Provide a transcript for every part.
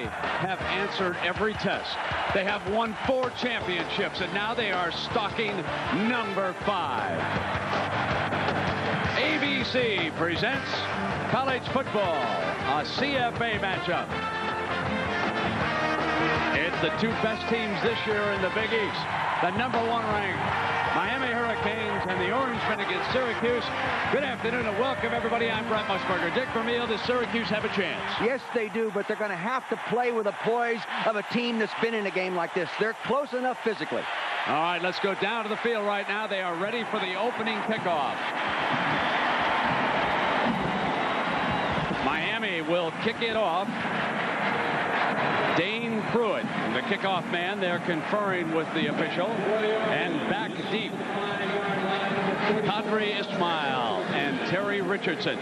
have answered every test. They have won 4 championships, and now they are stalking number 5. ABC presents college football, a CFA matchup. It's the 2 best teams this year in the Big East. The number 1 ranked Miami Hurricanes and the Orangemen against Syracuse. Good afternoon and welcome, everybody. I'm Brett Musburger. Dick Vermeil, does Syracuse have a chance? Yes, they do, but they're going to have to play with the poise of a team that's been in a game like this. They're close enough physically. All right, let's go down to the field right now. They are ready for the opening kickoff. Miami will kick it off. Dane Pruitt, the kickoff man. They're conferring with the official. And back deep, Kadri Ismail and Terry Richardson.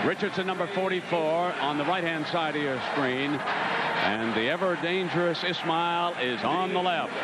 Richardson, number 44, on the right-hand side of your screen. And the ever-dangerous Ismail is on the left.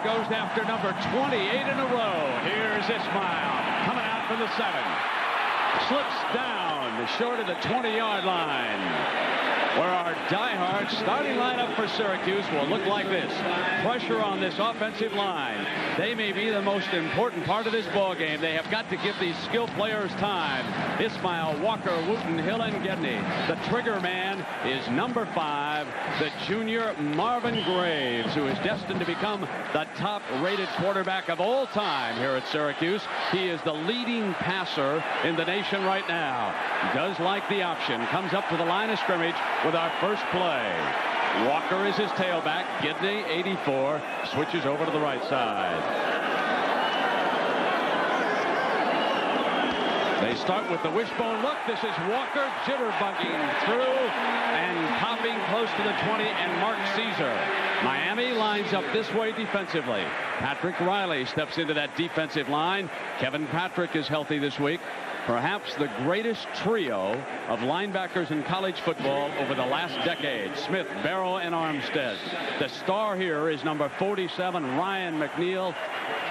Goes after number 28 in a row. Here's Ismail coming out from the 7. Slips down short of the 20-yard line. Where our diehard starting lineup for Syracuse will look like this. Pressure on this offensive line. They may be the most important part of this ball game. They have got to give these skilled players time. Ismail, Walker, Wooten, Hill, and Gedney. The trigger man is number 5, the junior Marvin Graves, who is destined to become the top-rated quarterback of all time here at Syracuse. He is the leading passer in the nation right now. He does like the option. Comes up to the line of scrimmage with our first play. Walker is his tailback. Gedney, 84, switches over to the right side. They start with the wishbone look. This is Walker jitterbugging through and popping close to the 20, and Mark Caesar. Miami lines up this way defensively. Patrick Riley steps into that defensive line. Kevin Patrick is healthy this week. Perhaps the greatest trio of linebackers in college football over the last decade. Smith, Barrow, and Armstead. The star here is number 47, Ryan McNeil,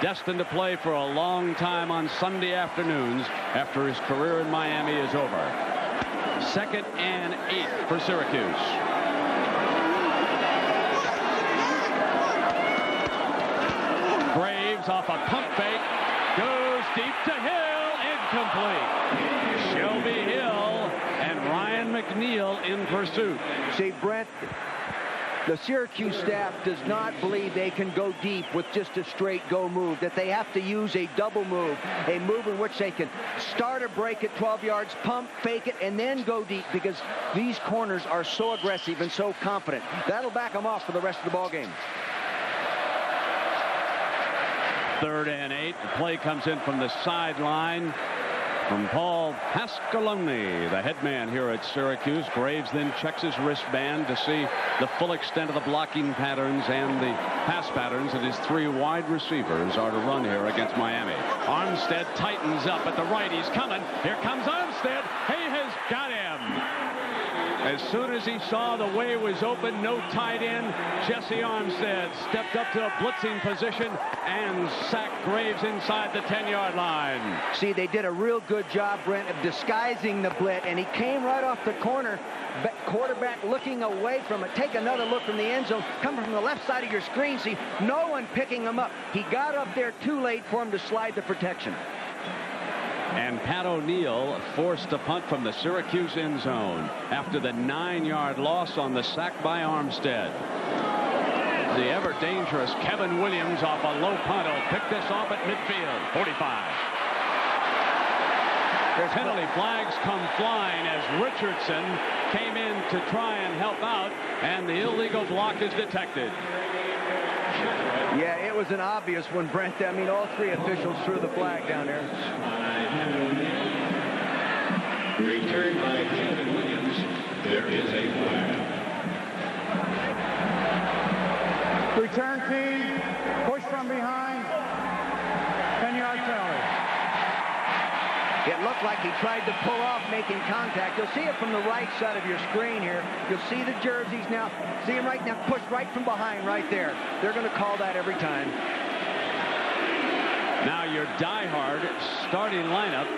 destined to play for a long time on Sunday afternoons after his career in Miami is over. 2nd and 8 for Syracuse. Graves off a pump fake, goes deep to Hill. Incomplete. Shelby Hill and Ryan McNeil in pursuit. See, Brent, the Syracuse staff does not believe they can go deep with just a straight go move, that they have to use a double move, a move in which they can start a break at 12 yards, pump, fake it, and then go deep, because these corners are so aggressive and so confident. That'll back them off for the rest of the ball game. 3rd and 8. The play comes in from the sideline from Paul Pasqualoni, the head man here at Syracuse. Graves then checks his wristband to see the full extent of the blocking patterns and the pass patterns that his 3 wide receivers are to run here against Miami. Armstead tightens up at the right. He's coming. Here comes Armstead. He has got him. As soon as he saw the way was open, no tight end, Jesse Armstead stepped up to a blitzing position and sacked Graves inside the 10-yard line. See, they did a real good job, Brent, of disguising the blitz, and he came right off the corner. Quarterback looking away from it. Take another look from the end zone. Coming from the left side of your screen. See, no one picking him up. He got up there too late for him to slide the protection. And Pat O'Neill forced a punt from the Syracuse end zone after the 9-yard loss on the sack by Armstead. The ever-dangerous Kevin Williams off a low punt will pick this off at midfield. 45. Penalty flags come flying as Richardson came in to try and help out, and the illegal block is detected. Yeah, it was an obvious one, Brent. I mean, all 3 officials threw the flag down there. Returned by Kevin Williams. There is a flag. Return team, push from behind, 10-yard penalty. It looked like he tried to pull off making contact. You'll see it from the right side of your screen here. You'll see the jerseys now. See him right now, pushed right from behind right there. They're going to call that every time. Now your diehard starting lineup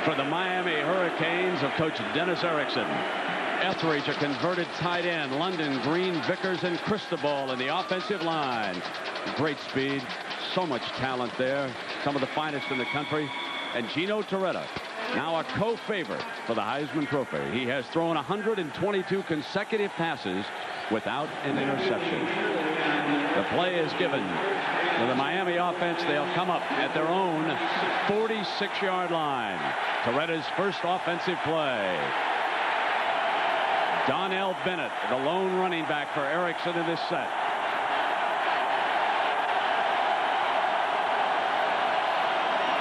for the Miami Hurricanes of Coach Dennis Erickson. Etheridge, a converted tight end. London, Green, Vickers, and Cristobal in the offensive line. Great speed. So much talent there. Some of the finest in the country. And Gino Torretta, now a co-favorite for the Heisman Trophy. He has thrown 122 consecutive passes without an interception. The play is given to the Miami offense. They'll come up at their own 46-yard line. Torretta's first offensive play. Donnell Bennett, the lone running back for Erickson in this set.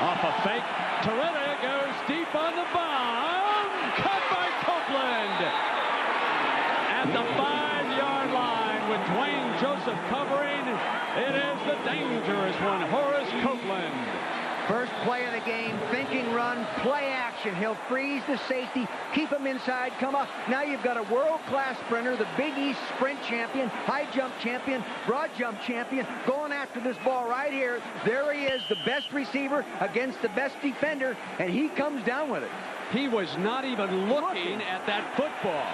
Off a fake, Torretta goes deep on the bomb. Caught by Copeland at the 5-yard line with Dwayne Joseph covering. It is the dangerous one, Horace Copeland. First play of the game, thinking run, play action. He'll freeze the safety, keep him inside, come up. Now you've got a world-class sprinter, the Big East sprint champion, high jump champion, broad jump champion, going after this ball right here. There he is, the best receiver against the best defender, and he comes down with it. He was not even looking at that football.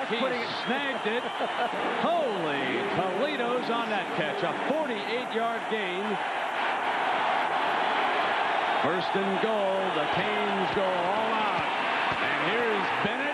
He snagged it. Holy Toledo's on that catch. A 48-yard gain. First and goal. The Canes go all out. And here's Bennett.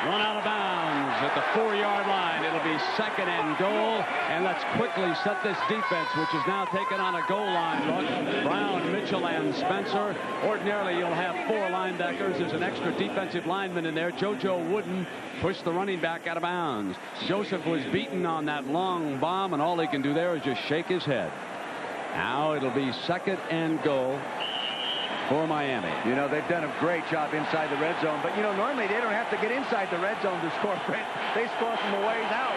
Run out of bounds at the 4-yard line. It'll be second and goal. And let's quickly set this defense, which is now taken on a goal line look. Brown, Mitchell, and Spencer. Ordinarily, you'll have 4 linebackers. There's an extra defensive lineman in there. JoJo Wooden pushed the running back out of bounds. Joseph was beaten on that long bomb, and all he can do there is just shake his head. Now it'll be second and goal for Miami. You know, they've done a great job inside the red zone, but you know, normally they don't have to get inside the red zone to score. They score from a ways out.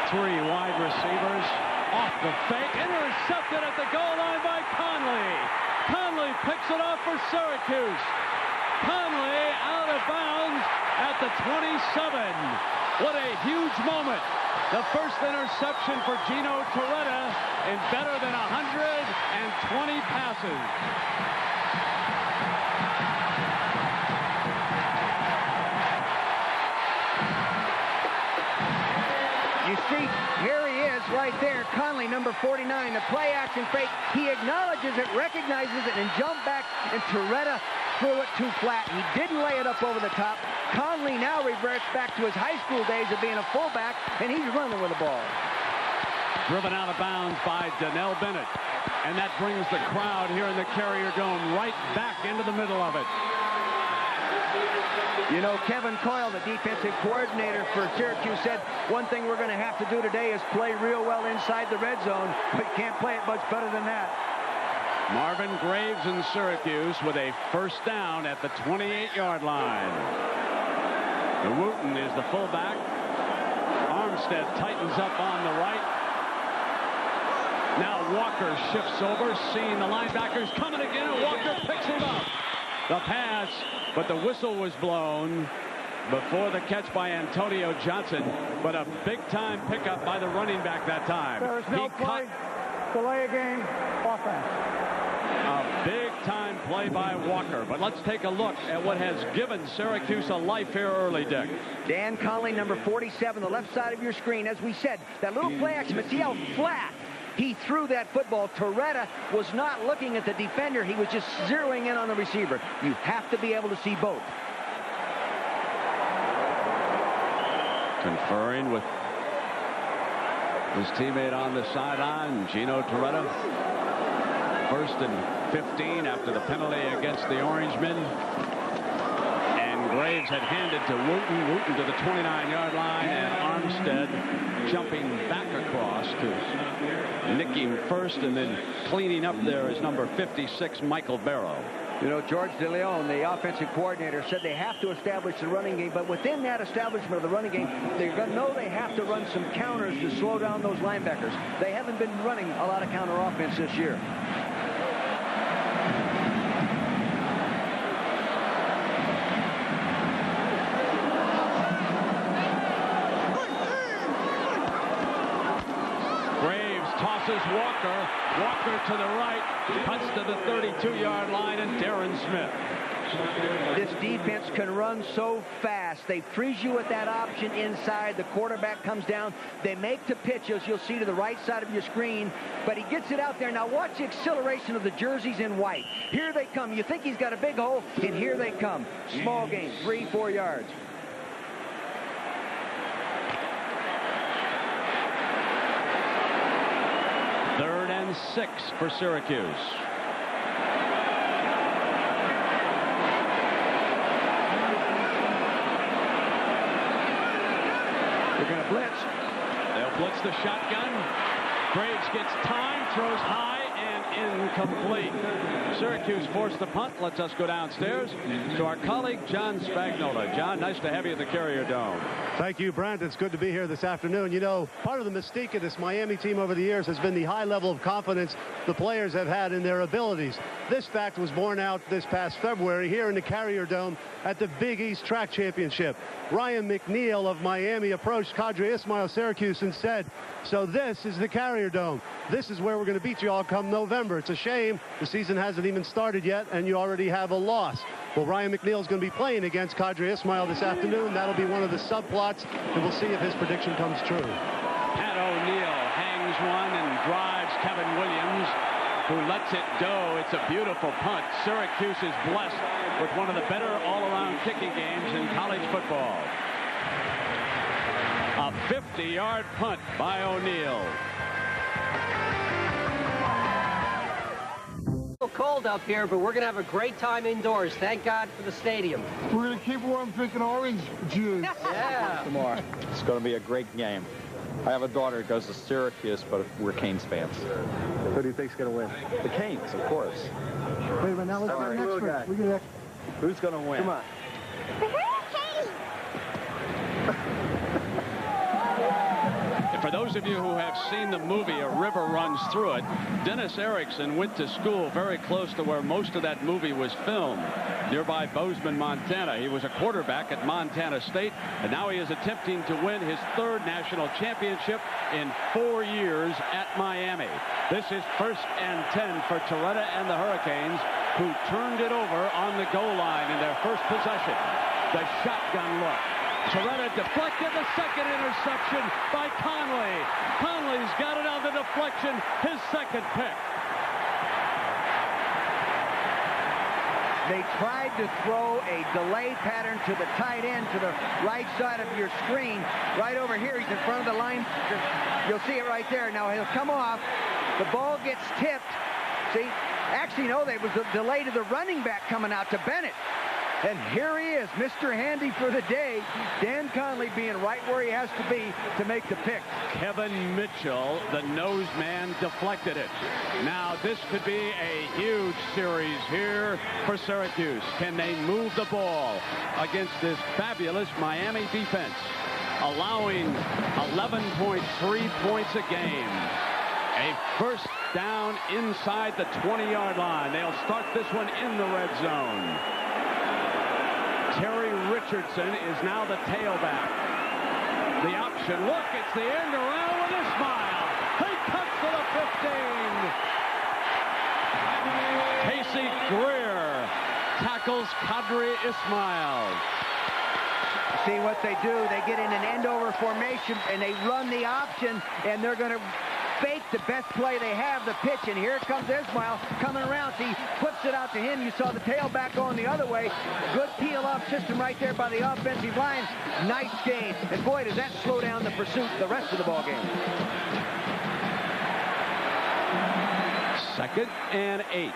Three wide receivers off the fake, intercepted at the goal line by Conley. Conley picks it off for Syracuse. Conley out of bounds at the 27. What a huge moment. The first interception for Gino Torretta in better than 120 passes. You see, here he is right there. Conley, number 49, the play action fake. He acknowledges it, recognizes it, and jumped back, and Torretta threw it too flat. He didn't lay it up over the top. Conley now reverts back to his high school days of being a fullback, and he's running with the ball. Driven out of bounds by Donnell Bennett. And that brings the crowd here in the Carrier Dome right back into the middle of it. You know, Kevin Coyle, the defensive coordinator for Syracuse, said one thing we're going to have to do today is play real well inside the red zone, but can't play it much better than that. Marvin Graves in Syracuse with a first down at the 28-yard line. The Wooten is the fullback. Armstead tightens up on the right. Now Walker shifts over, seeing the linebackers coming again. Walker picks him up. The pass, but the whistle was blown before the catch by Antonio Johnson. But a big-time pickup by the running back that time. There is no play. Delay a game. Offense. A big-time play by Walker. But let's take a look at what has given Syracuse a life here early, Dick. Dan Conley, number 47, the left side of your screen. As we said, that little play action, but see how flat he threw that football. Torretta was not looking at the defender. He was just zeroing in on the receiver. You have to be able to see both. Conferring with his teammate on the sideline, Gino Torretta. First and 15 after the penalty against the Orangemen. And Graves had handed to Wooten. Wooten to the 29-yard line, and Armstead jumping back across to nick him first, and then cleaning up there is number 56, Michael Barrow. You know, George DeLeon, the offensive coordinator, said they have to establish the running game, but within that establishment of the running game, they're going to know they have to run some counters to slow down those linebackers. They haven't been running a lot of counter offense this year. Tosses Walker. Walker to the right. Cuts to the 32-yard line, and Darren Smith. This defense can run so fast. They freeze you with that option inside. The quarterback comes down. They make the pitch, as you'll see, to the right side of your screen. But he gets it out there. Now watch the acceleration of the jerseys in white. Here they come. You think he's got a big hole, and here they come. Small gain, 3-4 yards. Third and 6 for Syracuse. They're going to blitz. They'll blitz the shotgun. Graves gets time, throws high, and incomplete. Syracuse forced the punt. Lets us go downstairs to our colleague John Spagnola. John, nice to have you at the Carrier Dome. Thank you, Brent. It's good to be here this afternoon. You know, part of the mystique of this Miami team over the years has been the high level of confidence the players have had in their abilities. This fact was borne out this past February here in the Carrier Dome at the Big East Track Championship. Ryan McNeil of Miami approached Qadri Ismail of Syracuse and said, "So this is the Carrier Dome. This is where we're going to beat you all come November. It's a shame the season hasn't even started yet and you already have a loss." Well, Ryan McNeil is going to be playing against Qadri Ismail this afternoon. That'll be one of the subplots, and we'll see if his prediction comes true. Pat O'Neill hangs one and drives Kevin Williams, who lets it go. It's a beautiful punt. Syracuse is blessed with one of the better all-around kicking games in college football. A 50-yard punt by O'Neill. Cold up here, but we're gonna have a great time indoors. Thank God for the stadium. We're gonna keep warm drinking orange juice. Yeah. Tomorrow. It's going to be a great game. I have a daughter who goes to Syracuse, but we're Canes fans. Who do you think's going to win? The Canes, of course. Wait a minute, now let's get an expert. We get an expert. Who's going to win? Come on. For those of you who have seen the movie A River Runs Through It, Dennis Erickson went to school very close to where most of that movie was filmed, nearby Bozeman, Montana. He was a quarterback at Montana State, and now he is attempting to win his third national championship in 4 years at Miami. This is 1st and 10 for Toretta and the Hurricanes, who turned it over on the goal line in their first possession. The shotgun look. Toretta deflected, the second interception by Conley. Conley's got it on the deflection, his second pick. They tried to throw a delay pattern to the tight end to the right side of your screen. Right over here, he's in front of the line. You'll see it right there. Now he'll come off. The ball gets tipped. See, actually, no, there was a delay to the running back coming out to Bennett. And here he is, Mr. Handy for the day. Dan Conley being right where he has to be to make the pick. Kevin Mitchell, the nose man, deflected it. Now, this could be a huge series here for Syracuse. Can they move the ball against this fabulous Miami defense, allowing 11.3 points a game? A first down inside the 20-yard line. They'll start this one in the red zone. Terry Richardson is now the tailback. The option. Look, it's the end around with Ismail. He cuts to the 15. Casey Greer tackles Qadri Ismail. See what they do. They get in an end-over formation, and they run the option, and they're going to fake the best play they have, the pitch, and here comes Ismail coming around. See, flips it out to him. You saw the tailback going the other way. Good peel-off system right there by the offensive line. Nice gain. And boy, does that slow down the pursuit the rest of the ball game. 2nd and 8.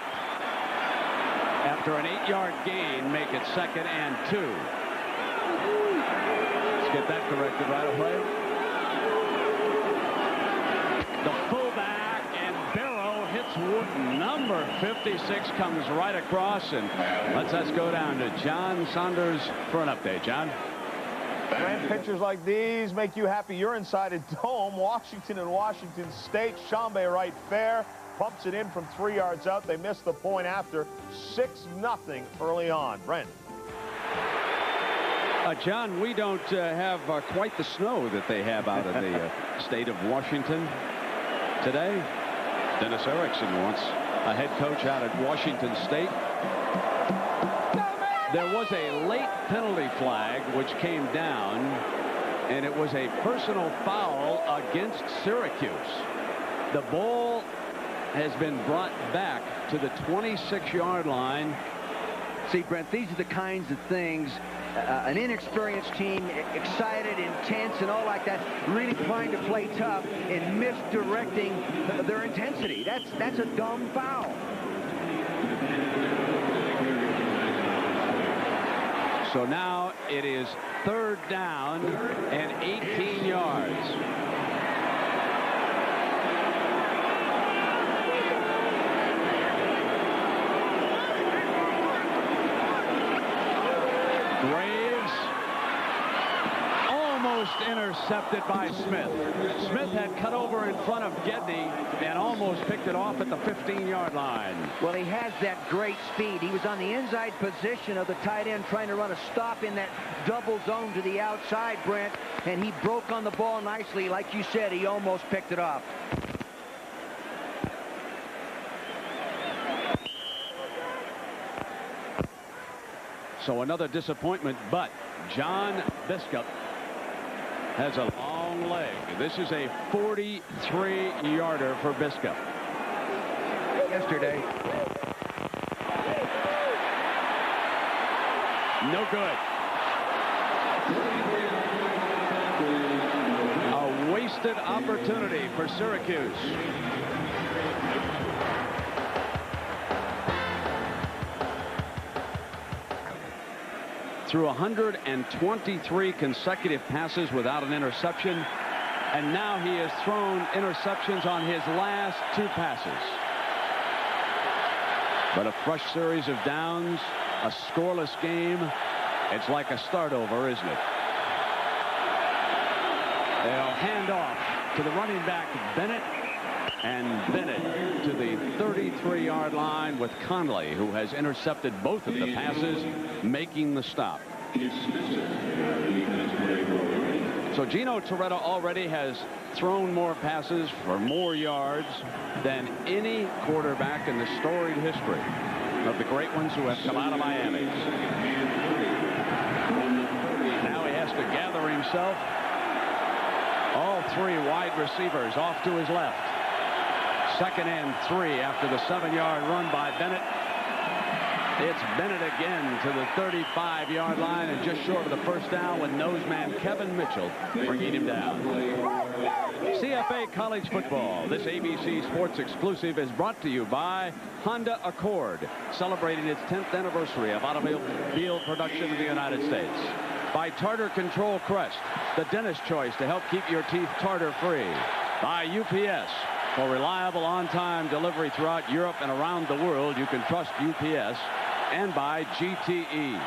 After an 8-yard gain, make it 2nd and 2. Let's get that corrected right away. The fullback, and Barrow hits number 56 comes right across, and lets us go down to John Saunders for an update. John? Grand pictures like these make you happy. You're inside a dome. Washington and Washington State. Chambé right fair. Pumps it in from 3 yards out. They missed the point after. 6-0 early on. Brent. John, we don't have quite the snow that they have out in the state of Washington today. Dennis Erickson once a head coach out at Washington State. There was a late penalty flag which came down, and it was a personal foul against Syracuse. The ball has been brought back to the 26-yard line. See, Brent, these are the kinds of things an inexperienced team, excited, intense, and all like that, really trying to play tough and misdirecting their intensity. That's a dumb foul. So now it is 3rd down and 18 yards. Graves almost intercepted by Smith. Smith had cut over in front of Gedney and almost picked it off at the 15-yard line. Well, he has that great speed. He was on the inside position of the tight end trying to run a stop in that double zone to the outside, Brent, and he broke on the ball nicely. Like you said, he almost picked it off. So another disappointment, but John Biscup has a long leg. This is a 43-yarder for Biscup. Yesterday. No good. A wasted opportunity for Syracuse. Through 123 consecutive passes without an interception, and now he has thrown interceptions on his last 2 passes. But a fresh series of downs, a scoreless game. It's like a start over, isn't it? They'll hand off to the running back Bennett, and Bennett to the 33-yard line with Conley, who has intercepted both of the passes, making the stop. So Gino Toretta already has thrown more passes for more yards than any quarterback in the storied history of the great ones who have come out of Miami. Now he has to gather himself. All 3 wide receivers off to his left. 2nd and 3 after the 7-yard run by Bennett. It's Bennett again to the 35-yard line and just short of the 1st down with noseman Kevin Mitchell bringing him down. CFA College Football. This ABC Sports exclusive is brought to you by Honda Accord, celebrating its 10th anniversary of automobile production in the United States. By Tartar Control Crest, the dentist choice to help keep your teeth tartar-free. By UPS. For reliable on-time delivery throughout Europe and around the world, you can trust UPS. And by GTE.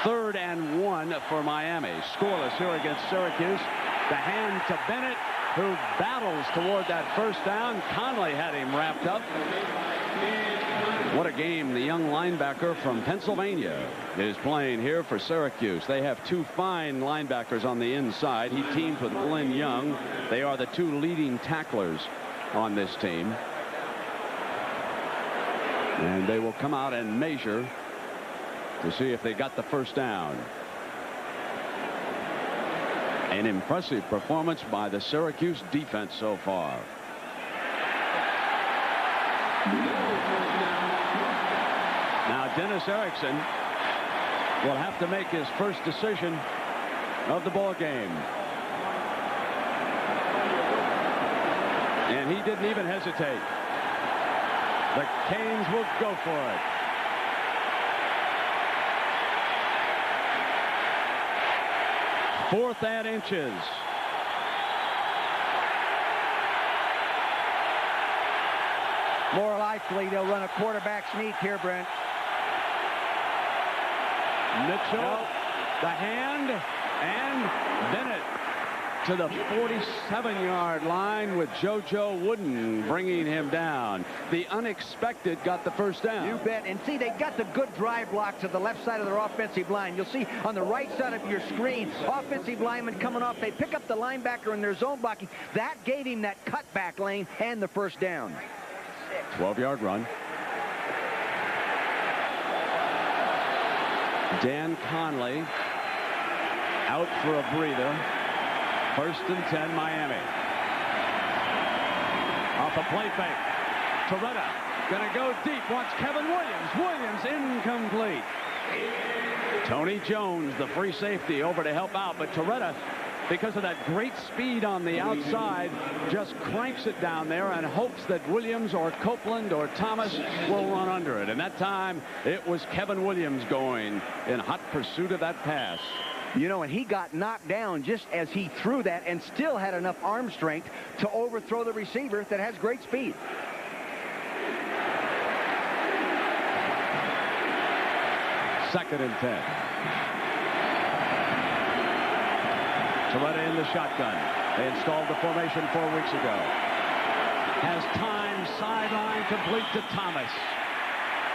3rd and 1 for Miami. Scoreless here against Syracuse. The hand to Bennett, who battles toward that 1st down. Conley had him wrapped up. What a game the young linebacker from Pennsylvania is playing here for Syracuse. They have 2 fine linebackers on the inside. He teams with Glenn Young. They are the 2 leading tacklers on this team. And they will come out and measure to see if they got the 1st down. An impressive performance by the Syracuse defense so far. Now Dennis Erickson will have to make his first decision of the ball game. And he didn't even hesitate. The Canes will go for it. Fourth and inches. More like likely they'll run a quarterback sneak here, Brent. Mitchell, the hand, and Bennett to the 47-yard line with JoJo Wooden bringing him down. The unexpected got the first down. You bet. And see, they got the good drive block to the left side of their offensive line. You'll see on the right side of your screen, offensive lineman coming off. They pick up the linebacker in their zone blocking. That gave him that cutback lane and the first down. 12-yard run. Dan Conley out for a breather. 1st and 10, Miami. Off a play fake. Toretta gonna go deep. Wants Kevin Williams. Williams incomplete. Tony Jones, the free safety, over to help out, but Toretta, because of that great speed on the outside, just cranks it down there and hopes that Williams or Copeland or Thomas will run under it. And that time, it was Kevin Williams going in hot pursuit of that pass. You know, and he got knocked down just as he threw that and still had enough arm strength to overthrow the receiver that has great speed. Second and 10. Toretta in the shotgun. They installed the formation 4 weeks ago. Has time, sideline complete to Thomas.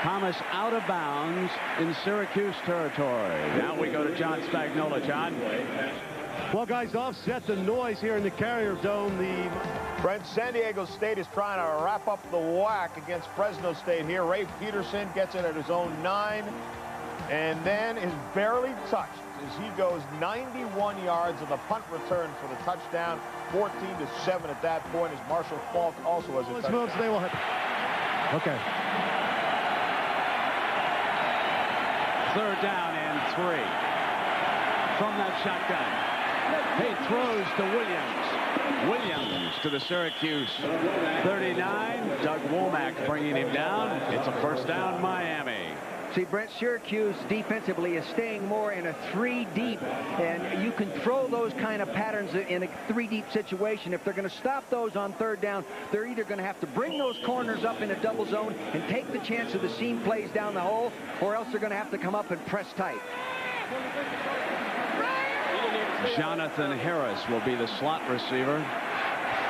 Thomas out of bounds in Syracuse territory. Now we go to John Spagnola. John. Well, guys, offset the noise here in the Carrier Dome. Brent, San Diego State is trying to wrap up the whack against Fresno State here. Ray Peterson gets it at his own 9 and then is barely touched as he goes 91 yards of the punt return for the touchdown. 14-7 at that point as Marshall Faulk also has a touchdown. Moves, they will hit. Okay. 3rd down and 3 from that shotgun. He throws to Williams. Williams to the Syracuse 39. Doug Womack bringing him down. It's a first down, Miami. See, Brent, Syracuse defensively is staying more in a 3 deep, and you can throw those kind of patterns in a 3 deep situation. If they're going to stop those on 3rd down, they're either going to have to bring those corners up in a double zone and take the chance of the seam plays down the hole, or else they're going to have to come up and press tight. Jonathan Harris will be the slot receiver.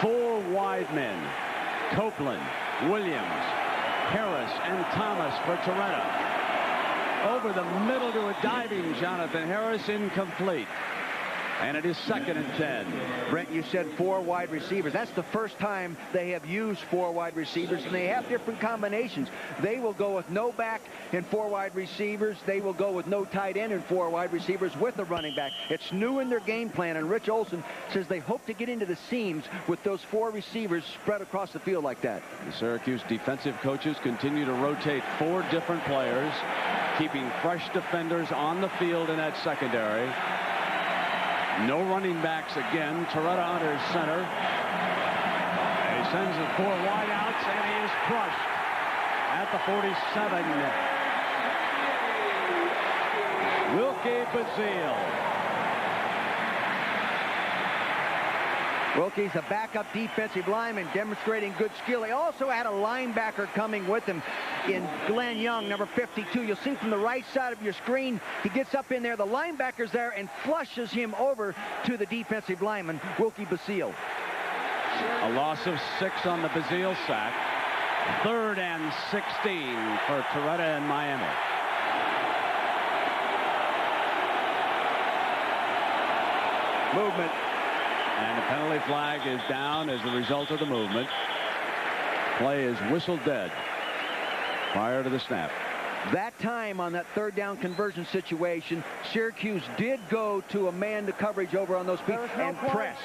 4 wide men. Copeland, Williams, Harris, and Thomas for Toretta. Over the middle to a diving Jonathan Harris, incomplete. And it is 2nd and 10. Brent, you said 4 wide receivers. That's the first time they have used 4 wide receivers, and they have different combinations. They will go with no back and 4 wide receivers. They will go with no tight end and 4 wide receivers with a running back. It's new in their game plan, and Rich Olson says they hope to get into the seams with those 4 receivers spread across the field like that. The Syracuse defensive coaches continue to rotate 4 different players, keeping fresh defenders on the field in that secondary. No running backs again. Toretta under center. He sends it 4 wideouts, and he is crushed at the 47. Wilkie Bazile. Wilkie's a backup defensive lineman demonstrating good skill. He also had a linebacker coming with him in Glenn Young, number 52. You'll see from the right side of your screen, he gets up in there. The linebacker's there and flushes him over to the defensive lineman, Wilkie Bazile. A loss of 6 on the Bazile sack. 3rd and 16 for Toretta and Miami. Movement. And the penalty flag is down as a result of the movement. Play is whistled dead prior to the snap. That time on that 3rd down conversion situation, Syracuse did go to a man to coverage over on those people and press.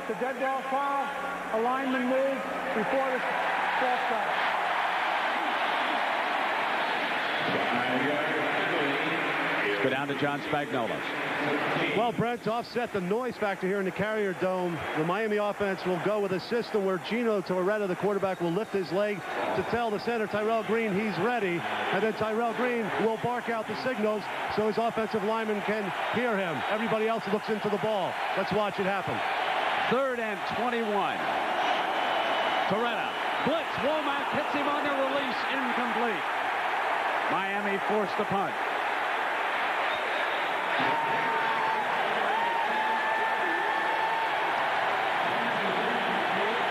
The dead ball foul, a lineman moved before the false start. Let's go down to John Spagnola. Well, Brent, to offset the noise factor here in the Carrier Dome, the Miami offense will go with a system where Gino Toretta, the quarterback, will lift his leg to tell the center, Tyrell Green, he's ready. And then Tyrell Green will bark out the signals so his offensive lineman can hear him. Everybody else looks into the ball. Let's watch it happen. 3rd and 21. Toretta Blitz. Womack hits him on the release. Incomplete. Miami forced the punt.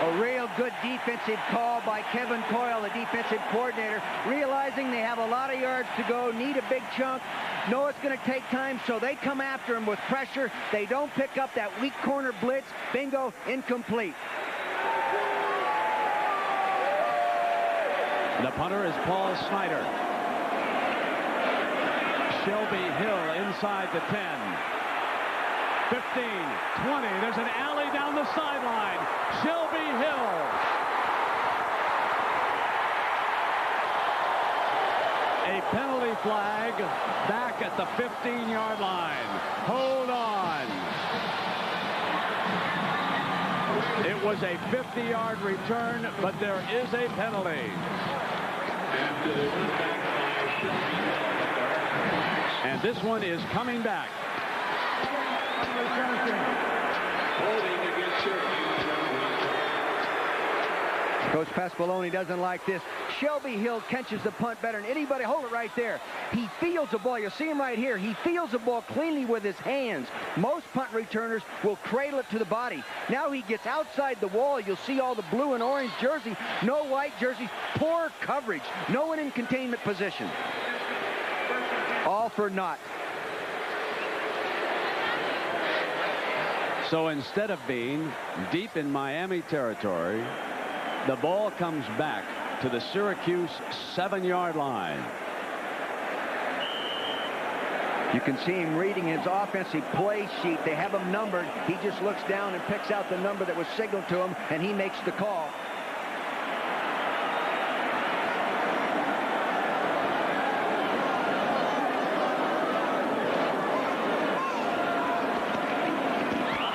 A real good defensive call by Kevin Coyle, the defensive coordinator, realizing they have a lot of yards to go, need a big chunk, know it's going to take time, so they come after him with pressure. They don't pick up that weak corner blitz. Bingo, incomplete. The punter is Paul Snyder. Shelby Hill inside the 10. 15, 20, there's an alley down the sideline. Shelby Hill. A penalty flag back at the 15-yard line. Hold on. It was a 50-yard return, but there is a penalty. And this one is coming back. Coach Pasqualoni doesn't like this. Shelby Hill catches the punt better than anybody. Hold it right there. He feels the ball. You see him right here. He feels the ball cleanly with his hands. Most punt returners will cradle it to the body. Now he gets outside the wall. You'll see all the blue and orange jersey. No white jerseys. Poor coverage. No one in containment position. All for naught. So instead of being deep in Miami territory, the ball comes back to the Syracuse 7-yard line. You can see him reading his offensive play sheet. They have him numbered. He just looks down and picks out the number that was signaled to him, and he makes the call.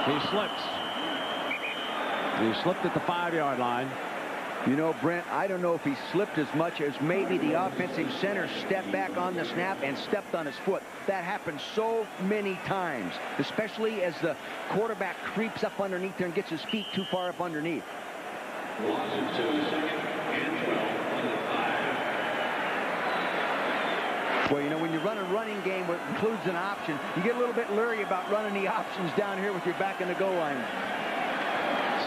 He slips. He slipped at the 5-yard line. You know, Brent, I don't know if he slipped as much as maybe the offensive center stepped back on the snap and stepped on his foot. That happens so many times, especially as the quarterback creeps up underneath there and gets his feet too far up underneath. Well, you know, when you run a running game that includes an option, you get a little bit leery about running the options down here with your back in the goal line.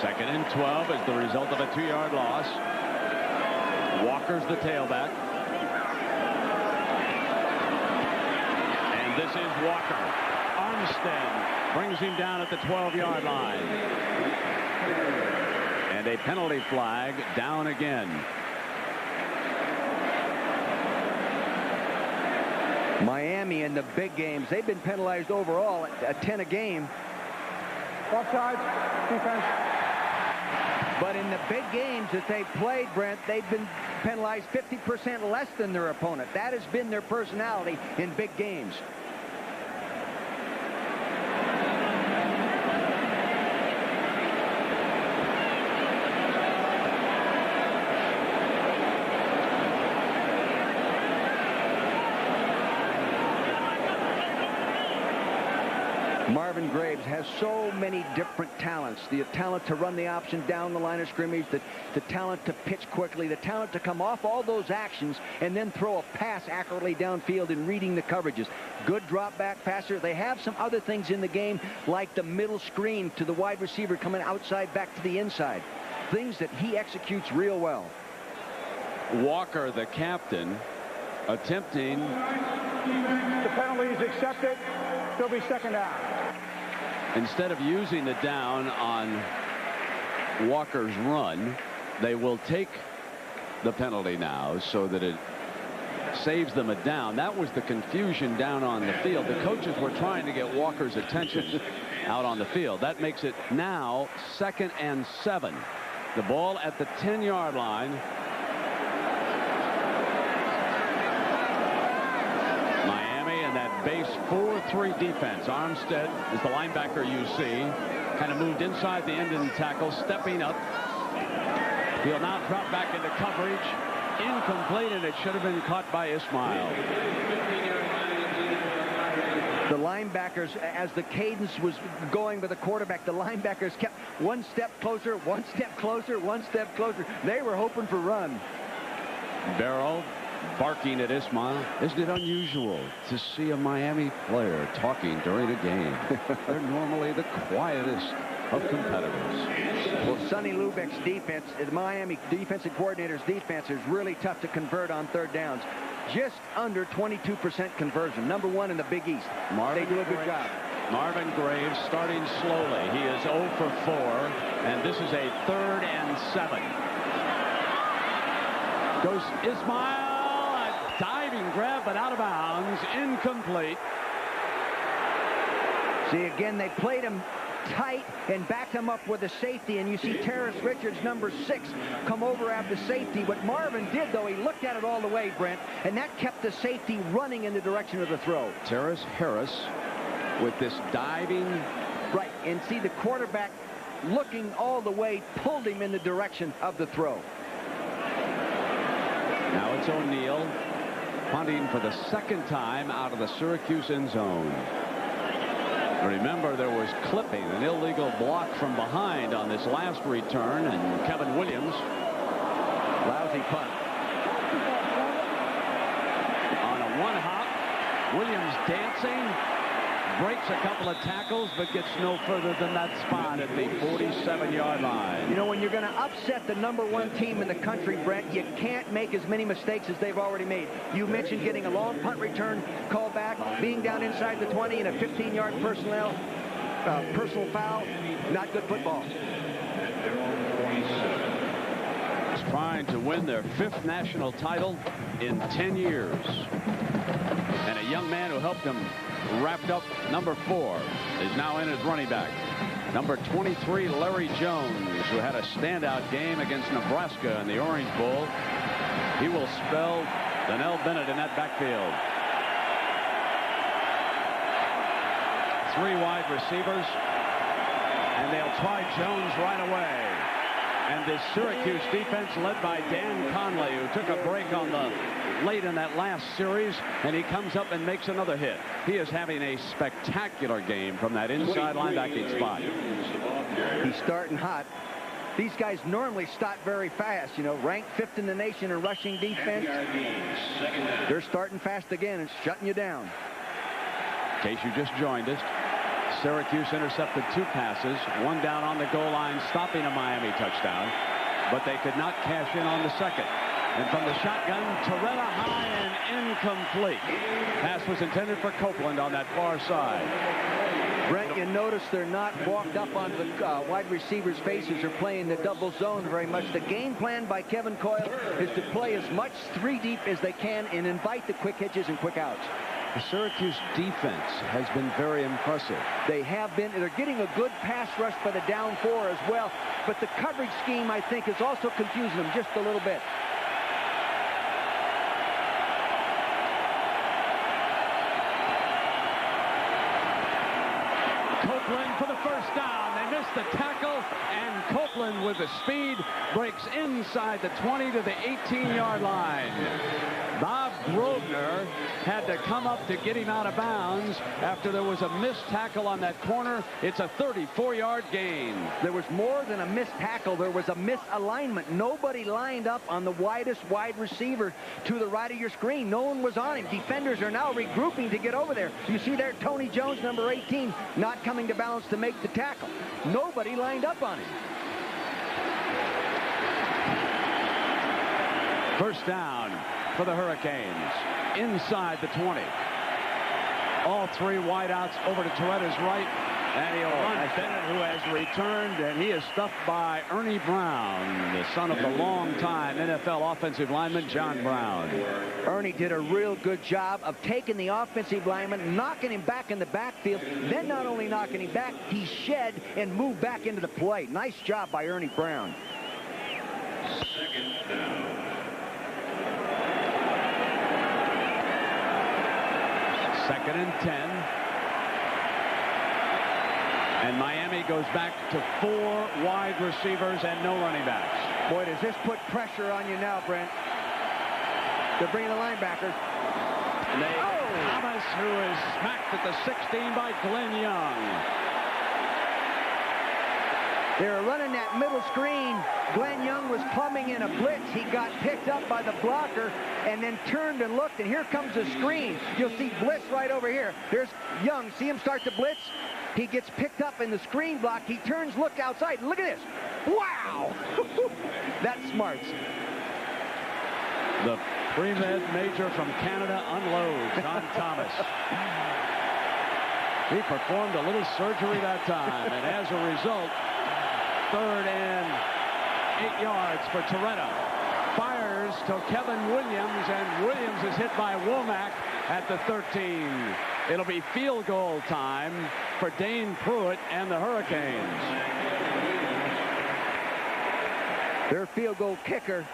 2nd and 12 is the result of a 2-yard loss. Walker's the tailback. And this is Walker. Armstead brings him down at the 12-yard line. And a penalty flag down again. Miami in the big games, they've been penalized overall at 10 a game. Offside, defense. But in the big games that they've played, Brent, they've been penalized 50% less than their opponent. That has been their personality in big games. Marvin Graves has so many different talents. The talent to run the option down the line of scrimmage, the talent to pitch quickly, the talent to come off all those actions and then throw a pass accurately downfield and reading the coverages. Good drop back passer. They have some other things in the game like the middle screen to the wide receiver coming outside back to the inside. Things that he executes real well. Walker, the captain, attempting. The penalty is accepted. There'll be 2nd down. Instead of using the down on Walker's run, they will take the penalty now so that it saves them a down. That was the confusion down on the field. The coaches were trying to get Walker's attention out on the field. That makes it now 2nd and 7. The ball at the 10-yard line. That base 4-3 defense. Armstead is the linebacker you see. Kind of moved inside the end and tackle, stepping up. He'll now drop back into coverage. Incomplete, and it should have been caught by Ismail. The linebackers, as the cadence was going with the quarterback, the linebackers kept one step closer, one step closer, one step closer. They were hoping for run. Barrow barking at Ismail. Isn't it unusual to see a Miami player talking during a game? They're normally the quietest of competitors. Well, Sonny Lubeck's defense, the Miami defensive coordinator's defense, is really tough to convert on third downs. Just under 22% conversion. Number 1 in the Big East. They do a good job. Marvin Graves starting slowly. He is 0 for 4, and this is a 3rd and 7. Goes Ismail. A diving grab, but out of bounds. Incomplete. See, again, they played him tight and backed him up with a safety, and you see Terrace Richards, number 6, come over after safety. What Marvin did, though, he looked at it all the way, Brent, and that kept the safety running in the direction of the throw. Terrace Harris with this diving. Right, and see the quarterback looking all the way, pulled him in the direction of the throw. Now it's O'Neal punting for the 2nd time out of the Syracuse end zone. Remember, there was clipping, an illegal block from behind on this last return, and Kevin Williams. Lousy punt. On a one-hop, Williams dancing, breaks a couple of tackles, but gets no further than that spot at the 47-yard line. You know, when you're going to upset the number 1 team in the country, Brent, you can't make as many mistakes as they've already made. You mentioned getting a long punt return call back, being down inside the 20 in a 15-yard personal foul. Not good football. Trying to win their 5th national title in 10 years. And a young man who helped them wrapped up, number 4, is now in as running back. Number 23, Larry Jones, who had a standout game against Nebraska in the Orange Bowl. He will spell Donnell Bennett in that backfield. 3 wide receivers, and they'll try Jones right away. And this Syracuse defense led by Dan Conley, who took a break on the late in that last series, and he comes up and makes another hit. He is having a spectacular game from that inside linebacking spot. He's starting hot. These guys normally start very fast, you know, ranked 5th in the nation in rushing defense. They're starting fast again and shutting you down. In case you just joined us, Syracuse intercepted 2 passes, 1 down on the goal line, stopping a Miami touchdown, but they could not cash in on the 2nd. And from the shotgun, Toretta high and incomplete. Pass was intended for Copeland on that far side. Brent, you notice they're not walked up on the wide receivers' faces or playing the double zone very much. The game plan by Kevin Coyle is to play as much 3 deep as they can and invite the quick hitches and quick outs. The Syracuse defense has been very impressive. They have been. They're getting a good pass rush by the down 4 as well. But the coverage scheme, I think, is also confusing them just a little bit. Copeland for the 1st down. They missed the tackle, and Copeland with the speed breaks inside the 20 to the 18-yard line. Bob Grosvenor had to come up to get him out of bounds after there was a missed tackle on that corner. It's a 34-yard gain. There was more than a missed tackle. There was a misalignment. Nobody lined up on the widest wide receiver to the right of your screen. No one was on him. Defenders are now regrouping to get over there. You see there, Tony Jones, number 18, not coming to balance to make the tackle. Nobody lined up on him. 1st down for the Hurricanes inside the 20. All 3 wideouts over to Toretta's right, and he'll run Bennett, who has returned, and he is stuffed by Ernie Brown, the son of the longtime NFL offensive lineman John Brown. Ernie did a real good job of taking the offensive lineman, knocking him back in the backfield, then not only knocking him back, he shed and moved back into the play. Nice job by Ernie Brown. 2nd down. 2nd and 10. And Miami goes back to 4 wide receivers and no running backs. Boy, does this put pressure on you now, Brent. They're bringing the linebackers. And they Thomas, who is smacked at the 16 by Glenn Young. They were running that middle screen. Glenn Young was coming in a blitz. He got picked up by the blocker and then turned and looked, and here comes the screen. You'll see blitz right over here. There's Young. See him start to blitz? He gets picked up in the screen block. He turns, look outside. Look at this. Wow! That's smarts. The pre-med major from Canada unloads on Thomas. He performed a little surgery that time, and as a result, 3rd and 8 yards for Toretto. Fires to Kevin Williams, and Williams is hit by Womack at the 13. It'll be field goal time for Dane Pruitt and the Hurricanes. Their field goal kicker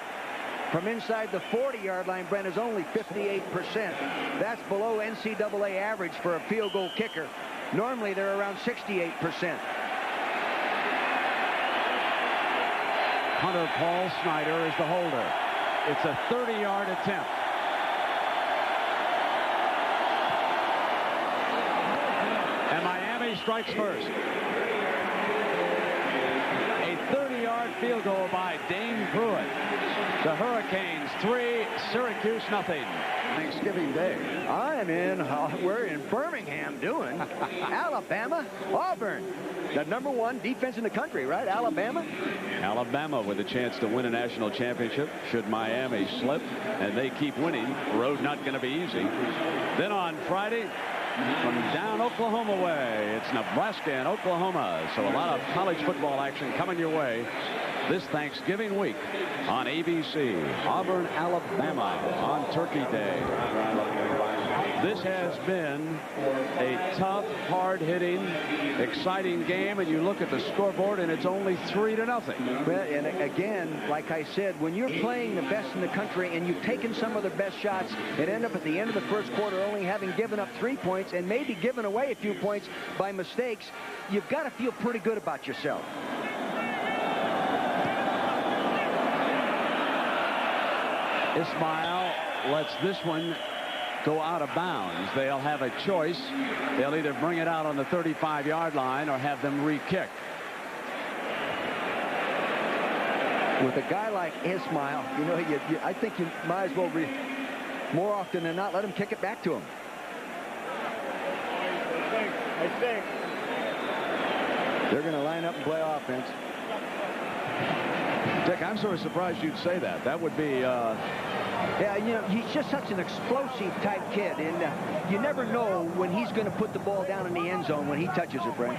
from inside the 40-yard line, Brent, is only 58%. That's below NCAA average for a field goal kicker. Normally, they're around 68%. Hunter Paul Snyder is the holder. It's a 30-yard attempt. And Miami strikes first. A 30-yard field goal by Dane Pruitt. The Hurricanes 3, Syracuse nothing. Thanksgiving Day. We're in Birmingham doing Alabama, Auburn. The #1 defense in the country, right? Alabama. Alabama with a chance to win a national championship should Miami slip, and they keep winning. Road not going to be easy. Then on Friday, from down Oklahoma way, it's Nebraska and Oklahoma. So a lot of college football action coming your way this Thanksgiving week on ABC. Auburn, Alabama on Turkey Day. This has been a tough, hard-hitting, exciting game, and you look at the scoreboard, and it's only 3-0. And again, like I said, when you're playing the best in the country and you've taken some of the best shots and end up at the end of the first quarter only having given up 3 points and maybe given away a few points by mistakes, you've got to feel pretty good about yourself. Ismail lets this one go out of bounds. They'll have a choice. They'll either bring it out on the 35-yard line or have them re-kick. With a guy like Ismail, you know, I think you might as well, more often than not, let him kick it back to him. I think. They're going to line up and play offense. Dick, I'm sort of surprised you'd say that. That would be... Yeah, you know, he's just such an explosive type kid, and you never know when he's going to put the ball down in the end zone when he touches it, Brent.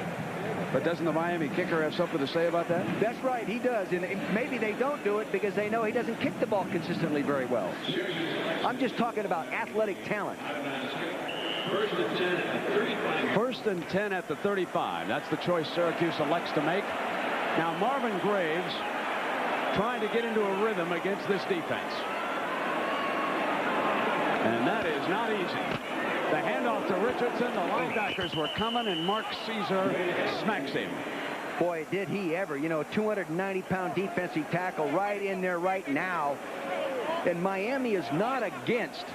But doesn't the Miami kicker have something to say about that? That's right, he does, and maybe they don't do it because they know he doesn't kick the ball consistently very well. I'm just talking about athletic talent. First and 10 at the 35. That's the choice Syracuse elects to make. Now Marvin Graves trying to get into a rhythm against this defense. And that is not easy. The handoff to Richardson. The linebackers were coming, and Mark Caesar smacks him. Boy, did he ever. You know, a 290-pound defensive tackle right in there right now. And Miami is not against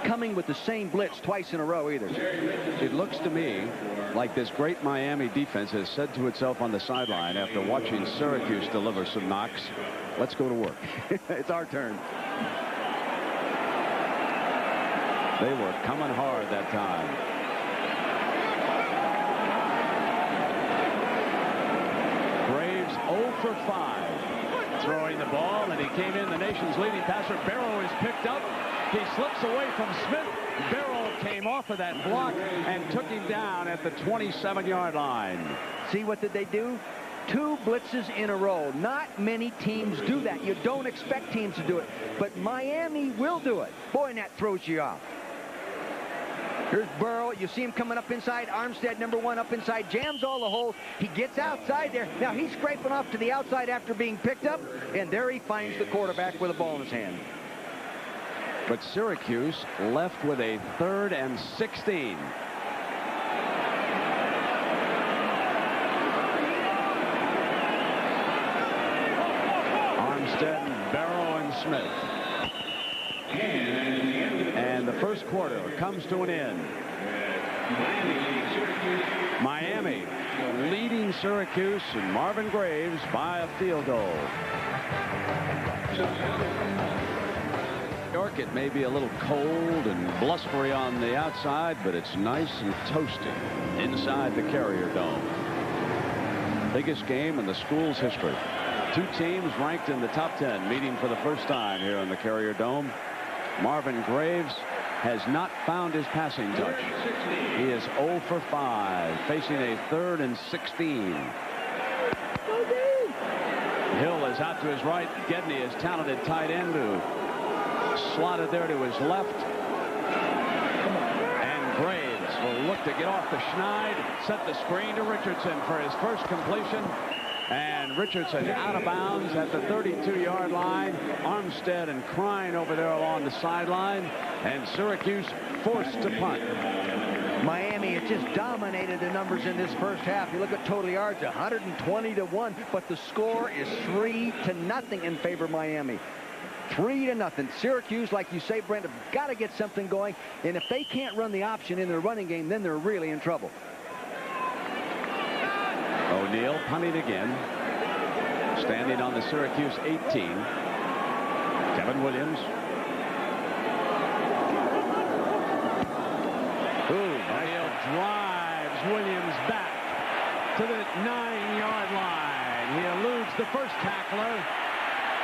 coming with the same blitz twice in a row either. It looks to me like this great Miami defense has said to itself on the sideline after watching Syracuse deliver some knocks, let's go to work. It's our turn. They were coming hard that time. Graves 0 for 5. Throwing the ball, and he came in. The nation's leading passer, Barrow, is picked up. He slips away from Smith. Barrow came off of that block and took him down at the 27-yard line. See, what did they do? 2 blitzes in a row. Not many teams do that. You don't expect teams to do it. But Miami will do it. Boy, and that throws you off. Here's Burrow. You see him coming up inside. Armstead, #1, up inside. Jams all the holes. He gets outside there. Now he's scraping off to the outside after being picked up. And there he finds the quarterback with a ball in his hand. But Syracuse left with a 3rd and 16. Armstead, Barrow, and Smith. And the first quarter comes to an end. Miami leading Syracuse, and Marvin Graves by a field goal. York, it may be a little cold and blustery on the outside, but it's nice and toasty inside the Carrier Dome. Biggest game in the school's history. Two teams ranked in the top 10 meeting for the first time here in the Carrier Dome. Marvin Graves has not found his passing touch. He is 0 for 5, facing a 3rd and 16. Hill is out to his right. Gedney, his talented tight end, who slotted there to his left. And Graves will look to get off the schneid, set the screen to Richardson for his first completion. And Richardson out of bounds at the 32-yard line. Armstead and Krein over there along the sideline. And Syracuse forced to punt. Miami has just dominated the numbers in this first half. You look at total yards, 120-1, but the score is 3-0 in favor of Miami. 3-0. Syracuse, like you say, Brent, have got to get something going. And if they can't run the option in their running game, then they're really in trouble. O'Neal punting again. Standing on the Syracuse 18. Kevin Williams. O'Neal drives Williams back to the 9-yard line. He eludes the first tackler.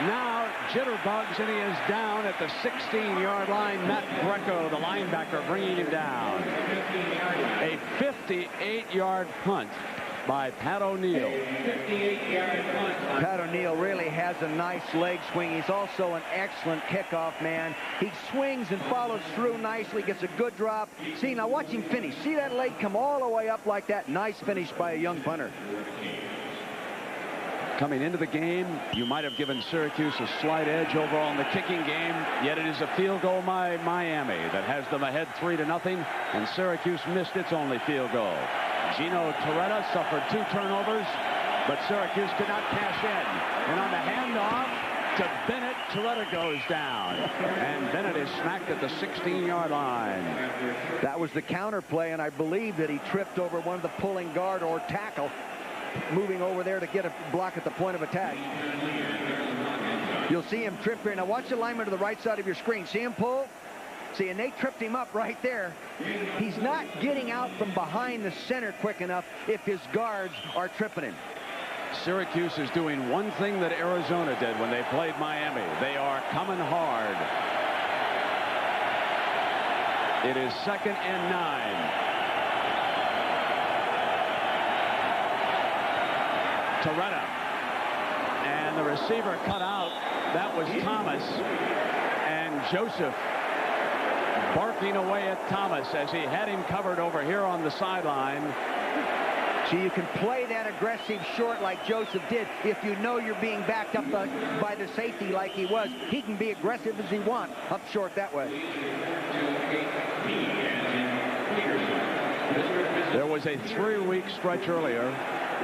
Now jitterbugs, and he is down at the 16-yard line. Matt Greco, the linebacker, bringing him down. A 58-yard punt by Pat O'Neal. Pat O'Neal really has a nice leg swing. He's also an excellent kickoff man. He swings and follows through nicely, gets a good drop. See, now watch him finish. See that leg come all the way up like that? Nice finish by a young punter. Coming into the game, you might have given Syracuse a slight edge overall in the kicking game, yet it is a field goal by Miami that has them ahead 3-0, and Syracuse missed its only field goal. Gino Torretta suffered 2 turnovers, but Syracuse could not cash in. And on the handoff to Bennett, Torretta goes down. And Bennett is smacked at the 16-yard line. That was the counter play, and I believe that he tripped over one of the pulling guard or tackle, moving over there to get a block at the point of attack. You'll see him trip here. Now watch the lineman to the right side of your screen. See him pull? See, and they tripped him up right there. He's not getting out from behind the center quick enough if his guards are tripping him. Syracuse is doing one thing that Arizona did when they played Miami. They are coming hard. It is 2nd and 9. Torretta. And the receiver cut out. That was Thomas. And Joseph barking away at Thomas as he had him covered over here on the sideline. So you can play that aggressive short like Joseph did. If you know you're being backed up by the safety like he was, he can be aggressive as he wants up short that way. There was a 3-week stretch earlier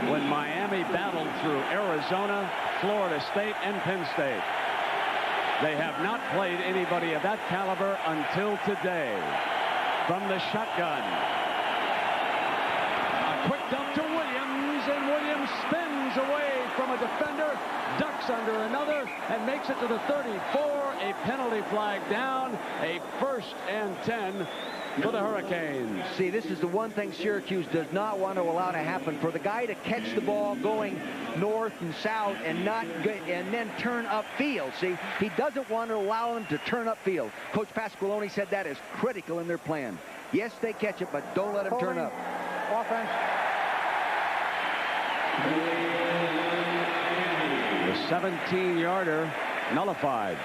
when Miami battled through Arizona, Florida State, and Penn State. They have not played anybody of that caliber until today. From the shotgun. A quick dump to Williams, and Williams spins away from a defender, ducks under another, and makes it to the 34. A penalty flag down. A 1st and 10 for the Hurricanes. See, this is the one thing Syracuse does not want to allow to happen. For the guy to catch the ball going north and south and then turn upfield. See, he doesn't want to allow them to turn upfield. Coach Pasqualoni said that is critical in their plan. Yes, they catch it, but don't let them turn up. Offense. The 17-yarder nullified.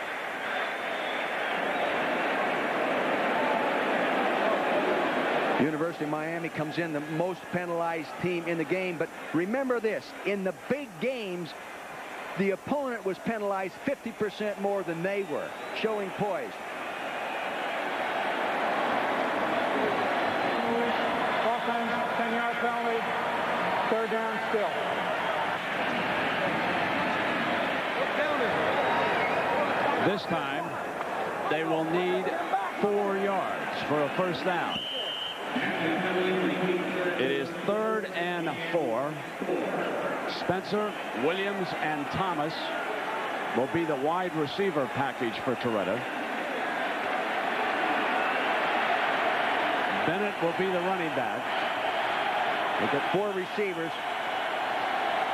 University of Miami comes in the most penalized team in the game, but remember this, in the big games, the opponent was penalized 50% more than they were, showing poise. Offense, 10-yard penalty, 3rd down still. This time, they will need 4 yards. for a first down. It is 3rd and 4. Spencer, Williams, and Thomas will be the wide receiver package for Toretta. Bennett will be the running back. They've got 4 receivers.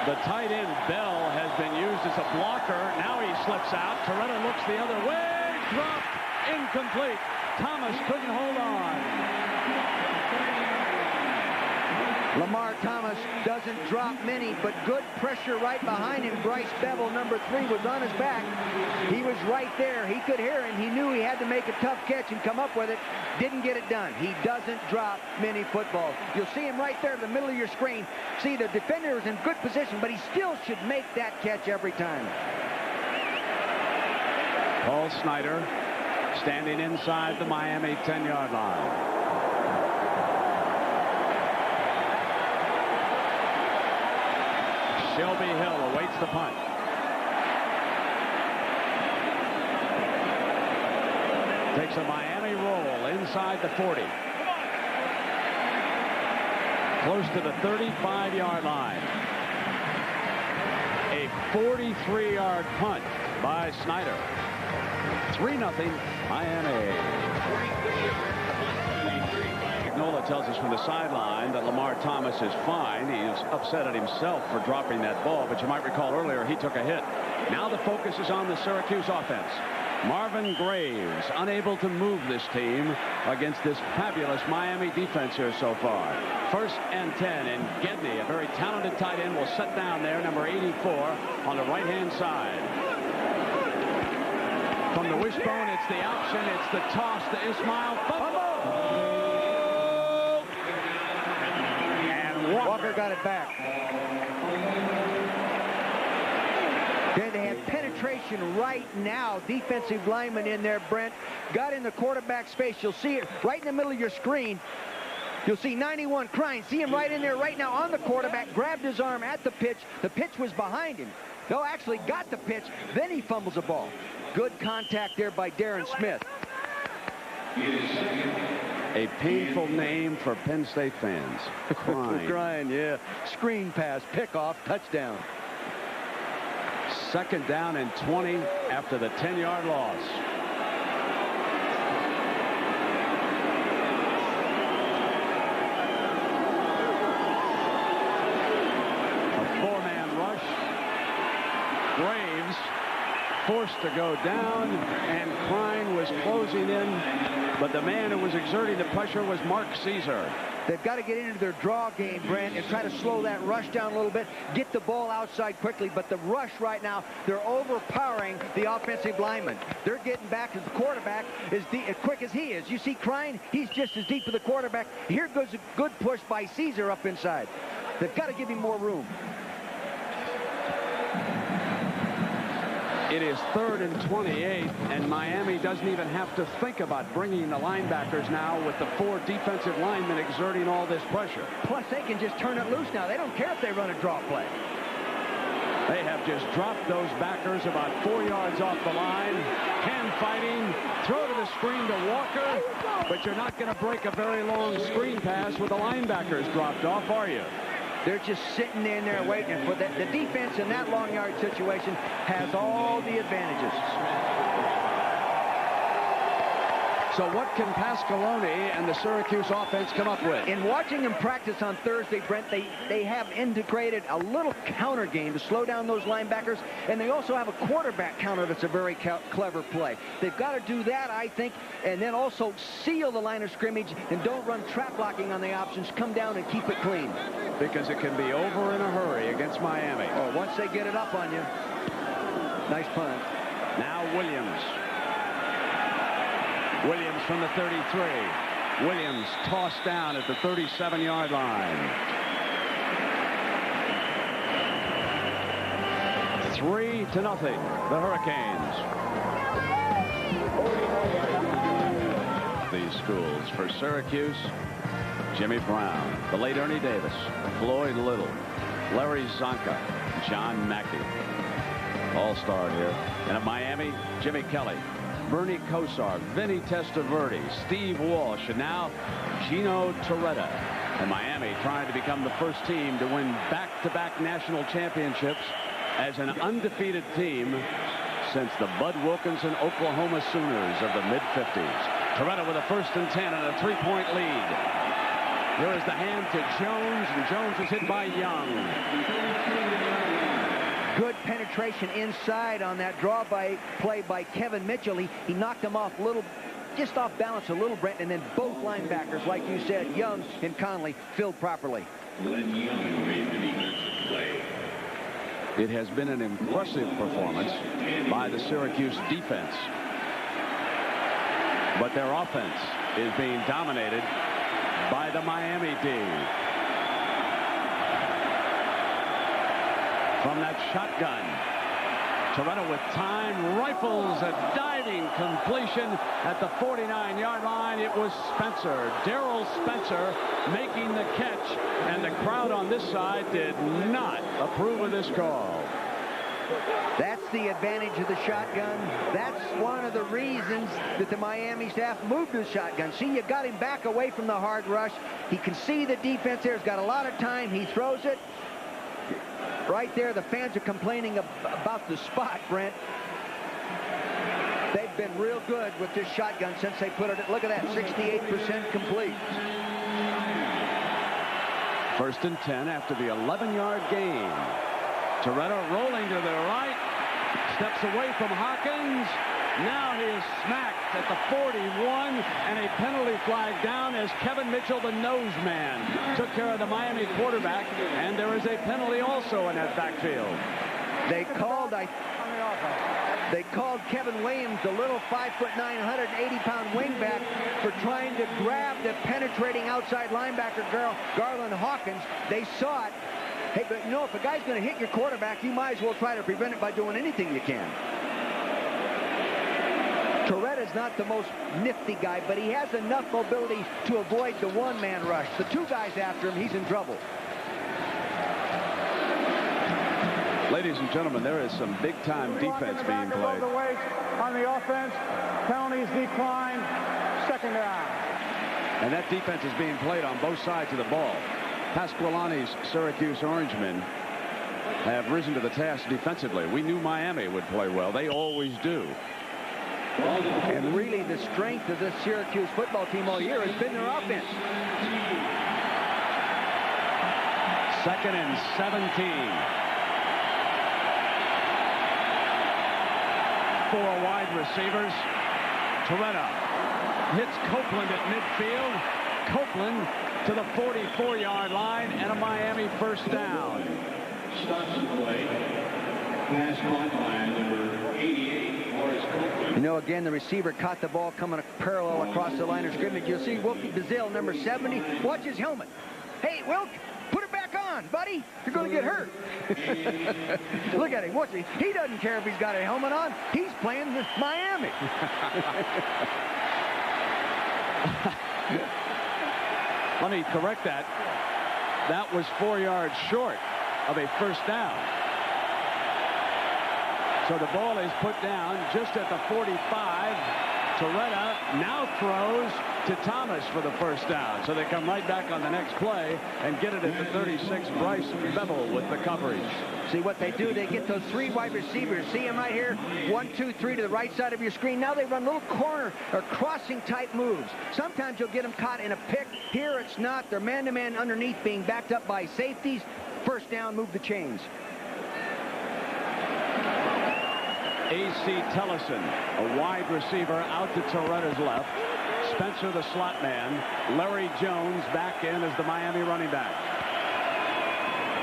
The tight end, Bell, has been used as a blocker. Now he slips out. Toretta looks the other way. Dropped. Incomplete. Thomas couldn't hold on. Lamar Thomas doesn't drop many, but good pressure right behind him. Bryce Bevel, number 3, was on his back. He was right there. He could hear him. He knew he had to make a tough catch and come up with it. Didn't get it done. He doesn't drop many footballs. You'll see him right there in the middle of your screen. See, the defender is in good position, but he still should make that catch every time. Paul Snyder standing inside the Miami 10-yard line. Shelby Hill awaits the punt. Takes a Miami roll inside the 40. Close to the 35-yard line. A 43-yard punt by Snyder. 3-0 Miami. Nola tells us from the sideline that Lamar Thomas is fine. He is upset at himself for dropping that ball, but you might recall earlier he took a hit. Now the focus is on the Syracuse offense. Marvin Graves unable to move this team against this fabulous Miami defense here so far. 1st and 10, and Gedney, a very talented tight end, will set down there, number 84, on the right-hand side. From the wishbone, it's the option, it's the toss to Ismail. Fumble! Walker got it back. Okay, they have penetration right now. Defensive lineman in there, Brent. Got in the quarterback space. You'll see it right in the middle of your screen. You'll see 91 crying. See him right in there right now on the quarterback. Grabbed his arm at the pitch. The pitch was behind him. No, actually got the pitch. Then he fumbles the ball. Good contact there by Darren Smith. A painful name for Penn State fans. Crying. Crying, yeah. Screen pass, pickoff, touchdown. 2nd down and 20 after the 10-yard loss. A 4-man rush. Graves forced to go down, and Klein was closing in, but the man who was exerting the pressure was Mark Caesar. They've got to get into their draw game, Brent, and try to slow that rush down a little bit, get the ball outside quickly. But the rush right now, they're overpowering the offensive lineman. They're getting back to the quarterback as quick as he is. You see Klein, he's just as deep as the quarterback. Here goes a good push by Caesar up inside. They've got to give him more room. It is 3rd and 28, and Miami doesn't even have to think about bringing the linebackers now with the 4 defensive linemen exerting all this pressure. Plus, they can just turn it loose now. They don't care if they run a draw play. They have just dropped those backers about 4 yards off the line. Hand fighting, throw to the screen to Walker, but you're not going to break a very long screen pass with the linebackers dropped off, are you? They're just sitting in there waiting for that. The defense in that long yard situation has all the advantages. So what can Pasqualoni and the Syracuse offense come up with? In watching them practice on Thursday, Brent, they have integrated a little counter game to slow down those linebackers, and they also have a quarterback counter that's a very clever play. They've got to do that, I think, and then also seal the line of scrimmage and don't run trap blocking on the options. Come down and keep it clean. Because it can be over in a hurry against Miami. Oh, once they get it up on you. Nice punt. Now Williams. Williams from the 33. Williams tossed down at the 37-yard line. 3-0, the Hurricanes. These schools for Syracuse, Jimmy Brown, the late Ernie Davis, Floyd Little, Larry Zonka, John Mackey. All-star here. And at Miami, Jimmy Kelly. Bernie Kosar, Vinny Testaverde, Steve Walsh, and now Gino Torretta. And Miami trying to become the first team to win back-to-back national championships as an undefeated team since the Bud Wilkinson Oklahoma Sooners of the mid-50s. Torretta with a 1st and 10 and a 3-point lead. Here is the hand to Jones, and Jones is hit by Young. Good penetration inside on that draw play by Kevin Mitchell. He knocked him off just off balance a little, Brent, and then both linebackers, like you said, Young and Conley, filled properly. Glenn Young made the defensive play. It has been an impressive performance by the Syracuse defense. But their offense is being dominated by the Miami D. From that shotgun, Torretta with time, rifles a diving completion at the 49-yard line. It was Spencer, Darrell Spencer, making the catch, and the crowd on this side did not approve of this call. That's the advantage of the shotgun. That's one of the reasons that the Miami staff moved to the shotgun. See, you got him back away from the hard rush. He can see the defense there. He's got a lot of time. He throws it. Right there, the fans are complaining about the spot, Brent. They've been real good with this shotgun since they put it. Look at that, 68% complete. 1st and 10 after the 11-yard gain. Torretta rolling to the right, steps away from Hawkins. Now he is smacked at the 41, and a penalty flag down as Kevin Mitchell, the nose man, took care of the Miami quarterback, and there is a penalty also in that backfield. They called Kevin Williams, the little 5'9", 180-pound wingback, for trying to grab the penetrating outside linebacker Garland Hawkins. They saw it. Hey, but you know, if a guy's going to hit your quarterback, you might as well try to prevent it by doing anything you can. Torretta's not the most nifty guy, but he has enough mobility to avoid the one-man rush. The 2 guys after him, he's in trouble. Ladies and gentlemen, there is some big-time defense being played. On the offense, penalties decline, 2nd down. And that defense is being played on both sides of the ball. Pasqualani's Syracuse Orangemen have risen to the task defensively. We knew Miami would play well. They always do. And really, the strength of this Syracuse football team all year has been their offense. 2nd and 17. 4 wide receivers. Torretta hits Copeland at midfield. Copeland to the 44-yard line, and a Miami 1st down. Starts the play. Pass caught by number 88, Morris Copeland. You know, again, the receiver caught the ball coming parallel across the line of scrimmage. You'll see Wilkie Bazile, number 70. Watch his helmet. Hey, Wilk, put it back on, buddy. You're going to get hurt. Look at him. Watch it. He doesn't care if he's got a helmet on. He's playing Miami. Let me correct that. That was 4 yards short of a 1st down. So the ball is put down just at the 45. Torretta now throws to Thomas for the 1st down. So they come right back on the next play and get it at the 36. Bryce Bevel with the coverage. See what they do? They get those 3 wide receivers. See them right here? 1, 2, 3 to the right side of your screen. Now they run little corner or crossing type moves. Sometimes you'll get them caught in a pick. Here it's not. They're man-to-man underneath, being backed up by safeties. 1st down, move the chains. A.C. Tellison, a wide receiver, out to Torretta's left. Spencer, the slot man. Larry Jones back in as the Miami running back.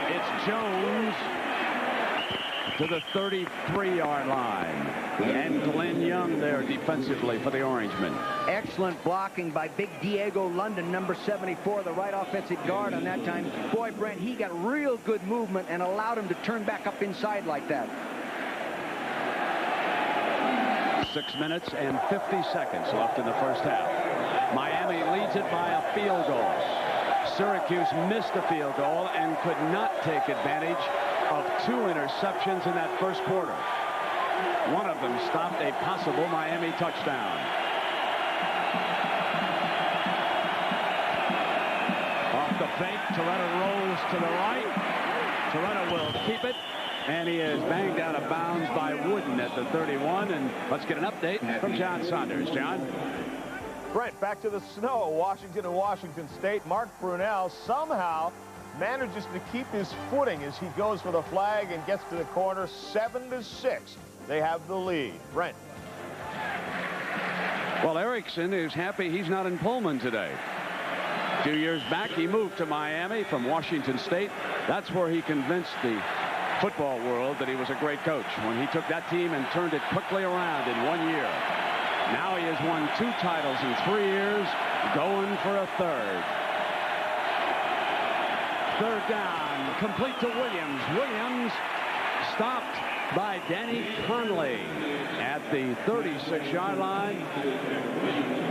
It's Jones to the 33-yard line. And Glenn Young there defensively for the Orangemen. Excellent blocking by big Diego London, number 74, the right offensive guard on that time. Boy, Brent, he got real good movement and allowed him to turn back up inside like that. 6 minutes and 50 seconds left in the 1st half. Miami leads it by a field goal. Syracuse missed the field goal and could not take advantage of 2 interceptions in that 1st quarter. One of them stopped a possible Miami touchdown. Off the fake, Toretta rolls to the right. Toretta will keep it. And he is banged out of bounds by Wooden at the 31. And let's get an update from John Saunders. John? Brent, back to the snow. Washington and Washington State. Mark Brunell somehow manages to keep his footing as he goes for the flag and gets to the corner. 7-6. They have the lead. Brent. Well, Erickson is happy he's not in Pullman today. 2 years back, he moved to Miami from Washington State. That's where he convinced the football world that he was a great coach when he took that team and turned it quickly around in 1 year. Now he has won 2 titles in 3 years, going for a third. Third down, complete to Williams. Williams stopped by Danny Conley at the 36-yard line.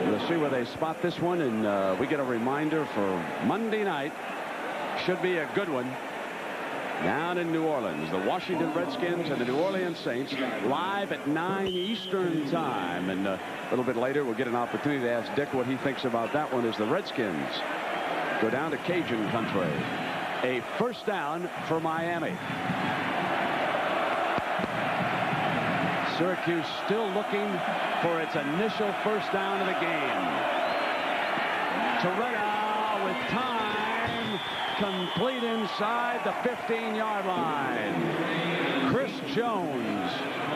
We'll see where they spot this one, and we get a reminder for Monday night. Should be a good one. Down in New Orleans, the Washington Redskins and the New Orleans Saints live at 9 Eastern time. And a little bit later, we'll get an opportunity to ask Dick what he thinks about that one as the Redskins go down to Cajun country. A first down for Miami. Syracuse still looking for its initial first down of the game. Toretta with time. Complete inside the 15-yard line. Chris Jones,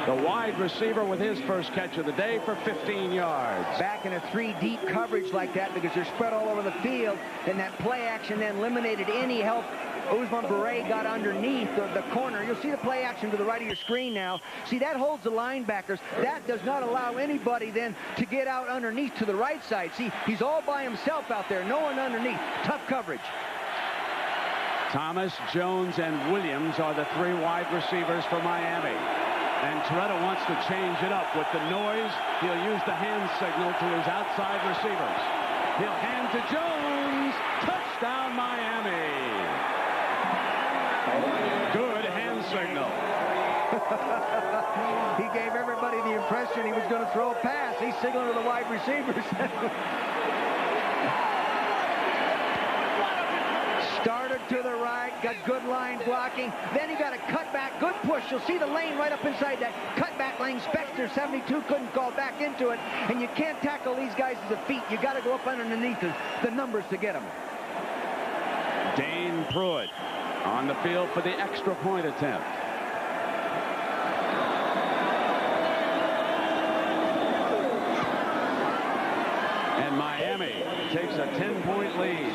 the wide receiver, with his first catch of the day for 15 yards. Back in a 3-deep coverage like that because they're spread all over the field, and that play action then eliminated any help. Ousmane Beret got underneath the corner. You'll see the play action to the right of your screen now. See, that holds the linebackers. That does not allow anybody then to get out underneath to the right side. See, he's all by himself out there. No one underneath. Tough coverage. Thomas, Jones, and Williams are the 3 wide receivers for Miami. And Toretta wants to change it up. With the noise, he'll use the hand signal to his outside receivers. He'll hand to Jones. Touchdown, Miami. Good hand signal. He gave everybody the impression he was going to throw a pass. He's signaling to the wide receivers. Started to the right, got good line blocking. Then he got a cutback, good push. You'll see the lane right up inside that cutback lane. Spector, 72, couldn't call back into it. And you can't tackle these guys at the feet. You got to go up underneath the numbers to get them. Dane Pruitt on the field for the extra point attempt. And Miami takes a 10-point lead.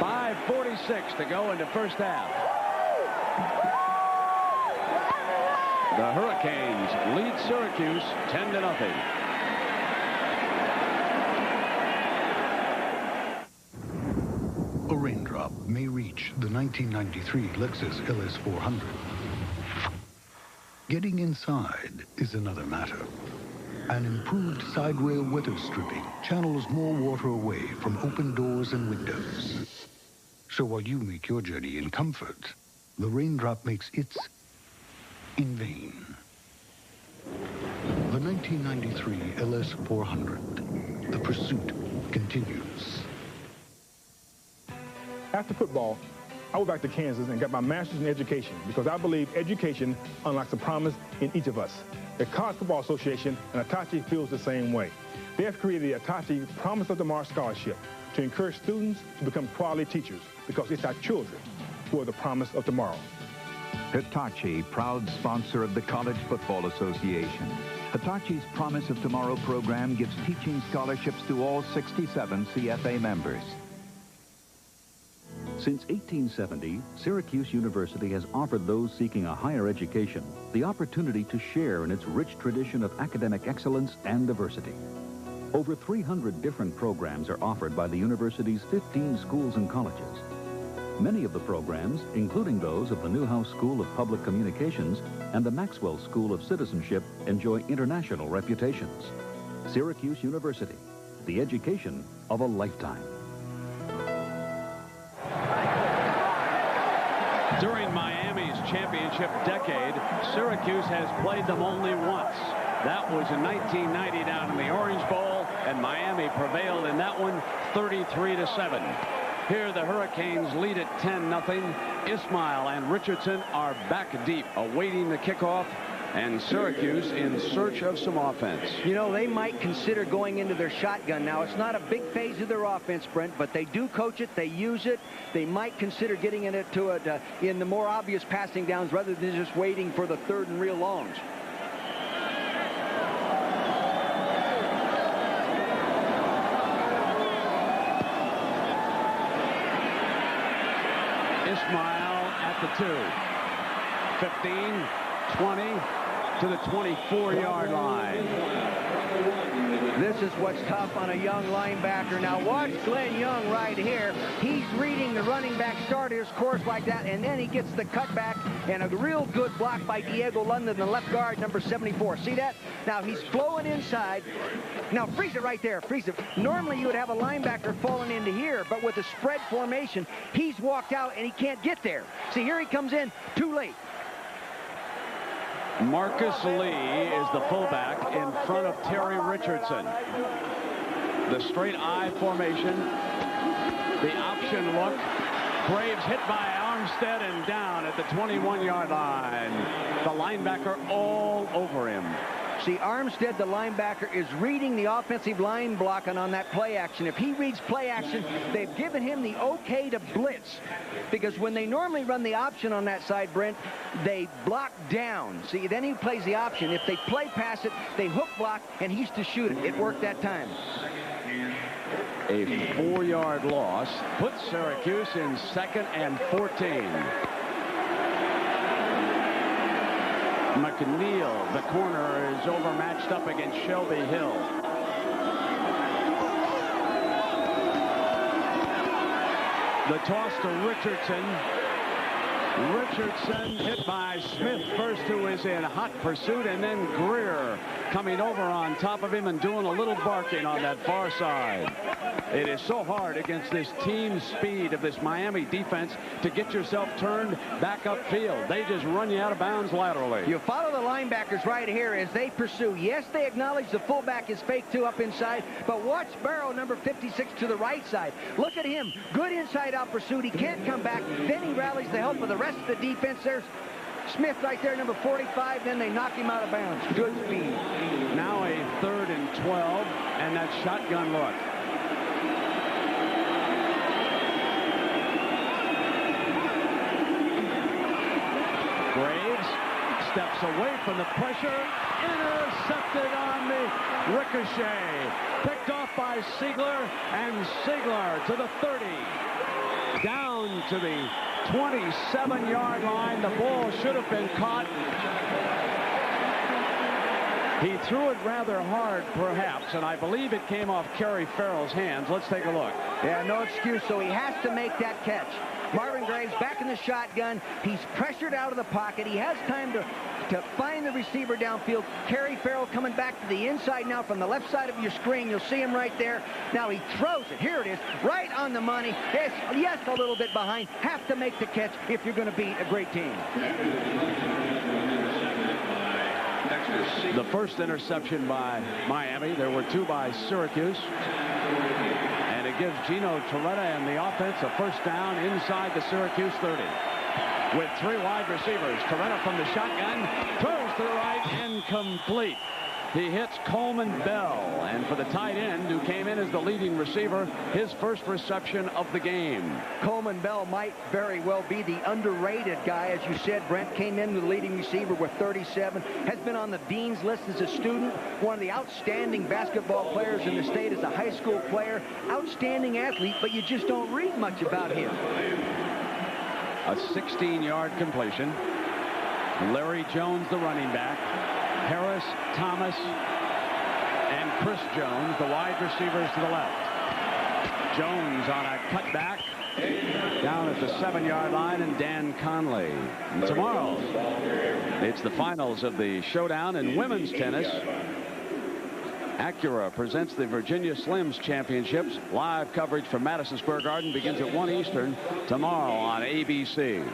5:46 to go into first half. The Hurricanes lead Syracuse 10-0. A raindrop may reach the 1993 Lexus LS400. Getting inside is another matter. An improved side rail weather stripping channels more water away from open doors and windows. So while you make your journey in comfort, the raindrop makes its in vain. The 1993 LS400. The pursuit continues. After football, I went back to Kansas and got my master's in education because I believe education unlocks a promise in each of us. The College Football Association and Atachi feels the same way. They have created the Atachi Promise of Tomorrow Scholarship to encourage students to become quality teachers because it's our children who are the promise of tomorrow. Hitachi, proud sponsor of the College Football Association. Hitachi's Promise of Tomorrow program gives teaching scholarships to all 67 CFA members. Since 1870, Syracuse University has offered those seeking a higher education the opportunity to share in its rich tradition of academic excellence and diversity. Over 300 different programs are offered by the university's 15 schools and colleges. Many of the programs, including those of the Newhouse School of Public Communications and the Maxwell School of Citizenship, enjoy international reputations. Syracuse University, the education of a lifetime. During Miami's championship decade, Syracuse has played them only once. That was in 1990 down in the Orange Bowl, and Miami prevailed in that one 33-7. Here the Hurricanes lead at 10-0. Ismail and Richardson are back deep, awaiting the kickoff, and Syracuse in search of some offense. You know, they might consider going into their shotgun now. It's not a big phase of their offense, Brent, but they do coach it. They use it. They might consider getting into it in the more obvious passing downs rather than just waiting for the third and real longs. Ismail at the 2. 15, 20 to the 24-yard line. This is what's tough on a young linebacker. Now watch Glenn Young right here. He's reading the running back start his course like that, and then he gets the cutback and a real good block by Diego London, the left guard, number 74. See that? Now he's flowing inside. Now freeze it right there. Freeze it. Normally you would have a linebacker falling into here, but with the spread formation, he's walked out and he can't get there. See, here he comes in too late. Marcus Lee is the fullback in front of Terry Richardson. The straight I formation. The option look. Graves hit by Armstead and down at the 21-yard line. The linebacker all over him. See, Armstead, the linebacker, is reading the offensive line blocking on that play action. If he reads play action, they've given him the okay to blitz. Because when they normally run the option on that side, Brent, they block down. See, then he plays the option. If they play pass it, they hook block, and he's to shoot it. It worked that time. A 4-yard loss puts Syracuse in 2nd and 14. McNeil, the corner, is overmatched up against Shelby Hill. The toss to Richardson. Richardson hit by Smith first, who is in hot pursuit, and then Greer coming over on top of him and doing a little barking on that far side. It is so hard against this team speed of this Miami defense to get yourself turned back upfield. They just run you out of bounds laterally. You follow the linebackers right here as they pursue. Yes, they acknowledge the fullback is fake too up inside, but watch Barrow, number 56, to the right side. Look at him. Good inside-out pursuit. He can't come back. Then he rallies the help of the rest of the defense. There's Smith right there, number 45. Then they knock him out of bounds. Good speed. Now a 3rd and 12, and that shotgun look. Graves steps away from the pressure, intercepted on the ricochet, picked off by Siegler, and Siegler to the 30, down to the 27-yard line. The ball should have been caught. He threw it rather hard, perhaps, and I believe it came off Kerry Farrell's hands. Let's take a look. Yeah, no excuse, so he has to make that catch. Marvin Graves back in the shotgun. He's pressured out of the pocket. He has time to find the receiver downfield. Kerry Farrell coming back to the inside now from the left side of your screen. You'll see him right there. Now he throws it. Here it is, right on the money. Yes, a little bit behind. Have to make the catch if you're going to beat a great team. The first interception by Miami. There were 2 by Syracuse. And it gives Gino Torretta and the offense a first down inside the Syracuse 30. With 3 wide receivers. Torretta from the shotgun. Throws to the right. Incomplete. He hits Coleman Bell. And for the tight end, who came in as the leading receiver, his first reception of the game. Coleman Bell might very well be the underrated guy. As you said, Brent came in the leading receiver with 37. Has been on the Dean's list as a student. One of the outstanding basketball players in the state as a high school player. Outstanding athlete, but you just don't read much about him. A 16-yard completion. Larry Jones, the running back. Harris, Thomas, and Chris Jones, the wide receivers to the left. Jones on a cutback down at the 7-yard line, and Dan Conley. And tomorrow, it's the finals of the showdown in women's tennis. Acura presents the Virginia Slims Championships. Live coverage from Madison Square Garden begins at 1 Eastern tomorrow on ABC.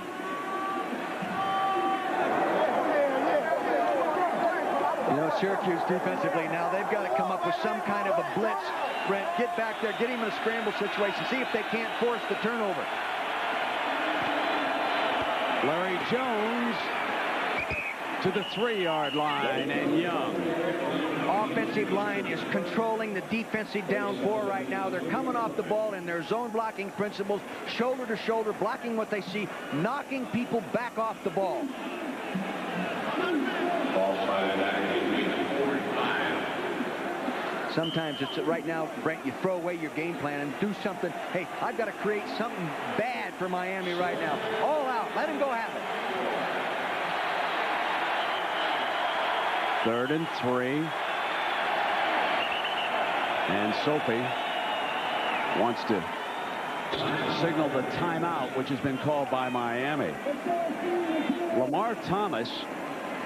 know, Syracuse defensively now, they've got to come up with some kind of a blitz. Brent, get back there, get him in a scramble situation, see if they can't force the turnover. Larry Jones to the 3-yard line, and Young. Offensive line is controlling the defensive down 4 right now. They're coming off the ball in their zone blocking principles, shoulder to shoulder, blocking what they see, knocking people back off the ball. Sometimes it's right now, Brent, you throw away your game plan and do something. Hey, I've got to create something bad for Miami right now. All out. Let him go have it. 3rd and 3. And Sophie wants to signal the timeout, which has been called by Miami. Lamar Thomas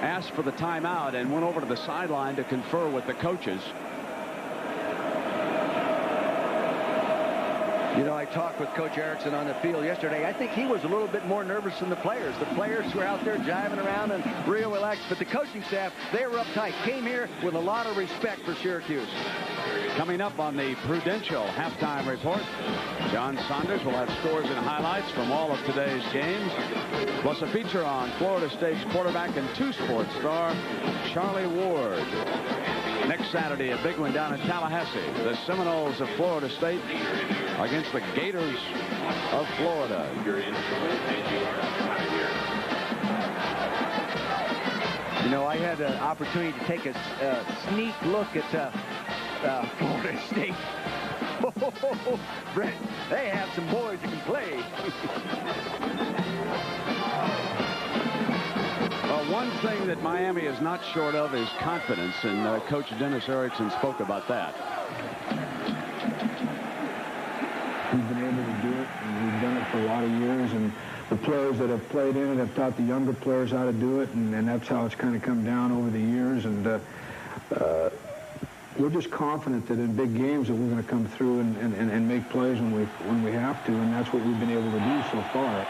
asked for the timeout and went over to the sideline to confer with the coaches. You know, I talked with Coach Erickson on the field yesterday. I think he was a little bit more nervous than the players. The players were out there jiving around and real relaxed. But the coaching staff, they were uptight. Came here with a lot of respect for Syracuse. Coming up on the Prudential halftime report, John Saunders will have scores and highlights from all of today's games, plus a feature on Florida State's quarterback and 2-sport star, Charlie Ward. Next Saturday, a big one down in Tallahassee. The Seminoles of Florida State against the Gators of Florida. You know, I had an opportunity to take a sneak look at Florida State. Oh, Brent, they have some boys that can play. Well, one thing that Miami is not short of is confidence, and Coach Dennis Erickson spoke about that. We've been able to do it, and we've done it for a lot of years, and the players that have played in it have taught the younger players how to do it, and that's how it's kind of come down over the years. And we're just confident that in big games that we're going to come through and make plays when we have to, and that's what we've been able to do so far.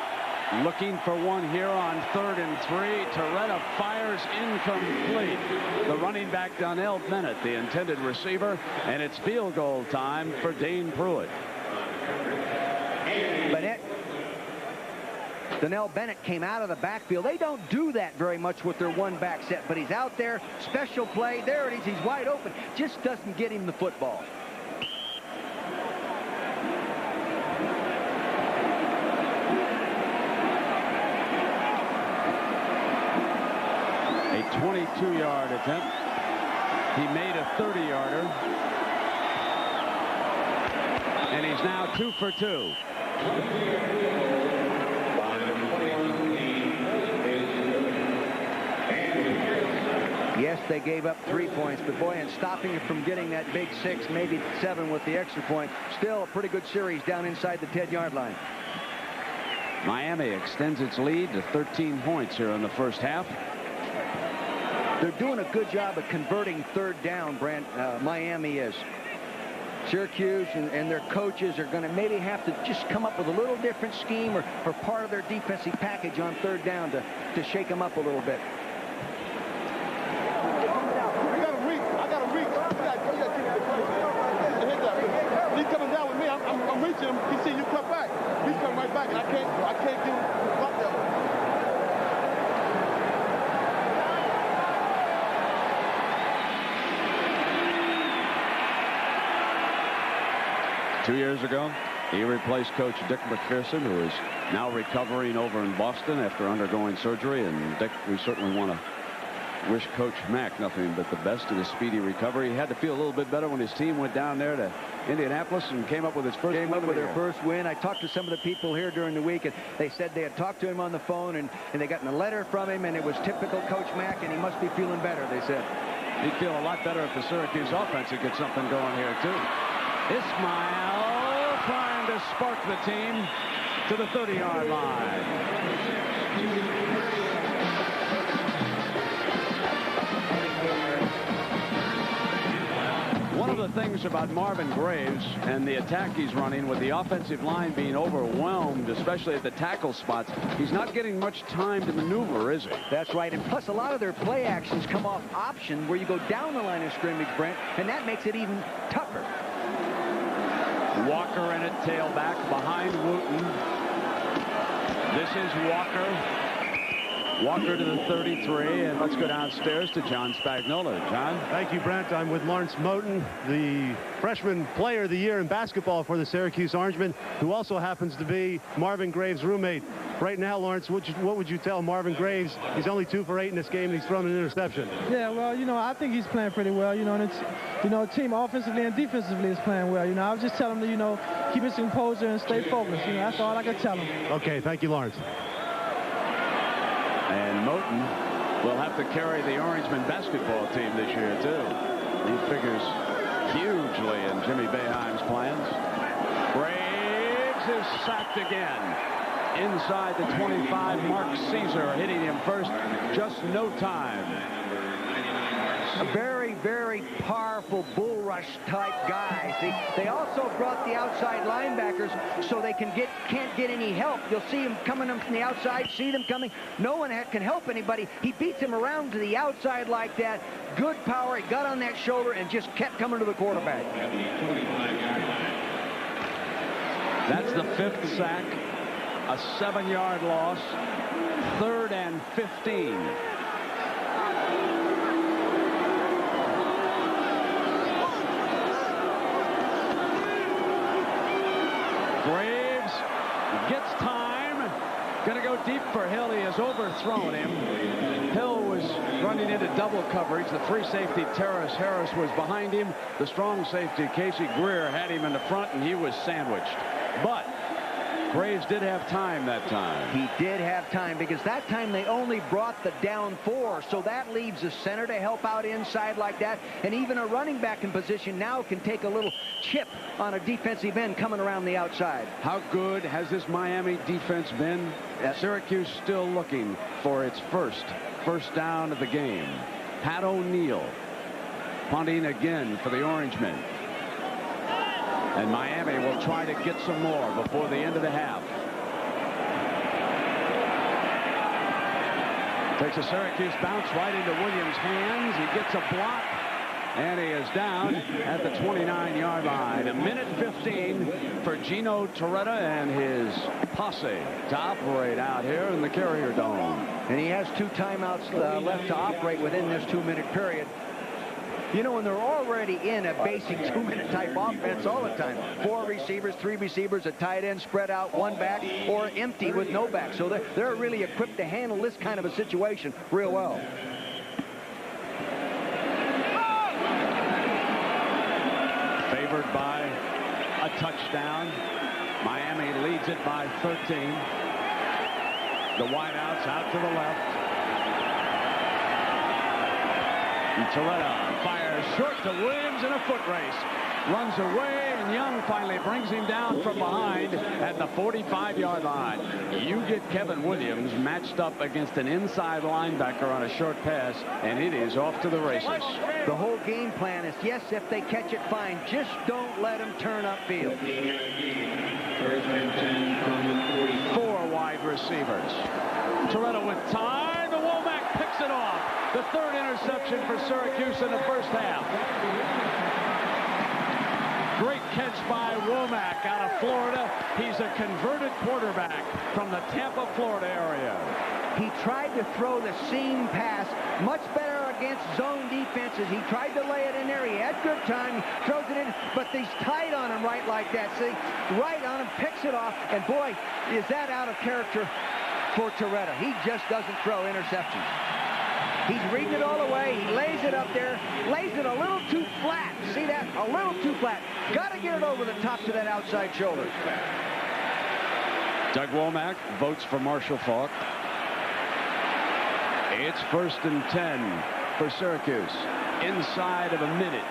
Looking for one here on 3rd and 3. Torretta fires incomplete. The running back, Donnell Bennett, the intended receiver, and it's field goal time for Dane Pruitt. Donnell Bennett came out of the backfield. They don't do that very much with their one-back set, but he's out there, special play. There it is. He's wide open. Just doesn't get him the football. A 22-yard attempt. He made a 30-yarder. And he's now 2 for 2. Yes, they gave up 3 points, but boy, and stopping it from getting that big 6, maybe 7 with the extra point, still a pretty good series down inside the 10-yard line. Miami extends its lead to 13 points here in the first half. They're doing a good job of converting 3rd down, Brent. Miami is. Syracuse and their coaches are going to maybe have to just come up with a little different scheme or part of their defensive package on 3rd down to shake them up a little bit. He's coming down with me. I'm reaching him. He see you cut back. He's coming right back, and I can't get him blocked that way. 2 years ago, he replaced Coach Dick McPherson, who is now recovering over in Boston after undergoing surgery. And Dick, we certainly want to wish Coach Mack nothing but the best in his speedy recovery. He had to feel a little bit better when his team went down there to Indianapolis and came up with his first win. Came up with their first win. I talked to some of the people here during the week, and they said they had talked to him on the phone, and they got a letter from him, and it was typical Coach Mack, and he must be feeling better, they said. He'd feel a lot better if the Syracuse offense could get something going here, too. Ismail trying to spark the team to the 30-yard line. One of of the things about Marvin Graves and the attack he's running with the offensive line being overwhelmed, especially at the tackle spots, he's not getting much time to maneuver, is he? That's right. And plus, a lot of their play actions come off option where you go down the line of scrimmage, Brent, and that makes it even tougher. Walker in it, tailback behind Wooten. This is Walker. Walker to the 33, and let's go downstairs to John Spagnola. John? Thank you, Brent. I'm with Lawrence Moten, the freshman player of the year in basketball for the Syracuse Orangemen, who also happens to be Marvin Graves' roommate. Right now, Lawrence, what would you tell Marvin Graves? He's only 2 for 8 in this game, and he's thrown an interception. Yeah, well, I think he's playing pretty well, and it's, the team offensively and defensively is playing well. I was just telling him to, keep his composure and stay focused. That's all I can tell him. Okay, thank you, Lawrence. And Moten will have to carry the Orangemen basketball team this year, too. He figures hugely in Jimmy Boeheim's plans. Graves is sacked again. Inside the 25, Mark Caesar hitting him first. Just no time. A very, very powerful bull rush type guy. See, they also brought the outside linebackers so they can't get any help. You'll see him coming from the outside, see them coming. No one can help anybody. He beats him around to the outside like that. Good power. He got on that shoulder and just kept coming to the quarterback. That's the 5th sack. A 7-yard loss. 3rd and 15. Graves gets time. Going to go deep for Hill. He has overthrown him. Hill was running into double coverage. The free safety, Terrace Harris, was behind him. The strong safety, Casey Greer, had him in the front, and he was sandwiched. But Graves did have time that time. He did have time because that time they only brought the down 4. So that leaves a center to help out inside like that. And even a running back in position now can take a little chip on a defensive end coming around the outside. How good has this Miami defense been? Syracuse still looking for its first down of the game. Pat O'Neill punting again for the Orangemen. And Miami will try to get some more before the end of the half. Takes a Syracuse bounce right into Williams' hands. He gets a block, and he is down at the 29-yard line. 1:15 for Gino Torretta and his posse to operate out here in the Carrier Dome. And he has 2 timeouts left to operate within this 2-minute period. And they're already in a basic 2-minute type offense all the time. 4 receivers, 3 receivers, a tight end spread out, 1 back, or empty with no back. So they're really equipped to handle this kind of a situation real well. Favored by a touchdown. Miami leads it by 13. The wideouts out to the left. And Torretta fires short to Williams in a foot race. Runs away, and Young finally brings him down from behind at the 45-yard line. You get Kevin Williams matched up against an inside linebacker on a short pass, and it is off to the races. The whole game plan is, yes, if they catch it, fine. Just don't let them turn upfield. 4 wide receivers. Torretta with time. The Womack picks it off. The 3rd interception for Syracuse in the first half. Great catch by Womack out of Florida. He's a converted quarterback from the Tampa, Florida area. He tried to throw the seam pass much better against zone defenses. He tried to lay it in there. He had good time. He throws it in, but he's tight on him right like that. See, right on him, picks it off, and boy, is that out of character for Torretta. He just doesn't throw interceptions. He's reading it all away. He lays it up there, lays it a little too flat. See that? A little too flat. Got to get it over the top to that outside shoulder. Doug Womack votes for Marshall Faulk. It's 1st and 10 for Syracuse. Inside of a minute.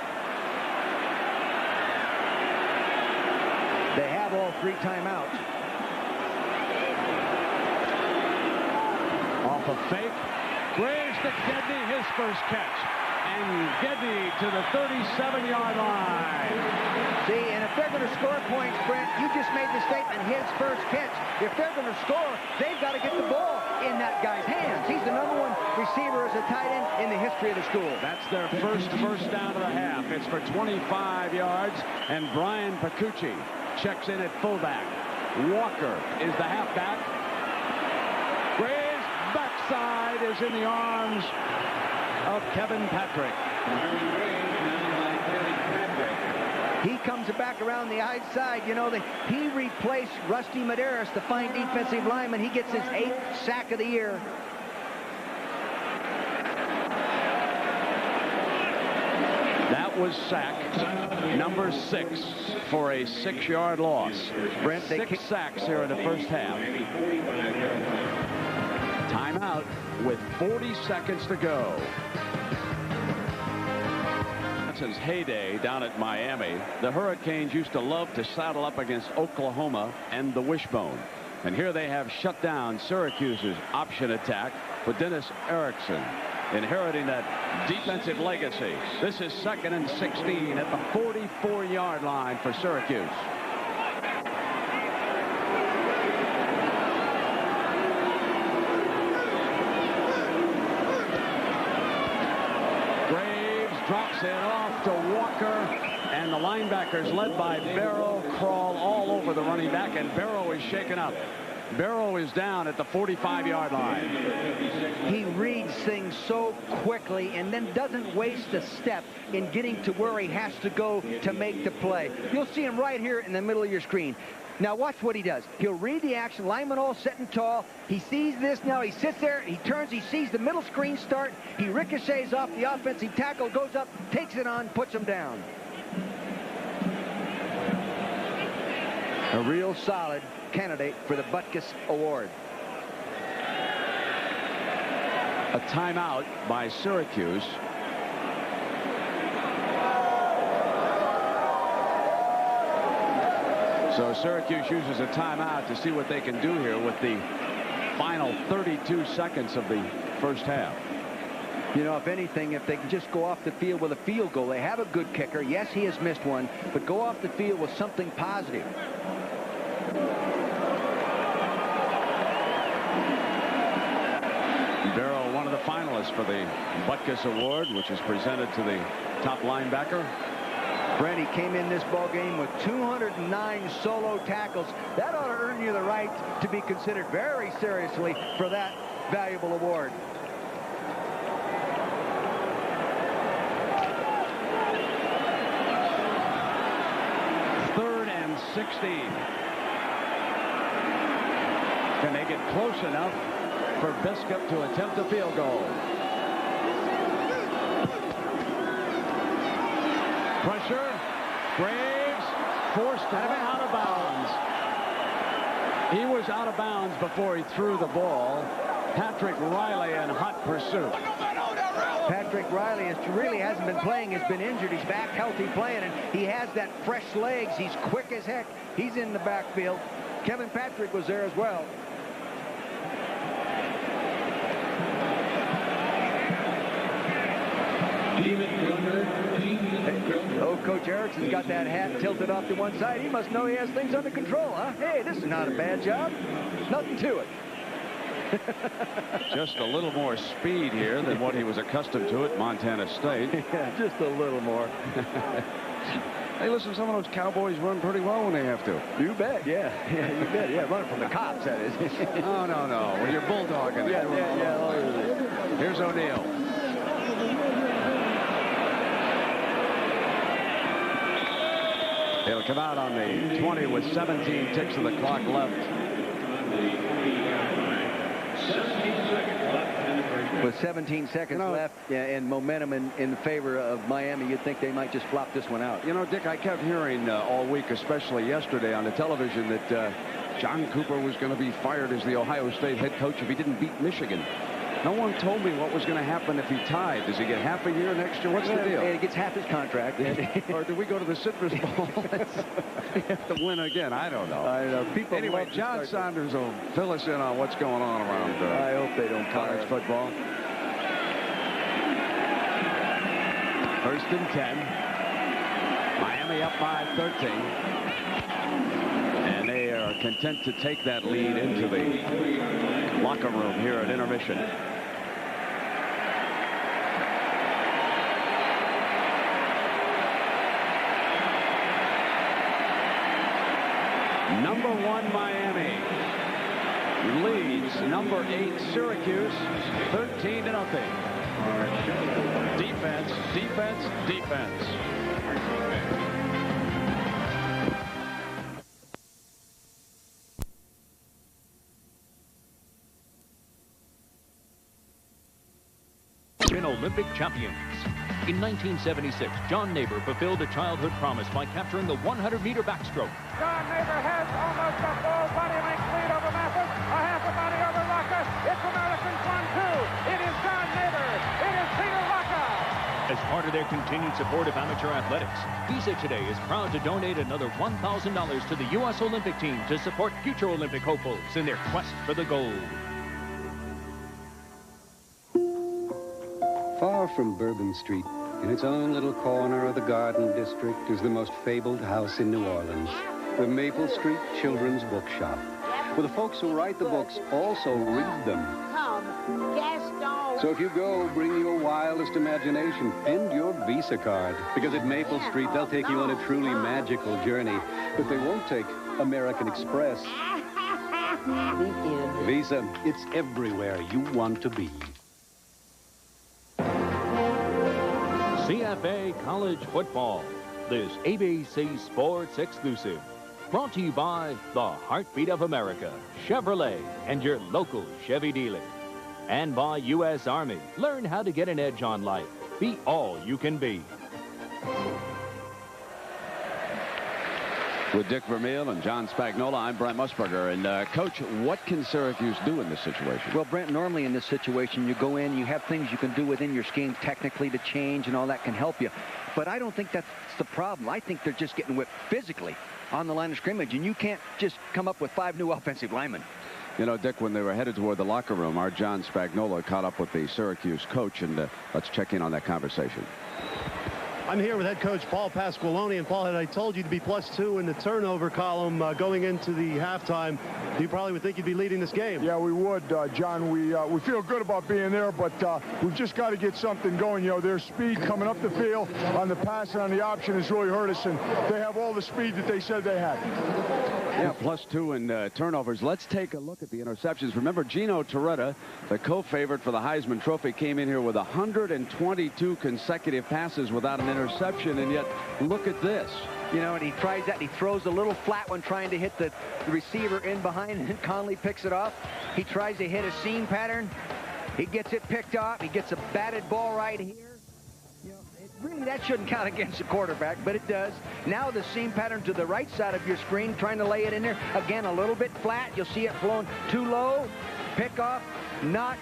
They have all 3 timeouts. Off a fake. Graves to Gedney, his first catch. And Gedney to the 37-yard line. See, and if they're going to score points, Brent, you just made the statement, his first catch. If they're going to score, they've got to get the ball in that guy's hands. He's the #1 receiver as a tight end in the history of the school. That's their first down of the half. It's for 25 yards, and Brian Pacucci checks in at fullback. Walker is the halfback. Gray's backside is in the arms of Kevin Patrick. He comes back around the outside. You know, he replaced Rusty Medeiros, the fine defensive lineman. He gets his 8th sack of the year. That was sack number 6 for a 6-yard loss. Brent, 6 sacks here in the first half. Timeout with 40 seconds to go. Since heyday down at Miami, the Hurricanes used to love to saddle up against Oklahoma and the wishbone. And here they have shut down Syracuse's option attack with Dennis Erickson inheriting that defensive legacy. This is 2nd and 16 at the 44-yard line for Syracuse. Drops it off to Walker, and the linebackers led by Barrow crawl all over the running back, and Barrow is shaken up. Barrow is down at the 45-yard line. He reads things so quickly and then doesn't waste a step in getting to where he has to go to make the play. You'll see him right here in the middle of your screen. Now watch what he does. He'll read the action, lineman all sitting tall. He sees this now. He sits there, he turns, he sees the middle screen start. He ricochets off the offensive tackle, goes up, takes it on, puts him down. A real solid candidate for the Butkus Award. A timeout by Syracuse. So Syracuse uses a timeout to see what they can do here with the final 32 seconds of the first half. You know, if anything, if they can just go off the field with a field goal. They have a good kicker. Yes, he has missed one, but go off the field with something positive. Barrow, one of the finalists for the Butkus Award, which is presented to the top linebacker. Brent, he came in this ball game with 209 solo tackles. That ought to earn you the right to be considered very seriously for that valuable award. Third and 16. Can they get close enough for Biscup to attempt a field goal? Pressure. Graves forced to out of bounds. He was out of bounds before he threw the ball. Patrick Riley in hot pursuit. Patrick Riley really hasn't been playing. He's been injured. He's back healthy playing, and he has that fresh legs. He's quick as heck. He's in the backfield. Kevin Patrick was there as well. Oh, Coach Erickson's got that hat tilted off to one side. He must know he has things under control, huh? Hey, this is not a bad job. Nothing to it. Just a little more speed here than what he was accustomed to at Montana State. Yeah, just a little more. Hey, listen, some of those Cowboys run pretty well when they have to. You bet, yeah. Yeah, you bet. Yeah, running from the cops, that is. Oh, no. When you're bulldogging. Yeah. Here's O'Neal. He'll come out on the 20 with 17 ticks of the clock left. With 17 seconds left and momentum in favor of Miami, you'd think they might just flop this one out. You know, Dick, I kept hearing all week, especially yesterday on the television, that John Cooper was going to be fired as the Ohio State head coach if he didn't beat Michigan. No one told me what was going to happen if he tied. Does he get half a year next year? What's the deal? He gets half his contract. Or do we go to the Citrus Bowl? We have to win again. I don't know. I know. People anyway, John Saunders will fill us in on what's going on around I hope they don't college football. First and 10. Miami up by 13. And they are content to take that lead into the locker room here at intermission. Number 1 Miami leads number 8 Syracuse 13-0. Defense, defense, defense. Been Olympic champions. In 1976, John Neighbor fulfilled a childhood promise by capturing the 100-meter backstroke. John Neighbor has almost a full body length lead over Mathis, a half a body over Rocca. It's Americans 1-2. It is John Neighbor. It is Peter Rocca. As part of their continued support of amateur athletics, Visa today is proud to donate another $1,000 to the U.S. Olympic team to support future Olympic hopefuls in their quest for the gold. Far from Bourbon Street, in its own little corner of the Garden District, is the most fabled house in New Orleans, the Maple Street Children's Bookshop, where the folks who write the books also read them. Come, Gaston. So if you go, bring your wildest imagination and your Visa card, because at Maple Street, they'll take you on a truly magical journey, but they won't take American Express. Visa, it's everywhere you want to be. CFA College Football, this ABC Sports exclusive. Brought to you by the Heartbeat of America, Chevrolet, and your local Chevy dealer. And by U.S. Army. Learn how to get an edge on life. Be all you can be. With Dick Vermeil and John Spagnola, I'm Brent Musburger. And, Coach, what can Syracuse do in this situation? Well, Brent, normally in this situation, you go in, you have things you can do within your scheme technically to change, and all that can help you. But I don't think that's the problem. I think they're just getting whipped physically on the line of scrimmage, and you can't just come up with 5 new offensive linemen. You know, Dick, when they were headed toward the locker room, our John Spagnola caught up with the Syracuse coach, and let's check in on that conversation. I'm here with head coach Paul Pasqualoni. And Paul, had I told you to be +2 in the turnover column going into the halftime, you probably would think you'd be leading this game. Yeah, we would, John. We feel good about being there, but we've just got to get something going. You know, their speed coming up the field on the pass and on the option has really hurt us, and they have all the speed that they said they had. Yeah, +2 in turnovers. Let's take a look at the interceptions. Remember, Gino Torretta, the co-favorite for the Heisman Trophy, came in here with 122 consecutive passes without an interception, and yet look at this. You know, and he tries that, and he throws a little flat one trying to hit the receiver in behind, and Conley picks it off. He tries to hit a seam pattern. He gets it picked off. He gets a batted ball right here. You know, really, that shouldn't count against the quarterback, but it does. Now the seam pattern to the right side of your screen, trying to lay it in there. Again, a little bit flat. You'll see it flown too low. Pick off, not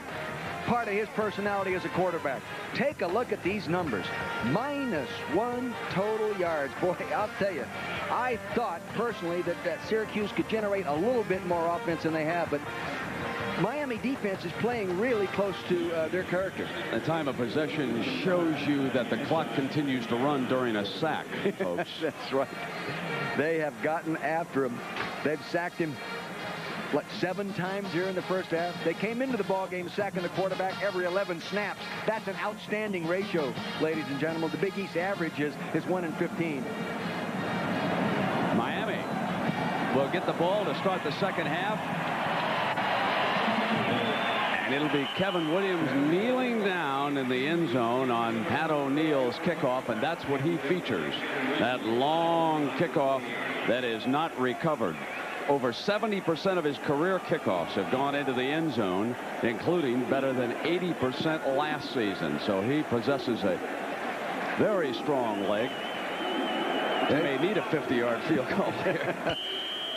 part of his personality as a quarterback. Take a look at these numbers. -1 total yards. Boy, I'll tell you, I thought personally that Syracuse could generate a little bit more offense than they have, but Miami defense is playing really close to their character. The time of possession shows you that the clock continues to run during a sack, folks. That's right. They have gotten after him. They've sacked him, what, 7 times here in the first half? They came into the ball game sacking the quarterback every 11 snaps. That's an outstanding ratio, ladies and gentlemen. The Big East average is 1 in 15. Miami will get the ball to start the second half. And it'll be Kevin Williams kneeling down in the end zone on Pat O'Neill's kickoff, and that's what he features. That long kickoff that is not recovered. Over 70% of his career kickoffs have gone into the end zone, including better than 80% last season. So he possesses a very strong leg. They may need a 50-yard field goal here.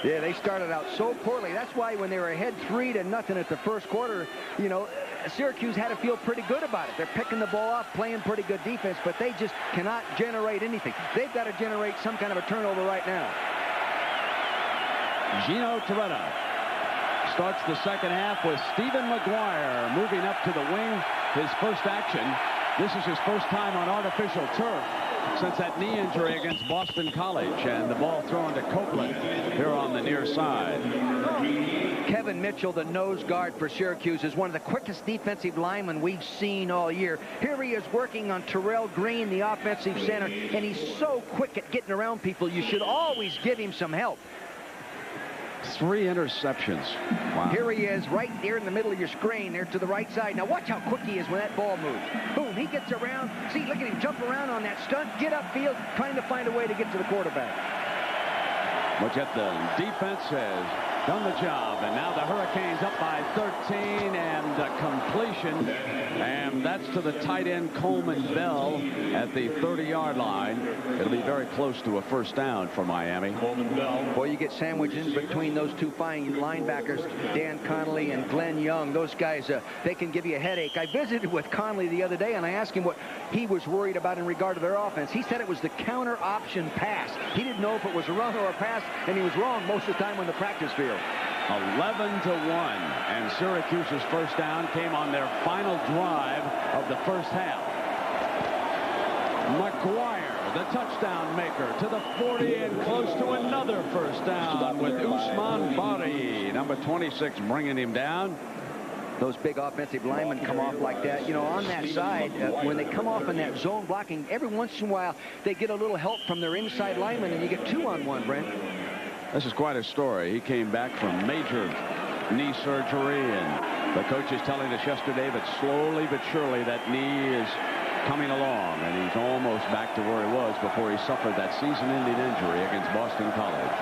Yeah, they started out so poorly. That's why when they were ahead 3-0 at the first quarter, you know, Syracuse had to feel pretty good about it. They're picking the ball off, playing pretty good defense, but they just cannot generate anything. They've got to generate some kind of a turnover right now. Gino Torretta starts the second half with Stephen McGuire moving up to the wing. His first action This is his first time on artificial turf since that knee injury against Boston College, and the ball thrown to Copeland here on the near side. Kevin Mitchell, the nose guard for Syracuse, is one of the quickest defensive linemen we've seen all year. Here he is working on Terrell Green, the offensive center, and he's so quick at getting around people. You should always give him some help. 3 interceptions. Wow. Here he is, right there in the middle of your screen, there to the right side. Now watch how quick he is when that ball moves. Boom, he gets around. See, look at him jump around on that stunt, get upfield, trying to find a way to get to the quarterback. But yet the defense has done the job, and now the Hurricanes up by 13, and a completion, and that's to the tight end Coleman Bell at the 30-yard line. It'll be very close to a first down for Miami. Coleman Bell. Boy, you get sandwiched in between those two fine linebackers, Dan Connolly and Glenn Young. Those guys, they can give you a headache. I visited with Connolly the other day, and I asked him what he was worried about in regard to their offense. He said it was the counter option pass. He didn't know if it was a run or a pass, and he was wrong most of the time on the practice field. 11-1, and Syracuse's first down came on their final drive of the first half. McGuire, the touchdown maker, to the 40 and close to another first down with Usman Bari, number 26, bringing him down. Those big offensive linemen come off like that. You know, on that side, when they come off in that zone blocking, every once in a while, they get a little help from their inside linemen, and you get 2-on-1, Brent. This is quite a story. He came back from major knee surgery, and the coach is telling us yesterday that slowly but surely that knee is coming along, and he's almost back to where he was before he suffered that season-ending injury against Boston College.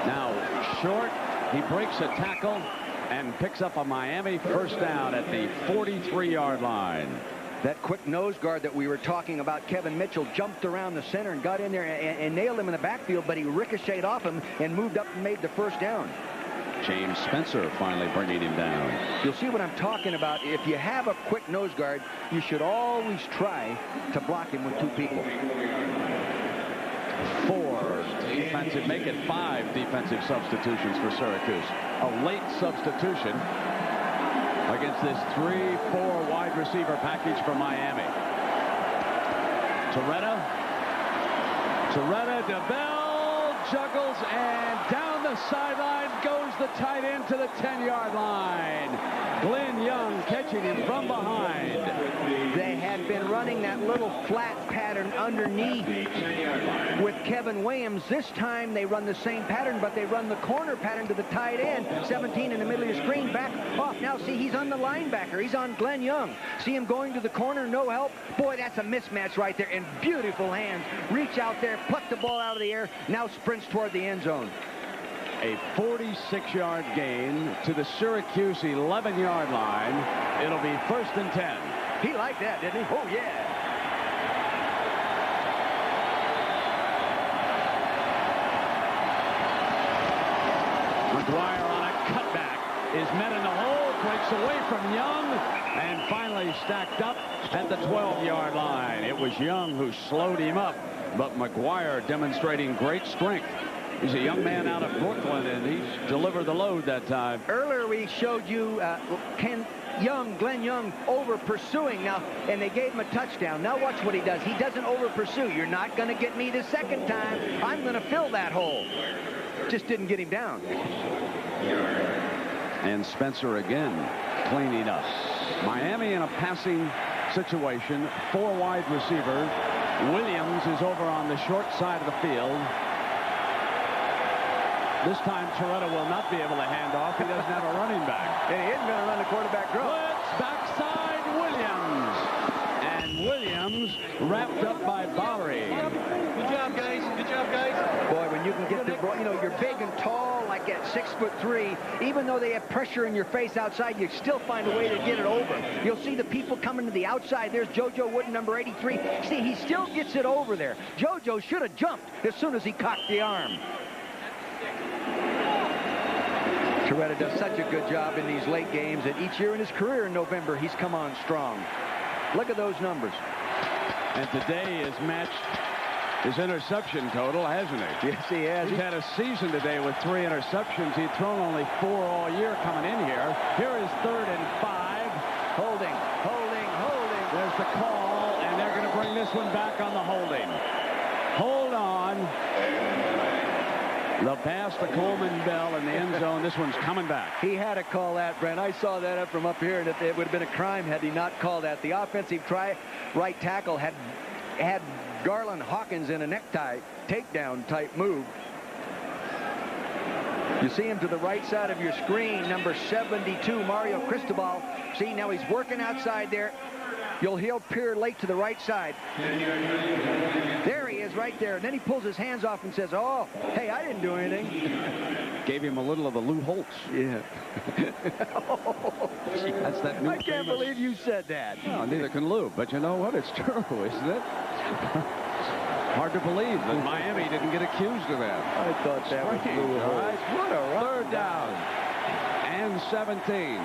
Now, short, he breaks a tackle and picks up a Miami first down at the 43-yard line. That quick nose guard that we were talking about, Kevin Mitchell, jumped around the center and got in there and nailed him in the backfield, but he ricocheted off him and moved up and made the first down. James Spencer finally bringing him down. You'll see what I'm talking about. If you have a quick nose guard, you should always try to block him with 2 people. 4 defensive, make it 5 defensive substitutions for Syracuse. A late substitution against this 3-4 wide receiver package for Miami. Toretta, DeBell juggles, and down the sideline goes the tight end to the 10-yard line. Glenn Young catching him from behind. They had been running that little flat pattern underneath with Kevin Williams. This time they run the same pattern, but they run the corner pattern to the tight end. 17 in the middle of your screen, back off. Now see, he's on the linebacker. He's on Glenn Young. See him going to the corner, no help. Boy, that's a mismatch right there, and beautiful hands. Reach out there, pluck the ball out of the air, now sprints toward the end zone. A 46-yard gain to the Syracuse 11-yard line. It'll be 1st and 10. He liked that, didn't he? Oh, yeah. McGuire on a cutback is met in the hole, breaks away from Young, and finally stacked up at the 12-yard line. It was Young who slowed him up, but McGuire demonstrating great strength. He's a young man out of Brooklyn, and he's delivered the load that time. Earlier we showed you Glenn Young over pursuing now, and they gave him a touchdown. Now watch what he does. He doesn't over pursue. You're not going to get me the second time. I'm going to fill that hole. Just didn't get him down. And Spencer again cleaning up. Miami in a passing situation. 4 wide receivers. Williams is over on the short side of the field. This time, Toretta will not be able to hand off. He doesn't have a running back. And he isn't going to run the quarterback draw. Blitz, backside, Williams. And Williams wrapped up by Bowery. Good job, guys. Good job, guys. Boy, when you can get the ball, you know, you're big and tall, like at 6'3". Even though they have pressure in your face outside, you still find a way to get it over. You'll see the people coming to the outside. There's JoJo Wooden, number 83. See, he still gets it over there. JoJo should have jumped as soon as he cocked the arm. Toretta does such a good job in these late games that each year in his career in November, he's come on strong. Look at those numbers. And today has matched his interception total, hasn't he? Yes, he has. He's had a season today with 3 interceptions. He'd thrown only 4 all year coming in here. Here is 3rd and 5. Holding. There's this one back on the holding. Hold on. The pass to Coleman Bell in the end zone. This one's coming back. He had to call that, Brent. I saw that up from up here, and it would have been a crime had he not called that. The offensive right tackle had Garland Hawkins in a necktie takedown type move. You see him to the right side of your screen, number 72, Mario Cristobal. See, now he's working outside there. He'll peer late to the right side. There he is right there. And then he pulls his hands off and says, oh, hey, I didn't do anything. Gave him a little of the Lou Holtz. Yeah. That's that new I can't believe you said that. No, neither can Lou. But you know what? It's true, isn't it? Hard to believe that Miami didn't get accused of that. I thought that was Lou Holtz. All right. What a third down and 17.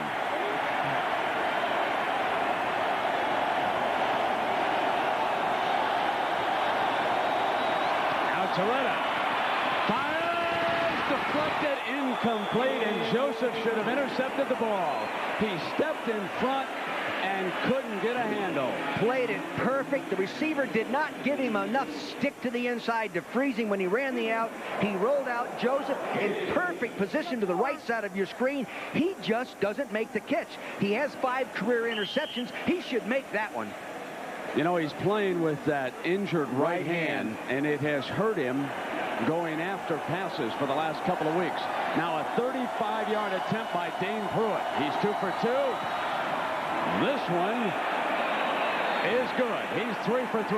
Toretta fires, deflected, incomplete, and Joseph should have intercepted the ball. He stepped in front and couldn't get a handle. Played it perfect. The receiver did not give him enough stick to the inside to freeze him when he ran the out. He rolled out Joseph in perfect position to the right side of your screen. He just doesn't make the catch. He has 5 career interceptions. He should make that one. You know, he's playing with that injured right hand, and it has hurt him going after passes for the last couple of weeks. Now a 35-yard attempt by Dane Pruitt. He's 2 for 2. This one is good. He's 3 for 3.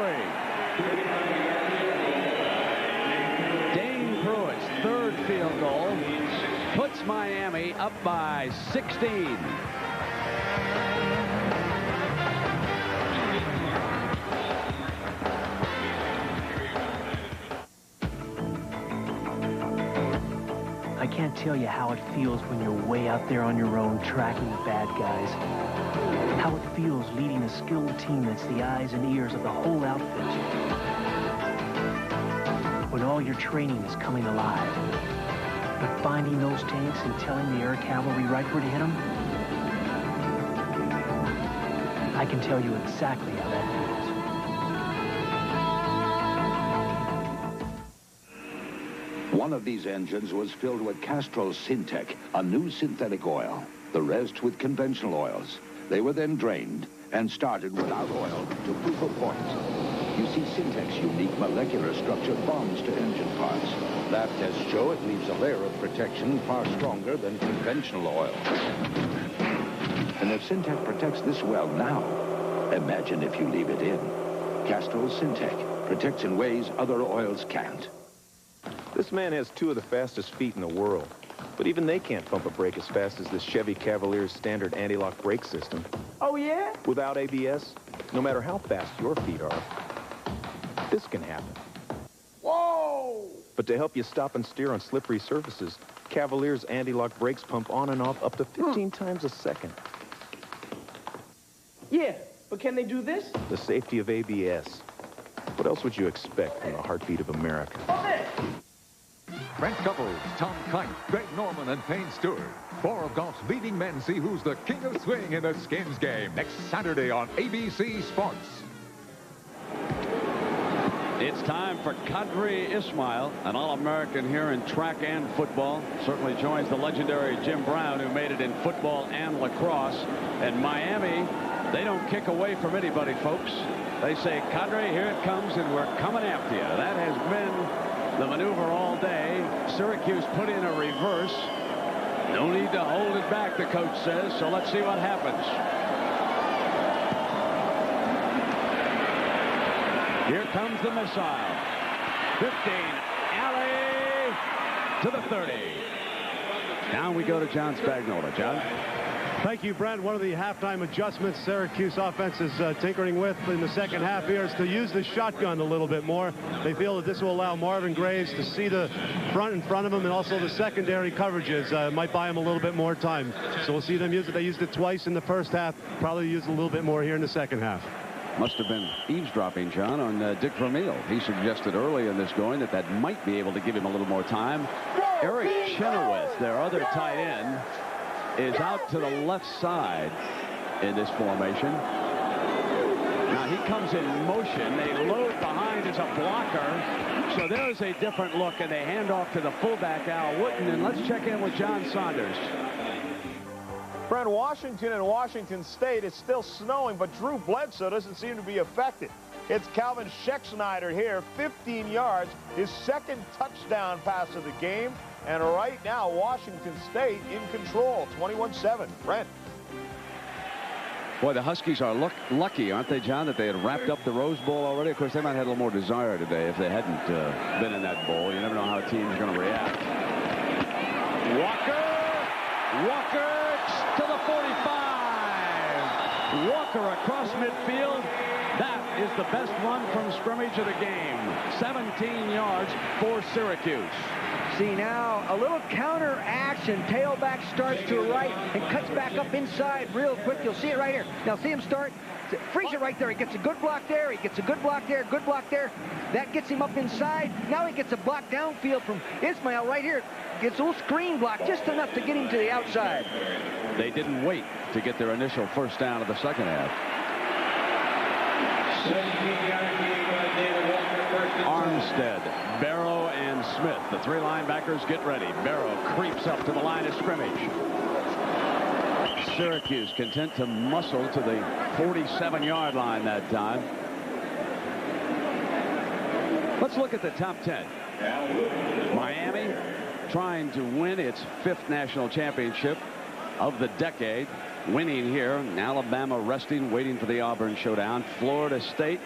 Dane Pruitt's 3rd field goal puts Miami up by 16. I can't tell you how it feels when you're way out there on your own tracking the bad guys. How it feels leading a skilled team that's the eyes and ears of the whole outfit. When all your training is coming alive. But finding those tanks and telling the air cavalry right where to hit them, I can tell you exactly how that feels. One of these engines was filled with Castrol Syntec, a new synthetic oil. The rest with conventional oils. They were then drained and started without oil to proof of point. You see, Syntec's unique molecular structure bonds to engine parts. Lab tests show it leaves a layer of protection far stronger than conventional oil. And if Syntec protects this well now, imagine if you leave it in. Castrol Syntec protects in ways other oils can't. This man has 2 of the fastest feet in the world, but even they can't pump a brake as fast as this Chevy Cavalier's standard anti-lock brake system. Oh, yeah? Without ABS, no matter how fast your feet are, this can happen. Whoa! But to help you stop and steer on slippery surfaces, Cavalier's anti-lock brakes pump on and off up to 15 times a second. Yeah, but can they do this? The safety of ABS. What else would you expect from the heartbeat of America? Brent Couples, Tom Kite, Greg Norman, and Payne Stewart. 4 of golf's leading men see who's the king of swing in the Skins game next Saturday on ABC Sports. It's time for Kadri Ismail, an All-American here in track and football. Certainly joins the legendary Jim Brown, who made it in football and lacrosse. And Miami, they don't kick away from anybody, folks. They say, Kadri, here it comes, and we're coming after you. That has been the maneuver all day. Syracuse put in a reverse. No need to hold it back, the coach says, so let's see what happens. Here comes the missile. 15, alley to the 30. Down we go to John Spagnola. John? Thank you, Brent. One of the halftime adjustments Syracuse offense is tinkering with in the second half here is to use the shotgun a little bit more. They feel that this will allow Marvin Graves to see the front in front of him, and also the secondary coverages might buy him a little bit more time. So we'll see them use it. They used it twice in the first half. Probably use it a little bit more here in the second half. Must have been eavesdropping, John, on Dick Vermeil. He suggested early in this going that might be able to give him a little more time. Eric Chenoweth, their other tight end, is out to the left side in this formation. Now he comes in motion. They load behind as a blocker. So there's a different look, and they hand off to the fullback, Al Wooten. And let's check in with John Saunders. Brent, Washington and Washington State, it's still snowing, but Drew Bledsoe doesn't seem to be affected. It's Calvin Schexnayder here, 15 yards, his second touchdown pass of the game. And right now, Washington State in control, 21-7. Brent. Boy, the Huskies are lucky, aren't they, John, that they had wrapped up the Rose Bowl already? Of course, they might have had a little more desire today if they hadn't been in that bowl. You never know how a team's going to react. Walker to the 45. Walker across midfield. That is the best run from scrimmage of the game. 17 yards for Syracuse. See now, a little counter action. Tailback starts to the right and cuts back up inside real quick. You'll see it right here. Now see him start. Freeze it right there. He gets a good block there. He gets a good block there. Good block there. That gets him up inside. Now he gets a block downfield from Ismail right here. Gets a little screen block, just enough to get him to the outside. They didn't wait to get their initial first down of the second half. Armstead, Barrow, and Smith. The three linebackers get ready. Barrow creeps up to the line of scrimmage. Syracuse content to muscle to the 47-yard line that time. Let's look at the top 10. Miami trying to win its 5th national championship of the decade. Winning here. Alabama resting, waiting for the Auburn showdown. Florida State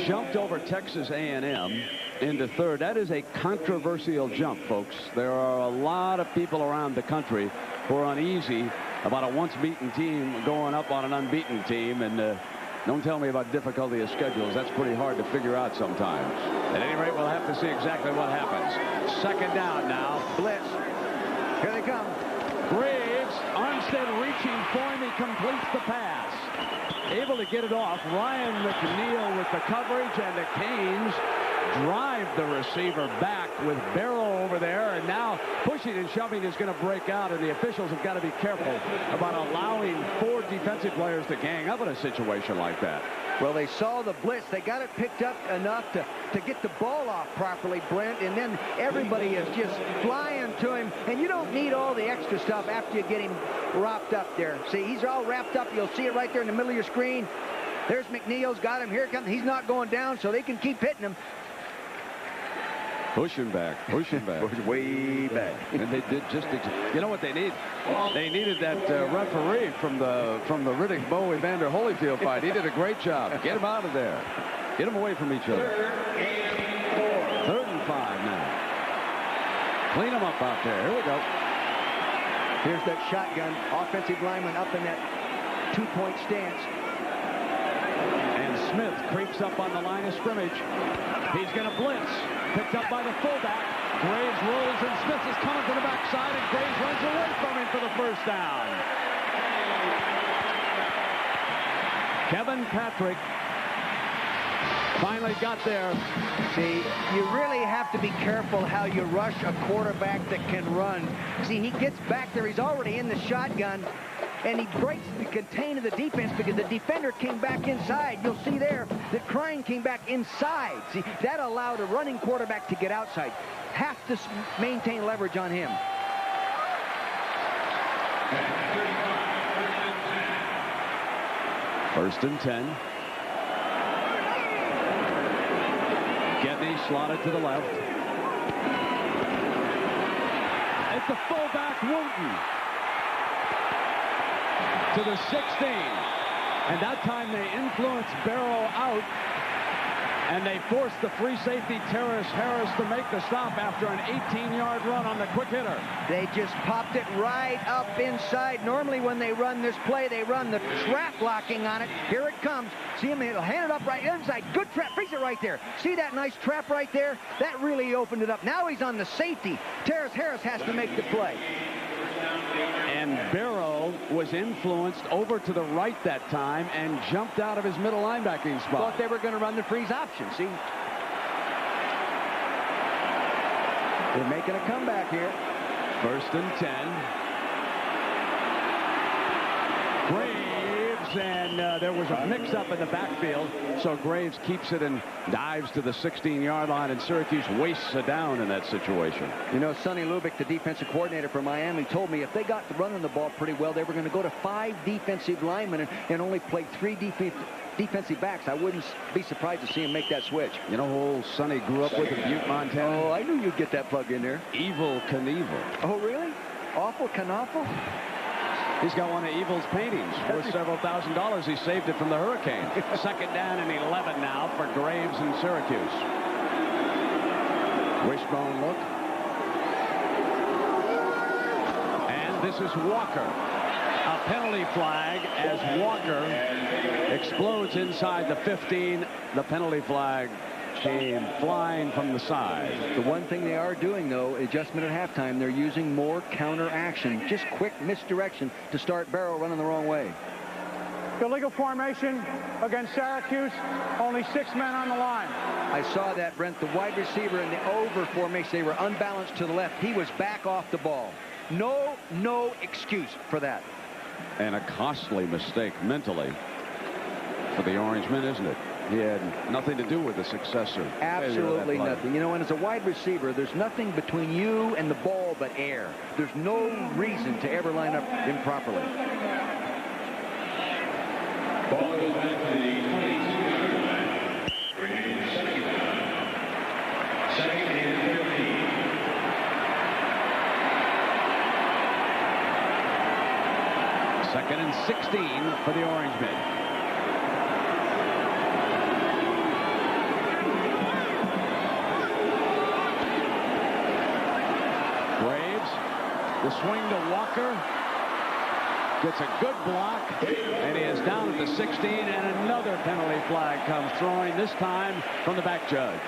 jumped over Texas A&M into 3rd. That is a controversial jump, folks. There are a lot of people around the country who are uneasy about a once-beaten team going up on an unbeaten team. And don't tell me about difficulty of schedules. That's pretty hard to figure out sometimes. At any rate, we'll have to see exactly what happens. Second down now. Blitz. Here they come. Graves, Armstead reaching for him. He completes the pass. Able to get it off. Ryan McNeil with the coverage, and the Canes drive the receiver back with Barrow over there, and now pushing and shoving is going to break out, and the officials have got to be careful about allowing 4 defensive players to gang up in a situation like that. Well, they saw the blitz. They got it picked up enough to get the ball off properly, Brent, and then everybody is just flying to him, and you don't need all the extra stuff after you get him wrapped up there. See, he's all wrapped up. You'll see it right there in the middle of your screen. There's McNeil's got him. Here it comes. He's not going down, so they can keep hitting him. Pushing back. Way back. And they did just, you know what they need? They needed that referee from the Riddick Bowie Vander Holyfield fight. He did a great job. Get him out of there. Get them away from each other. 3rd and 5 now. Clean them up out there. Here we go. Here's that shotgun. Offensive lineman up in that 2-point stance. And Smith creeps up on the line of scrimmage. He's going to blitz. Picked up by the fullback. Graves rolls, and Smith is coming to the backside, and Graves runs away from him for the first down. Kevin Patrick finally got there. See, you really have to be careful how you rush a quarterback that can run. See, he gets back there. He's already in the shotgun, and he breaks the contain of the defense because the defender came back inside. You'll see there that Crine came back inside. See, that allowed a running quarterback to get outside. Have to maintain leverage on him. First and 10. Gedney slotted to the left. It's the fullback, Wooten, to the 16. And that time they influenced Barrow out, and they forced the free safety Terrace Harris to make the stop after an 18-yard run on the quick hitter. They just popped it right up inside. Normally when they run this play, they run the trap blocking on it. Here it comes. See him, he'll hand it up right inside. Good trap, freeze it right there. See that nice trap right there? That really opened it up. Now he's on the safety. Terrace Harris has to make the play. And Barrow was influenced over to the right that time and jumped out of his middle linebacking spot. Thought they were going to run the freeze option, see? They're making a comeback here. First and 10. Graves and there was a mix-up in the backfield. So Graves keeps it and dives to the 16-yard line, and Syracuse wastes a down in that situation. You know, Sonny Lubick, the defensive coordinator for Miami, told me if they got to running the ball pretty well, they were going to go to 5 defensive linemen and only play 3 defensive backs. I wouldn't be surprised to see him make that switch. You know who old Sonny grew up with in Butte, Montana? Oh, I knew you'd get that plug in there. Evil Knievel. Oh, really? Awful Knaufel? He's got one of Evil's paintings worth several $1,000s. He saved it from the hurricane. 2nd down and 11 now for Graves and Syracuse. Wishbone look. And this is Walker. A penalty flag as Walker explodes inside the 15. The penalty flag came flying from the side. The one thing they are doing, though, adjustment at halftime, they're using more counter action. Just quick misdirection to start Barrow running the wrong way. Illegal formation against Syracuse. Only 6 men on the line. I saw that, Brent. The wide receiver in the over formation, they were unbalanced to the left. He was back off the ball. No excuse for that. And a costly mistake mentally for the Orangemen, isn't it? He had nothing to do with the successor. Absolutely nothing. You know, and as a wide receiver, there's nothing between you and the ball but air. There's no reason to ever line up improperly. Ball goes back to the 22-yard line. Remains 2nd down. 2nd and 15. Second and 16 for the Orangemen. Graves, the swing to Walker. Gets a good block, and he is down at the 16, and another penalty flag comes throwing, this time from the back judge.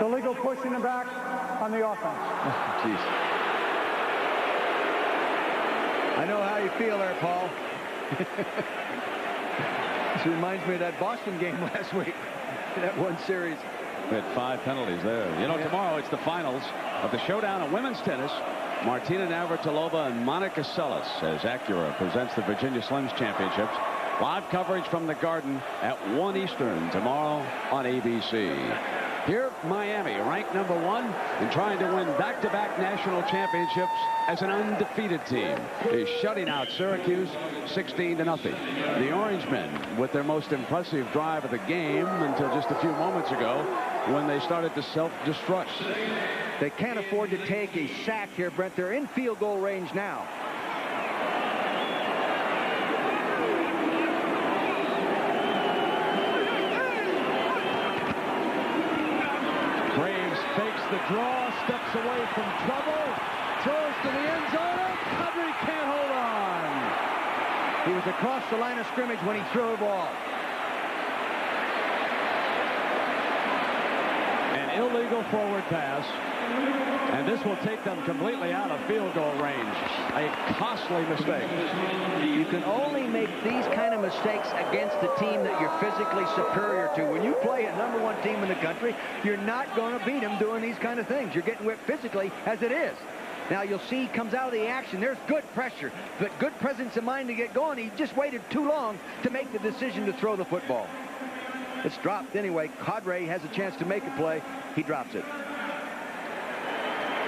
Illegal pushing the back on the offense. Jeez. I know how you feel there, Paul. This reminds me of that Boston game last week. That one series. We had 5 penalties there. You know, tomorrow it's the finals of the showdown of women's tennis. Martina Navratilova and Monica Seles as Acura presents the Virginia Slims Championships. Live coverage from the Garden at 1 Eastern tomorrow on ABC. Here, Miami, ranked #1 and trying to win back-to-back national championships as an undefeated team, is shutting out Syracuse 16-0. The Orangemen, with their most impressive drive of the game until just a few moments ago, when they started to self-destruct. They can't afford to take a sack here, Brent. They're in field goal range now. Graves fakes the draw, steps away from trouble, throws to the end zone. Cudry can't hold on. He was across the line of scrimmage when he threw the ball. An illegal forward pass, and this will take them completely out of field goal range. A costly mistake. You can only make these kind of mistakes against a team that you're physically superior to. When you play a #1 team in the country, you're not going to beat them doing these kind of things. You're getting whipped physically as it is. Now you'll see he comes out of the action. There's good pressure, but good presence of mind to get going. He just waited too long to make the decision to throw the football. It's dropped anyway. Cudry has a chance to make a play. He drops it.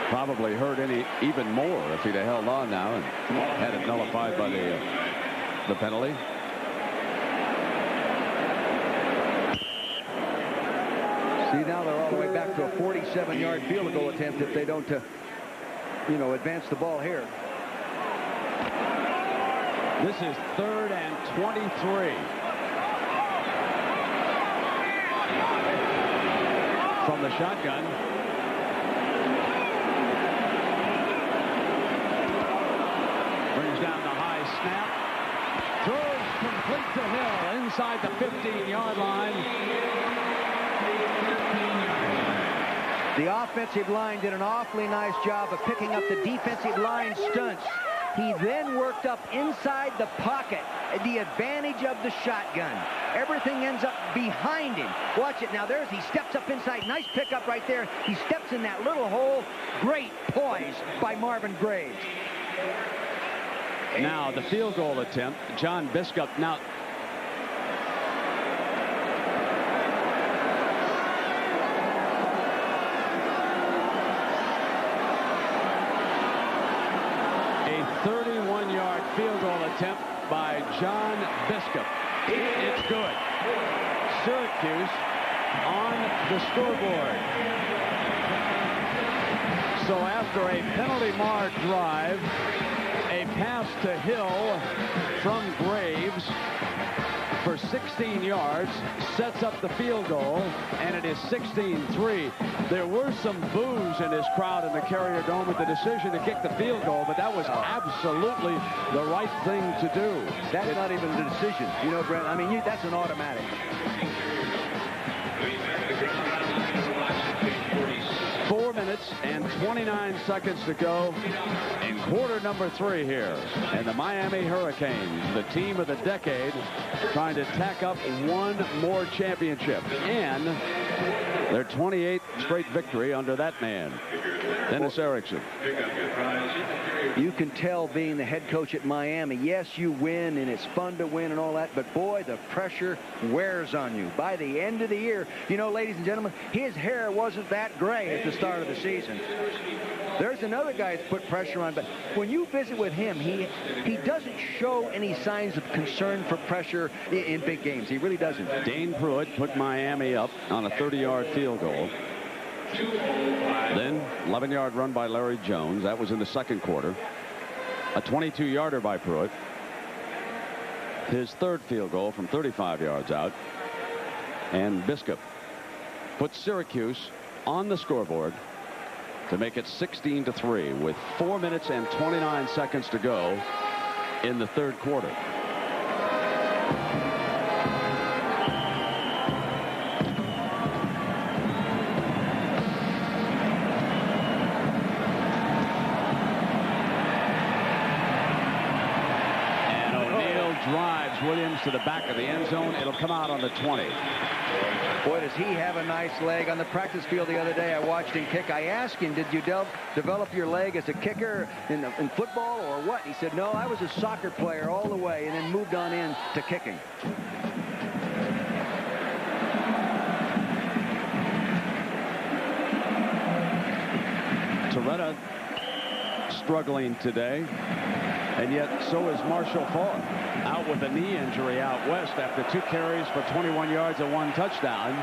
Probably hurt even more if he'd have held on now and had it nullified by the penalty. See, now they're all the way back to a 47-yard field goal attempt if they don't, advance the ball here. This is 3rd and 23. From the shotgun. Brings down the high snap. Throws complete to Hill inside the 15-yard line. The offensive line did an awfully nice job of picking up the defensive line stunts. He then worked up inside the pocket at the advantage of the shotgun. Everything ends up behind him. Watch it now. He steps up inside. Nice pickup right there. He steps in that little hole. Great poise by Marvin Graves. Now the field goal attempt. John Biskup. Now a 31-yard field goal attempt by John Biskup. It's good. Syracuse on the scoreboard. So after a penalty-marred drive, a pass to Hill from Graves for 16 yards sets up the field goal, and it is 16-3. There were some boos in this crowd in the Carrier Dome at the decision to kick the field goal, but that was absolutely the right thing to do. That's not even the decision. You know, Brent, I mean, that's an automatic. 4 minutes and 29 seconds to go in quarter number 3 here. And the Miami Hurricanes, the team of the decade, trying to tack up one more championship. And their 28th straight victory under that man, Dennis Erickson. You can tell, being the head coach at Miami, yes, you win and it's fun to win and all that, but boy, the pressure wears on you. By the end of the year, you know, ladies and gentlemen, his hair wasn't that gray at the start of the season. There's another guy that's put pressure on, but when you visit with him, he doesn't show any signs of concern for pressure in big games. He really doesn't. Dane Pruitt put Miami up on a 30-yard field goal. Then 11-yard run by Larry Jones. That was in the second quarter. A 22-yarder by Pruitt. His third field goal from 35 yards out. And Biskup puts Syracuse on the scoreboard to make it 16-3 with 4 minutes and 29 seconds to go in the third quarter. Drives Williams to the back of the end zone. It'll come out on the 20. Boy, does he have a nice leg. On the practice field the other day, I watched him kick. I asked him, did you develop your leg as a kicker in football or what? He said, no, I was a soccer player all the way and then moved on in to kicking. Toretta struggling today, and yet so is Marshall Faulk, out with a knee injury out west after 2 carries for 21 yards and 1 touchdown.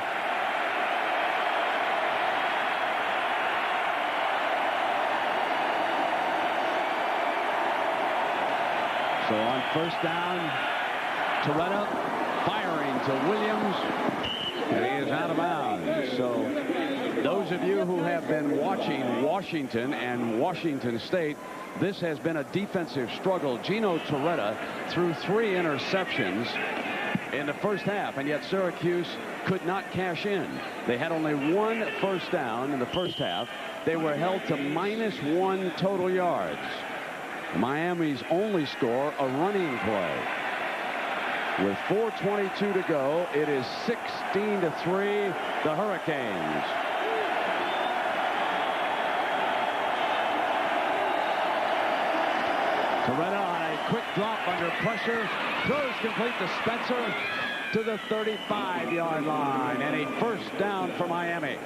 So on first down, Toretta firing to Williams, and he is out of bounds. So those of you who have been watching Washington and Washington State, this has been a defensive struggle. Gino Toretta threw 3 interceptions in the first half, and yet Syracuse could not cash in. They had only 1 first down in the first half. They were held to -1 total yards. Miami's only score, a running play. With 4:22 to go, it is 16-3, the Hurricanes. Toretta on a quick drop under pressure, throws complete to Spencer to the 35-yard line, and a first down for Miami.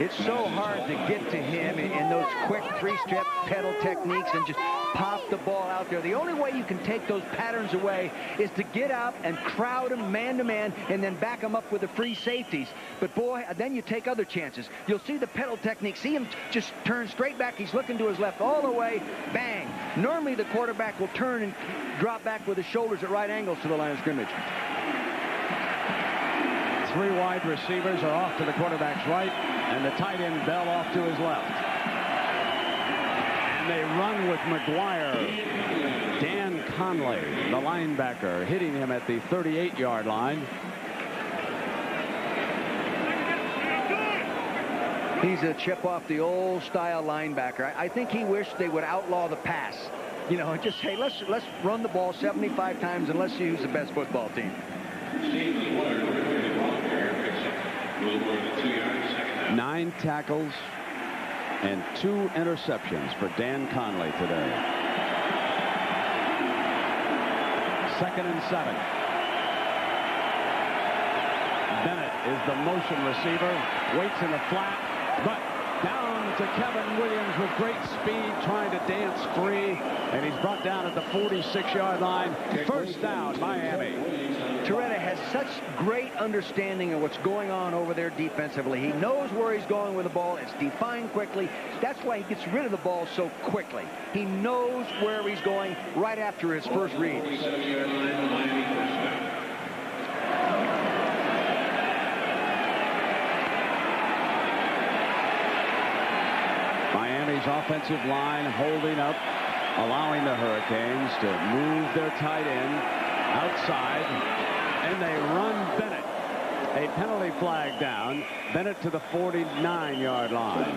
It's so hard to get to him in those quick 3-step pedal techniques and just pop the ball out there. The only way you can take those patterns away is to get out and crowd him man-to-man and then back him up with the free safeties. But, boy, then you take other chances. You'll see the pedal technique. See him just turn straight back. He's looking to his left all the way. Bang. Normally the quarterback will turn and drop back with his shoulders at right angles to the line of scrimmage. 3 wide receivers are off to the quarterback's right, and the tight end Bell off to his left. And they run with McGuire. Dan Conley, the linebacker, hitting him at the 38-yard line. He's a chip off the old style linebacker. I think he wished they would outlaw the pass. You know, just, hey, let's run the ball 75 times and let's see who's the best football team. 9 tackles and 2 interceptions for Dan Conley today. 2nd and 7. Bennett is the motion receiver, waits in the flat, but down to Kevin Williams with great speed, trying to dance free, and he's brought down at the 46-yard line. First down, Miami. Torretta has such great understanding of what's going on over there defensively. He knows where he's going with the ball. It's defined quickly. That's why he gets rid of the ball so quickly. He knows where he's going right after his first read. Miami's offensive line holding up, allowing the Hurricanes to move their tight end outside, and they run Bennett. A penalty flag down. Bennett to the 49-yard line.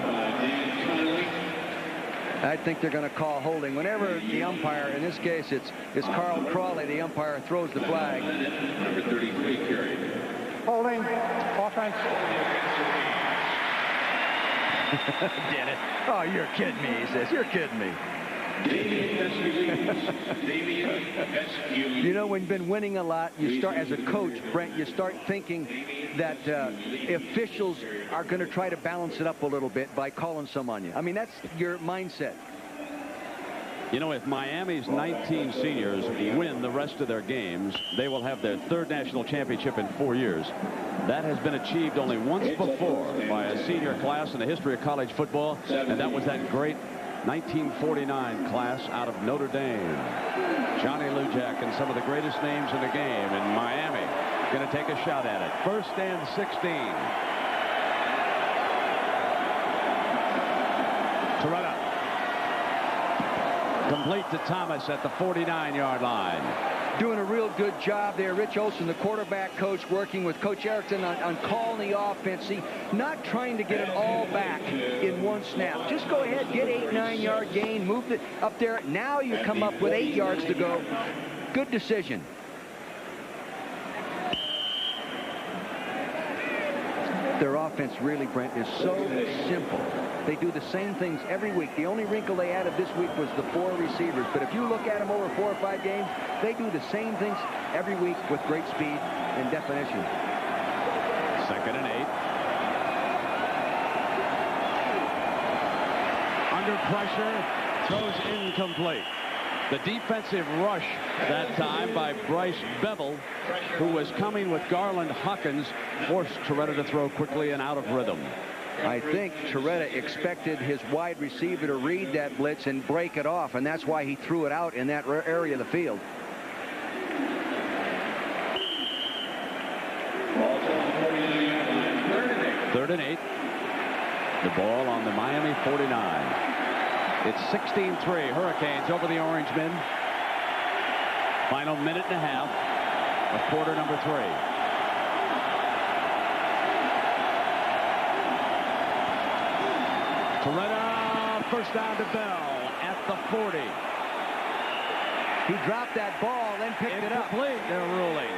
I think they're going to call holding. Whenever the umpire, in this case it's Carl Crawley, the umpire throws the flag. Number 33 carried. Holding. Offense. Dennis. Oh, you're kidding me, he says. You're kidding me. You know, when you've been winning a lot, you start, as a coach, Brent, you start thinking that officials are going to try to balance it up a little bit by calling some on you. I mean, that's your mindset. You know, if Miami's 19 seniors win the rest of their games, they will have their 3rd national championship in 4 years. That has been achieved only once before by a senior class in the history of college football, and that was that great 1949 class out of Notre Dame. Johnny Lujack and some of the greatest names in the game in Miami going to take a shot at it. 1st and 16. Torretta. Complete to Thomas at the 49-yard line. Doing a real good job there. Rich Olson, the quarterback coach, working with Coach Erickson on calling the offense. See, not trying to get it all back in one snap. Just go ahead, get 8-9-yard gain, move it up there. Now you come up with 8 yards to go. Good decision. Their offense really, Brent, is so simple. They do the same things every week. The only wrinkle they added this week was the 4 receivers. But if you look at them over 4 or 5 games, they do the same things every week with great speed and definition. 2nd and 8. Under pressure, throws incomplete. The defensive rush that time by Bryce Bevel, who was coming with Garland Hawkins, forced Torretta to throw quickly and out of rhythm. I think Torretta expected his wide receiver to read that blitz and break it off, and that's why he threw it out in that area of the field. Third and 8. The ball on the Miami 49. It's 16-3. Hurricanes over the Orangemen. Final minute and a half of quarter number 3. Torretta, first down to Bell at the 40. He dropped that ball, then picked it up. Incomplete, they're ruling.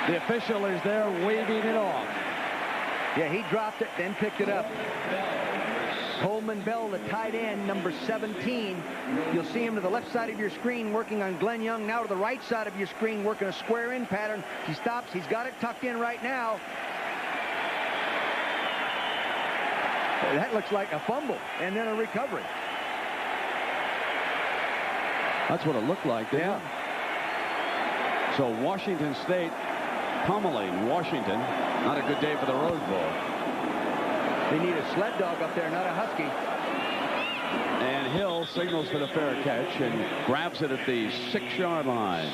The official is there waving it off. Yeah, he dropped it, then picked it up. Coleman Bell, the tight end, number 17. You'll see him to the left side of your screen working on Glenn Young. Now to the right side of your screen working a square in pattern. He stops. He's got it tucked in right now. That looks like a fumble and then a recovery. That's what it looked like, didn't it? So Washington State pummeling Washington. Not a good day for the Rose Bowl. They need a sled dog up there, not a husky. And Hill signals for the fair catch and grabs it at the 6-yard line.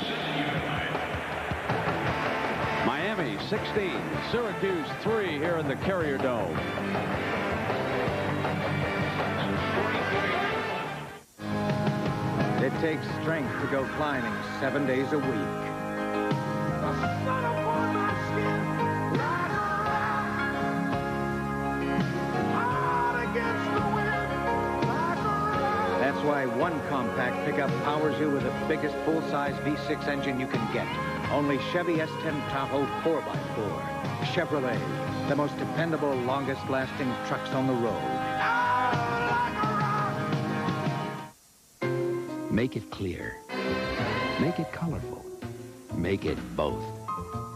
Miami 16, Syracuse 3 here in the Carrier Dome. It takes strength to go climbing 7 days a week. That's why buy one compact pickup powers you with the biggest full-size V6 engine you can get. Only Chevy S10 Tahoe 4x4. Chevrolet, the most dependable, longest-lasting trucks on the road. Make it clear. Make it colorful. Make it both.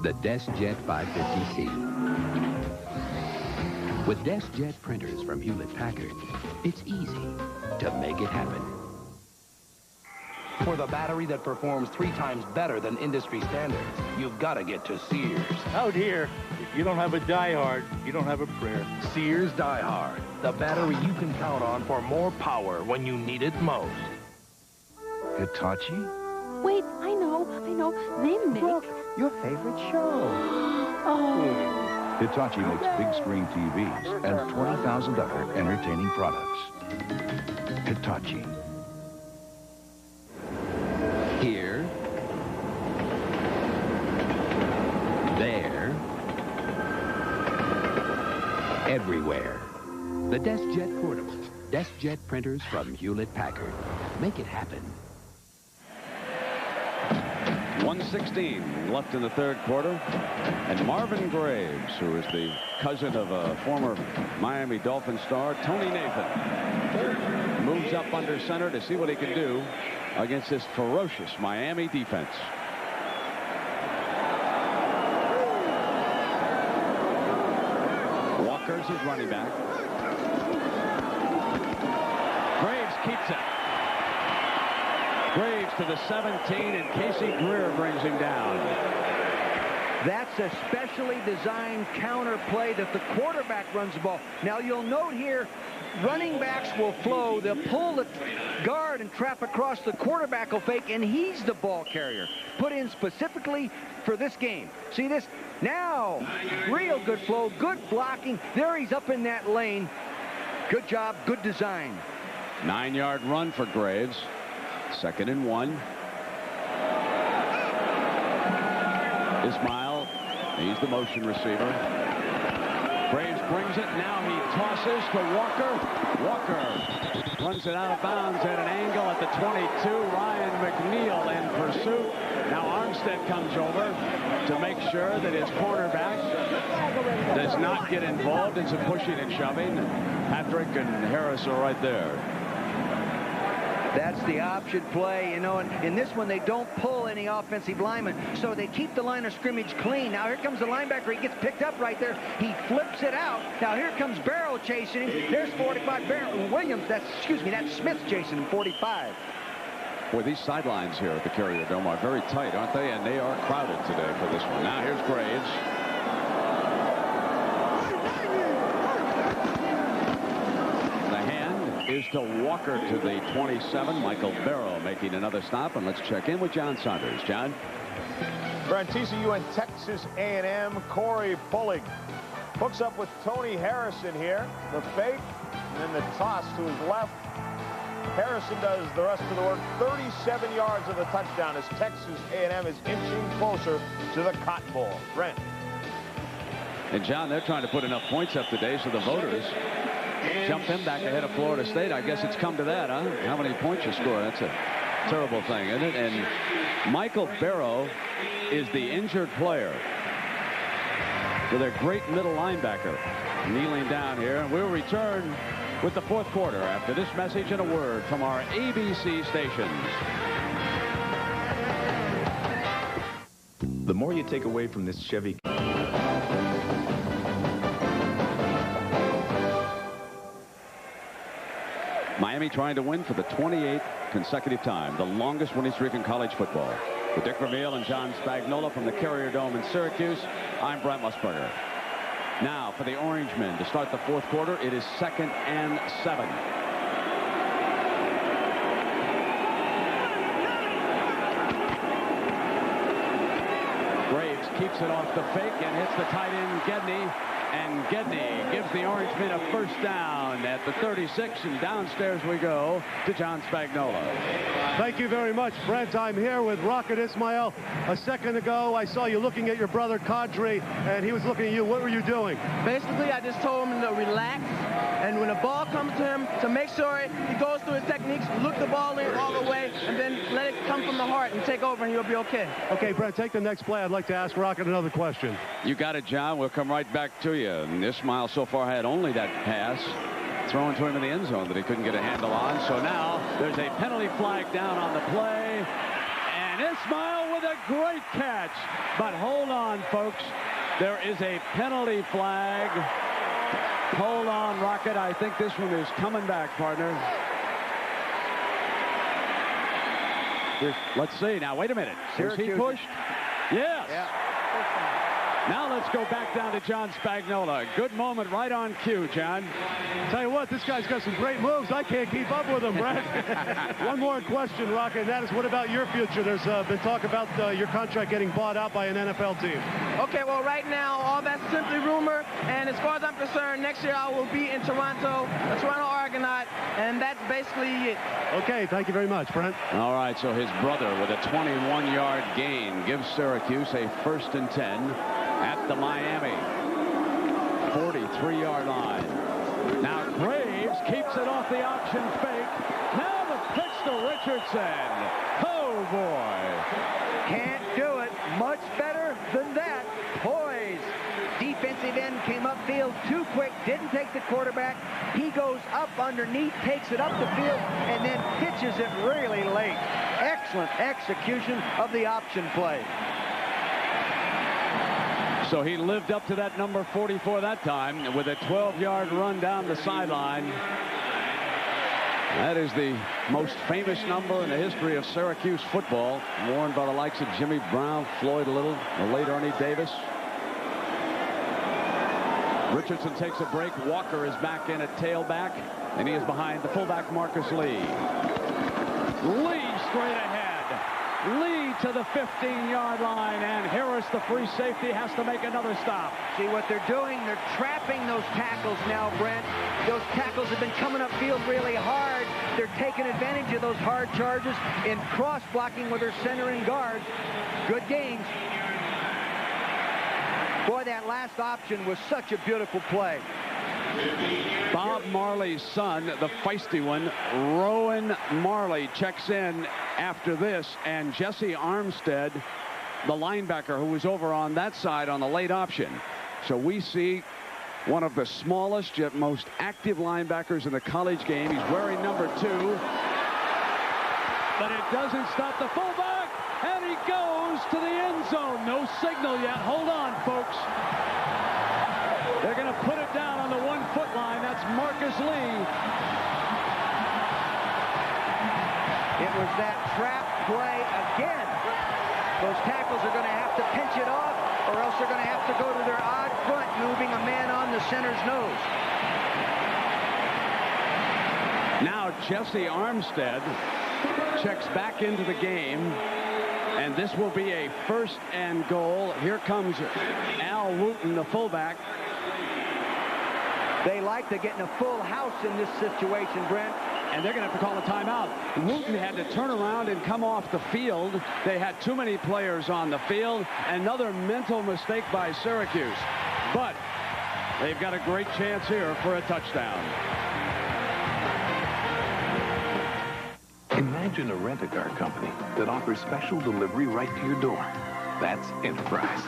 The DeskJet 550C. With DeskJet printers from Hewlett-Packard, it's easy to make it happen. For the battery that performs 3 times better than industry standards, you've got to get to Sears. Out here, if you don't have a Die-Hard, you don't have a prayer. Sears Die-Hard, the battery you can count on for more power when you need it most. Hitachi? Wait, I know. They make... Look, your favorite show. Oh. Hitachi makes big screen TVs and 20,000 other entertaining products. Hitachi. Here. There. Everywhere. The DeskJet Portable. DeskJet printers from Hewlett-Packard. Make it happen. 1:16 left in the third quarter, and Marvin Graves, who is the cousin of a former Miami Dolphin star, Tony Nathan, moves up under center to see what he can do against this ferocious Miami defense. Walker's his running back. Graves keeps it. Graves to the 17, and Casey Greer brings him down. That's a specially designed counter play that the quarterback runs the ball. Now you'll note here, running backs will flow. They'll pull the guard and trap across. The quarterback will fake, and he's the ball carrier. Put in specifically for this game. See this? Now, real good flow, good blocking. There he's up in that lane. Good job, good design. 9-yard run for Graves. 2nd and 1. Ismail, he's the motion receiver. Graves brings it. Now he tosses to Walker. Walker runs it out of bounds at an angle at the 22. Ryan McNeil in pursuit. Now Armstead comes over to make sure that his cornerback does not get involved in some pushing and shoving. Patrick and Harris are right there. That's the option play, you know, and in this one they don't pull any offensive linemen, so they keep the line of scrimmage clean. Now here comes the linebacker. He gets picked up right there. He flips it out. Now here comes Barrow chasing him. There's 45 Barrow. Williams, that's Smith chasing him, 45. Boy, these sidelines here at the Carrier Dome are very tight, aren't they? And they are crowded today for this one. Now here's Graves. Is to Walker to the 27. Michael Barrow making another stop, and let's check in with John Saunders. John. Brent, TCU and Texas A&M. Corey Pulling hooks up with Tony Harrison here. The fake, and then the toss to his left. Harrison does the rest of the work. 37 yards of the touchdown as Texas A&M is inching closer to the Cotton Bowl. Brent. And John, they're trying to put enough points up today so the voters jump them back ahead of Florida State. I guess it's come to that, huh? How many points you score? That's a terrible thing, isn't it? And Michael Barrow is the injured player. So their great middle linebacker kneeling down here. And we'll return with the fourth quarter after this message and a word from our ABC stations. The more you take away from this Chevy... Miami trying to win for the 28th consecutive time, the longest winning streak in college football. With Dick Vermeil and John Spagnola from the Carrier Dome in Syracuse, I'm Brent Musburger. Now for the Orangemen to start the fourth quarter, it is 2nd and 7. Graves keeps it off the fake and hits the tight end Gedney. And Gedney gives the Orangemen a first down at the 36, and downstairs we go to John Spagnola. Thank you very much, Brent. I'm here with Rocket Ismail. A second ago, I saw you looking at your brother, Kadri, and he was looking at you. What were you doing? Basically, I just told him to relax And when the ball comes to him, to make sure he goes through his techniques, look the ball in all the way, and then let it come from the heart and take over, and he'll be okay. Okay, Brent, take the next play. I'd like to ask Rocket another question. You got it, John. We'll come right back to you. And Ismail so far had only that pass thrown to him in the end zone that he couldn't get a handle on. So now there's a penalty flag down on the play. And Ismail with a great catch. But hold on, folks. There is a penalty flag. Hold on, Rocket. I think this one is coming back, partner. Let's see. Now, wait a minute. Was he pushed? Yes. Yeah. Now let's go back down to John Spagnola. Good moment right on cue, John. Tell you what, this guy's got some great moves. I can't keep up with him, Brent. One more question, Rocket, and that is, what about your future? There's been talk about your contract getting bought out by an NFL team. Okay, well, right now, all that's simply rumor. And as far as I'm concerned, next year I will be in Toronto, the Toronto Argonaut, and that's basically it. Okay, thank you very much, Brent. All right, so his brother with a 21-yard gain gives Syracuse a 1st and 10 at the Miami 43-yard line. Now Graves keeps it off the option fake. Now the pitch to Richardson. Oh, boy. Can't do it. Much better than that. Poise. Defensive end came upfield too quick, didn't take the quarterback. He goes up underneath, takes it up the field, and then pitches it really late. Excellent execution of the option play. So he lived up to that number 44 that time with a 12-yard run down the sideline. That is the most famous number in the history of Syracuse football, worn by the likes of Jimmy Brown, Floyd Little, the late Ernie Davis. Richardson takes a break. Walker is back in at tailback, and he is behind the fullback Marcus Lee. Lee straight ahead. Lee to the 15-yard line, and Harris, the free safety, has to make another stop. See what they're doing? They're trapping those tackles now, Brent. Those tackles have been coming upfield really hard. They're taking advantage of those hard charges in cross-blocking with their center and guard. Good gains. Boy, that last option was such a beautiful play. Bob Marley's son, the feisty one, Rowan Marley, checks in after this, and Jesse Armstead, the linebacker who was over on that side on the late option. So we see one of the smallest yet most active linebackers in the college game. He's wearing number 2, but it doesn't stop the fullback, and he goes to the end zone. No signal yet. Hold on, folks. They're going to put it down on the 1-foot line. That's Marcus Lee. It was that trap play again. Those tackles are going to have to pinch it off, or else they're going to have to go to their odd front, moving a man on the center's nose. Now Jesse Armstead checks back into the game, and this will be a 1st and goal. Here comes Al Wooten, the fullback. They like to get in a full house in this situation, Brent. And they're going to have to call a timeout. Wooten had to turn around and come off the field. They had too many players on the field. Another mental mistake by Syracuse. But they've got a great chance here for a touchdown. Imagine a rent-a-car company that offers special delivery right to your door. That's Enterprise.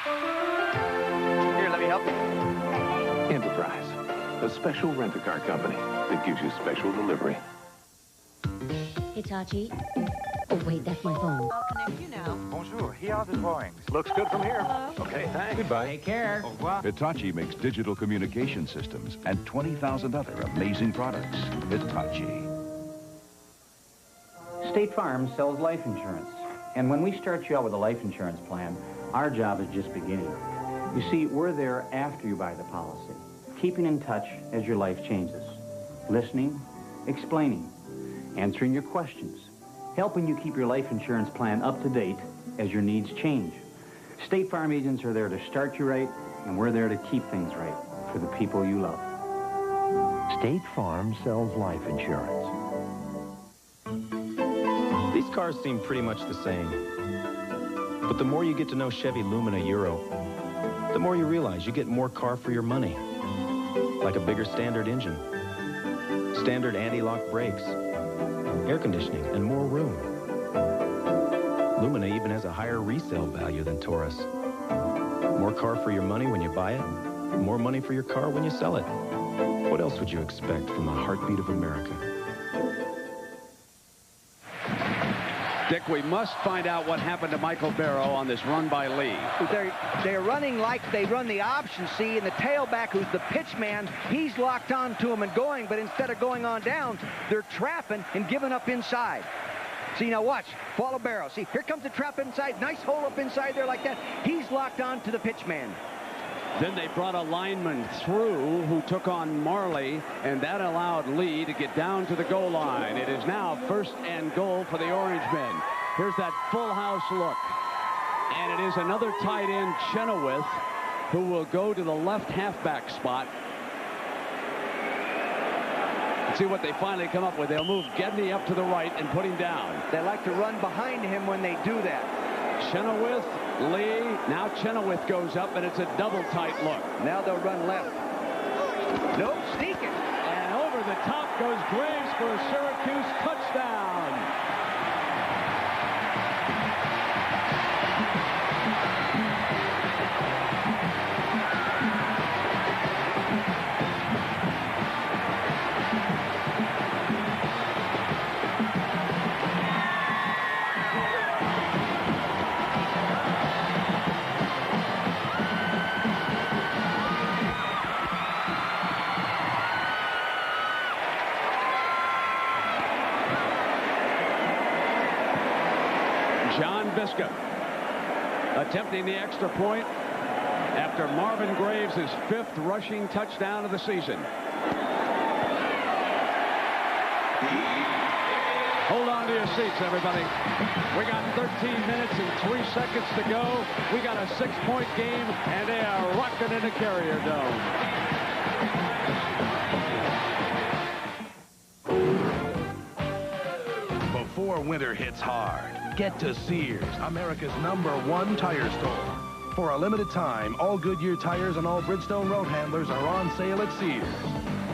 Here, let me help you. Enterprise, a special rent-a-car company that gives you special delivery. Hitachi. Oh, wait, that's my phone. I'll connect you now. Bonjour. Here are the drawings. Looks good from here. Hello. Okay, thanks. Goodbye. Take care. Au revoir. Hitachi makes digital communication systems and 20,000 other amazing products. Hitachi. State Farm sells life insurance. And when we start you out with a life insurance plan, our job is just beginning. You see, we're there after you buy the policy, keeping in touch as your life changes, listening, explaining, answering your questions, helping you keep your life insurance plan up to date as your needs change. State Farm agents are there to start you right, and we're there to keep things right for the people you love. State Farm sells life insurance. These cars seem pretty much the same. But the more you get to know Chevy Lumina Euro, the more you realize you get more car for your money. like a bigger standard engine, standard anti-lock brakes, air conditioning, and more room. Lumina even has a higher resale value than Taurus. More car for your money when you buy it, more money for your car when you sell it. What else would you expect from the heartbeat of America? Dick, we must find out what happened to Michael Barrow on this run by Lee. They're running like they run the option C, and the tailback, who's the pitch man, he's locked on to him and going, but instead of going on down, they're trapping and giving up inside. See, now watch. Follow Barrow. See, here comes the trap inside. Nice hole up inside there like that. He's locked on to the pitch man. Then they brought a lineman through who took on Marley, and that allowed Lee to get down to the goal line. It is now 1st and goal for the Orangemen. Here's that full house look. And it is another tight end, Chenoweth, who will go to the left halfback spot. Let's see what they finally come up with. They'll move Gedney up to the right and put him down. They like to run behind him when they do that. Chenoweth, Lee, now Chenoweth goes up, and it's a double tight look. Now they'll run left. Nope, sneaking. And over the top goes Graves for a Syracuse touchdown. Biscuit attempting the extra point after Marvin Graves' 5th rushing touchdown of the season. Hold on to your seats, everybody. We got 13 minutes and 3 seconds to go. We got a 6-point game, and they are rocking in the Carrier Dome. Before winter hits hard, get to Sears, America's #1 tire store. For a limited time, all Goodyear tires and all Bridgestone road handlers are on sale at Sears.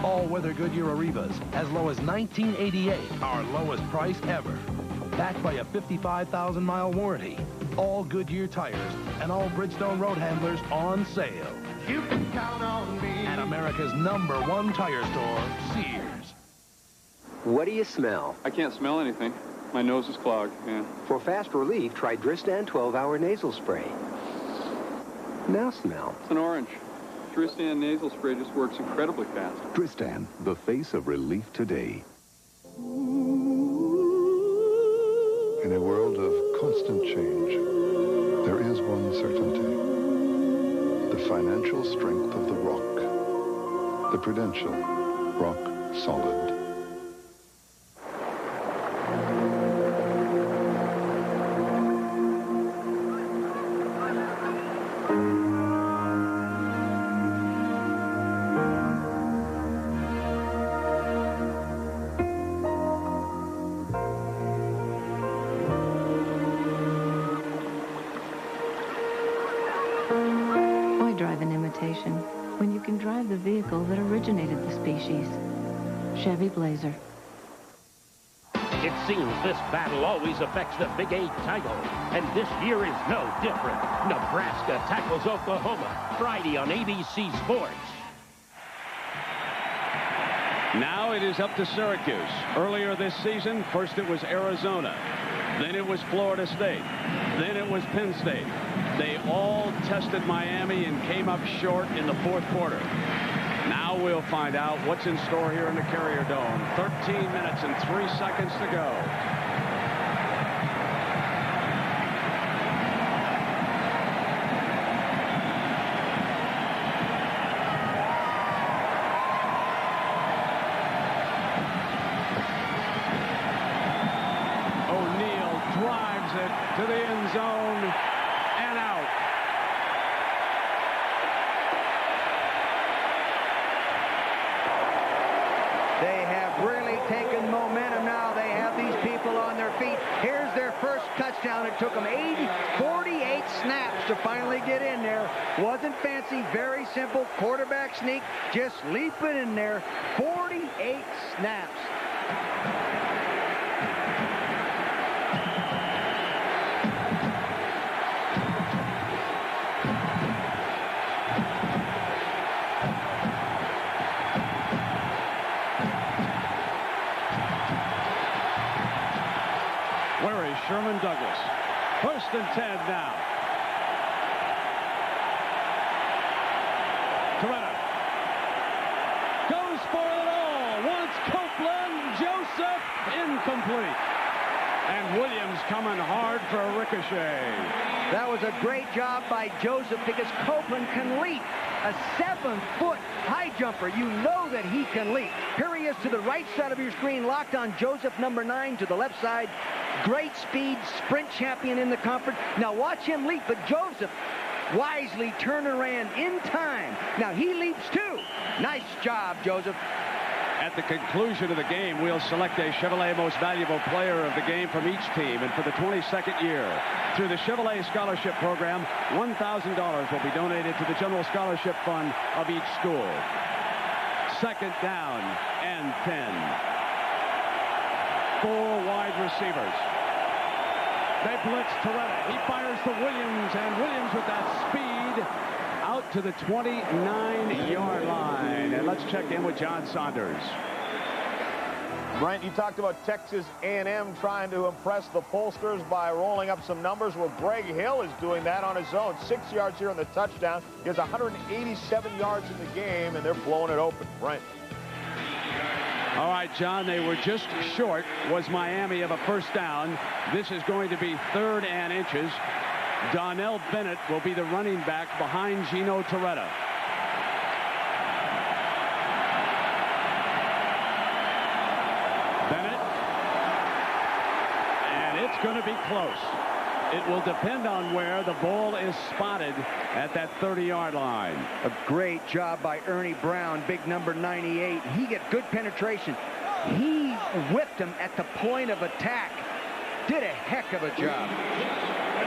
All-weather Goodyear Arrivas, as low as $19.88, our lowest price ever. Backed by a 55,000-mile warranty. All Goodyear tires and all Bridgestone road handlers on sale. You can count on me. At America's #1 tire store, Sears. What do you smell? I can't smell anything. My nose is clogged, yeah. For fast relief, try Dristan 12-hour nasal spray. Now smell. It's an orange. Dristan nasal spray just works incredibly fast. Dristan, the face of relief today. In a world of constant change, there is one certainty. The financial strength of the Rock. The Prudential Rock Solid. When you can drive the vehicle that originated the species. Chevy Blazer. It seems this battle always affects the Big 8 title, and this year is no different. Nebraska tackles Oklahoma Friday on ABC Sports. Now it is up to Syracuse. Earlier this season, first it was Arizona, then it was Florida State, then it was Penn State. They all tested Miami and came up short in the 4th quarter. Now we'll find out what's in store here in the Carrier Dome. 13 minutes and 3 seconds to go. O'Neal drives it to the end zone. And out. They have really taken momentum now. They have these people on their feet. Here's their first touchdown. It took them 48 snaps to finally get in there. Wasn't fancy, very simple. Quarterback sneak, just leaping in there. 48 snaps. Where is Sherman Douglas? 1st and 10 now. Toretta goes for it all. Wants Copeland. Joseph incomplete. And Williams coming hard for a ricochet. That was a great job by Joseph because Copeland can leap. A 7-foot high jumper. You know that he can leap. Here he is to the right side of your screen, locked on Joseph, number 9, to the left side. Great speed, sprint champion in the conference. Now watch him leap, but Joseph wisely turned around in time. Now he leaps too. Nice job, Joseph. At the conclusion of the game, we'll select a Chevrolet Most Valuable Player of the Game from each team. And for the 22nd year, through the Chevrolet Scholarship Program, $1,000 will be donated to the General Scholarship Fund of each school. 2nd down and 10. 4 wide receivers. They blitz Toretta. He fires to Williams, and Williams with that speed out to the 29-yard line. And let's check in with John Saunders. Brent, you talked about Texas A&M trying to impress the pollsters by rolling up some numbers. Well, Greg Hill is doing that on his own. 6 yards here on the touchdown. He has 187 yards in the game, and they're blowing it open. Brent. All right, John, they were just short, was Miami, of a 1st down. This is going to be 3rd and inches. Donnell Bennett will be the running back behind Gino Toretta. Bennett. And it's going to be close. It will depend on where the ball is spotted at that 30-yard line. A great job by Ernie Brown, big number 98. He get good penetration. He whipped him at the point of attack. Did a heck of a job.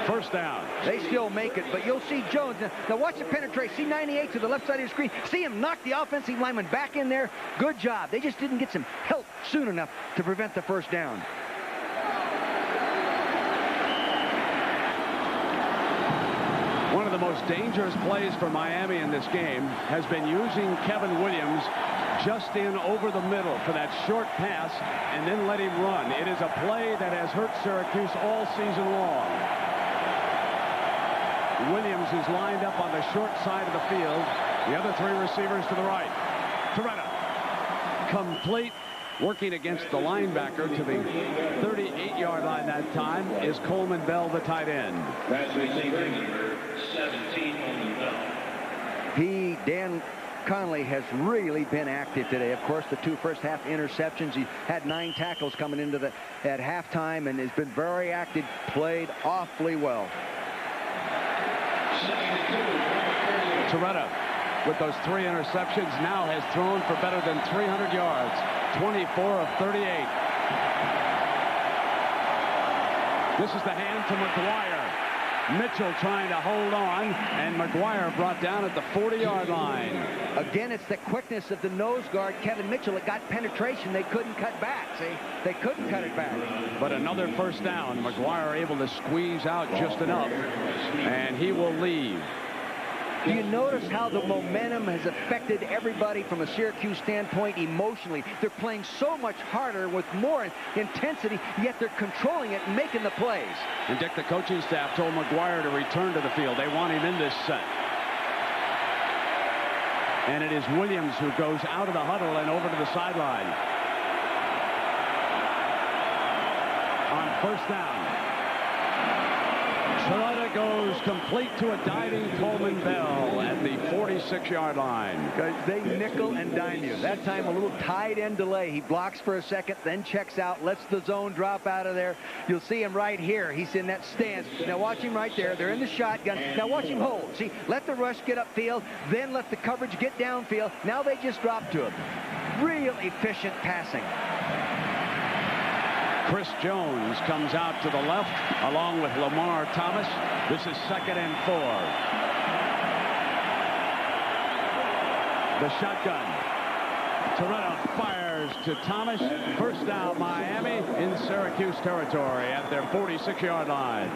1st down. They still make it, but you'll see Jones. Now watch the penetration. See 98 to the left side of the screen. See him knock the offensive lineman back in there. Good job. They just didn't get some help soon enough to prevent the 1st down. One of the most dangerous plays for Miami in this game has been using Kevin Williams just in over the middle for that short pass and then let him run. It is a play that has hurt Syracuse all season long. Williams is lined up on the short side of the field. The other 3 receivers to the right. Toretta complete. Working against the linebacker to the 38-yard line that time is Coleman Bell, the tight end. That's receiver number 17, Coleman Bell. Dan Conley has really been active today. Of course, the 2 first-half interceptions. He had 9 tackles coming into at halftime and has been very active, played awfully well. Toretta, with those 3 interceptions, now has thrown for better than 300 yards. 24 of 38. This is the hand to McGuire. Mitchell trying to hold on, and McGuire brought down at the 40-yard line. Again, it's the quickness of the nose guard, Kevin Mitchell. It got penetration. They couldn't cut back. See, they couldn't cut it back. But another 1st down. McGuire able to squeeze out just enough, and he will leave. Do you notice how the momentum has affected everybody from a Syracuse standpoint emotionally? They're playing so much harder with more intensity, yet they're controlling it and making the plays. And Dick, the coaching staff told McGuire to return to the field. They want him in this set. And it is Williams who goes out of the huddle and over to the sideline. On 1st down. Toretta goes complete to a diving Coleman Bell at the 46-yard line. They nickel and dime you. That time a little tight end delay. He blocks for a second, then checks out, lets the zone drop out of there. You'll see him right here. He's in that stance. Now watch him right there. They're in the shotgun. Now watch him hold. See, let the rush get upfield, then let the coverage get downfield. Now they just drop to him. Real efficient passing. Chris Jones comes out to the left along with Lamar Thomas. This is 2nd and 4. The shotgun. Toretto fires to Thomas. First down, Miami in Syracuse territory at their 46-yard line.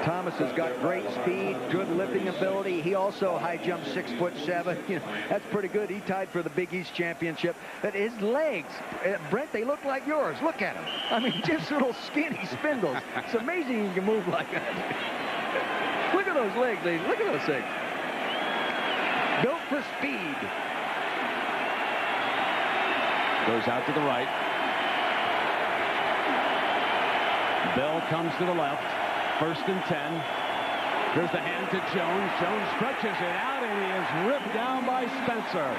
Thomas has got great speed, good lifting ability. He also high jumped 6'7". You know, that's pretty good. He tied for the Big East championship. But his legs, Brent, they look like yours. Look at him. I mean, just little skinny spindles. It's amazing he can move like that. Look at those legs, ladies. Look at those things. Built for speed. Goes out to the right. Bell comes to the left. 1st and 10. Here's the hand to Jones. Jones stretches it out, and he is ripped down by Spencer.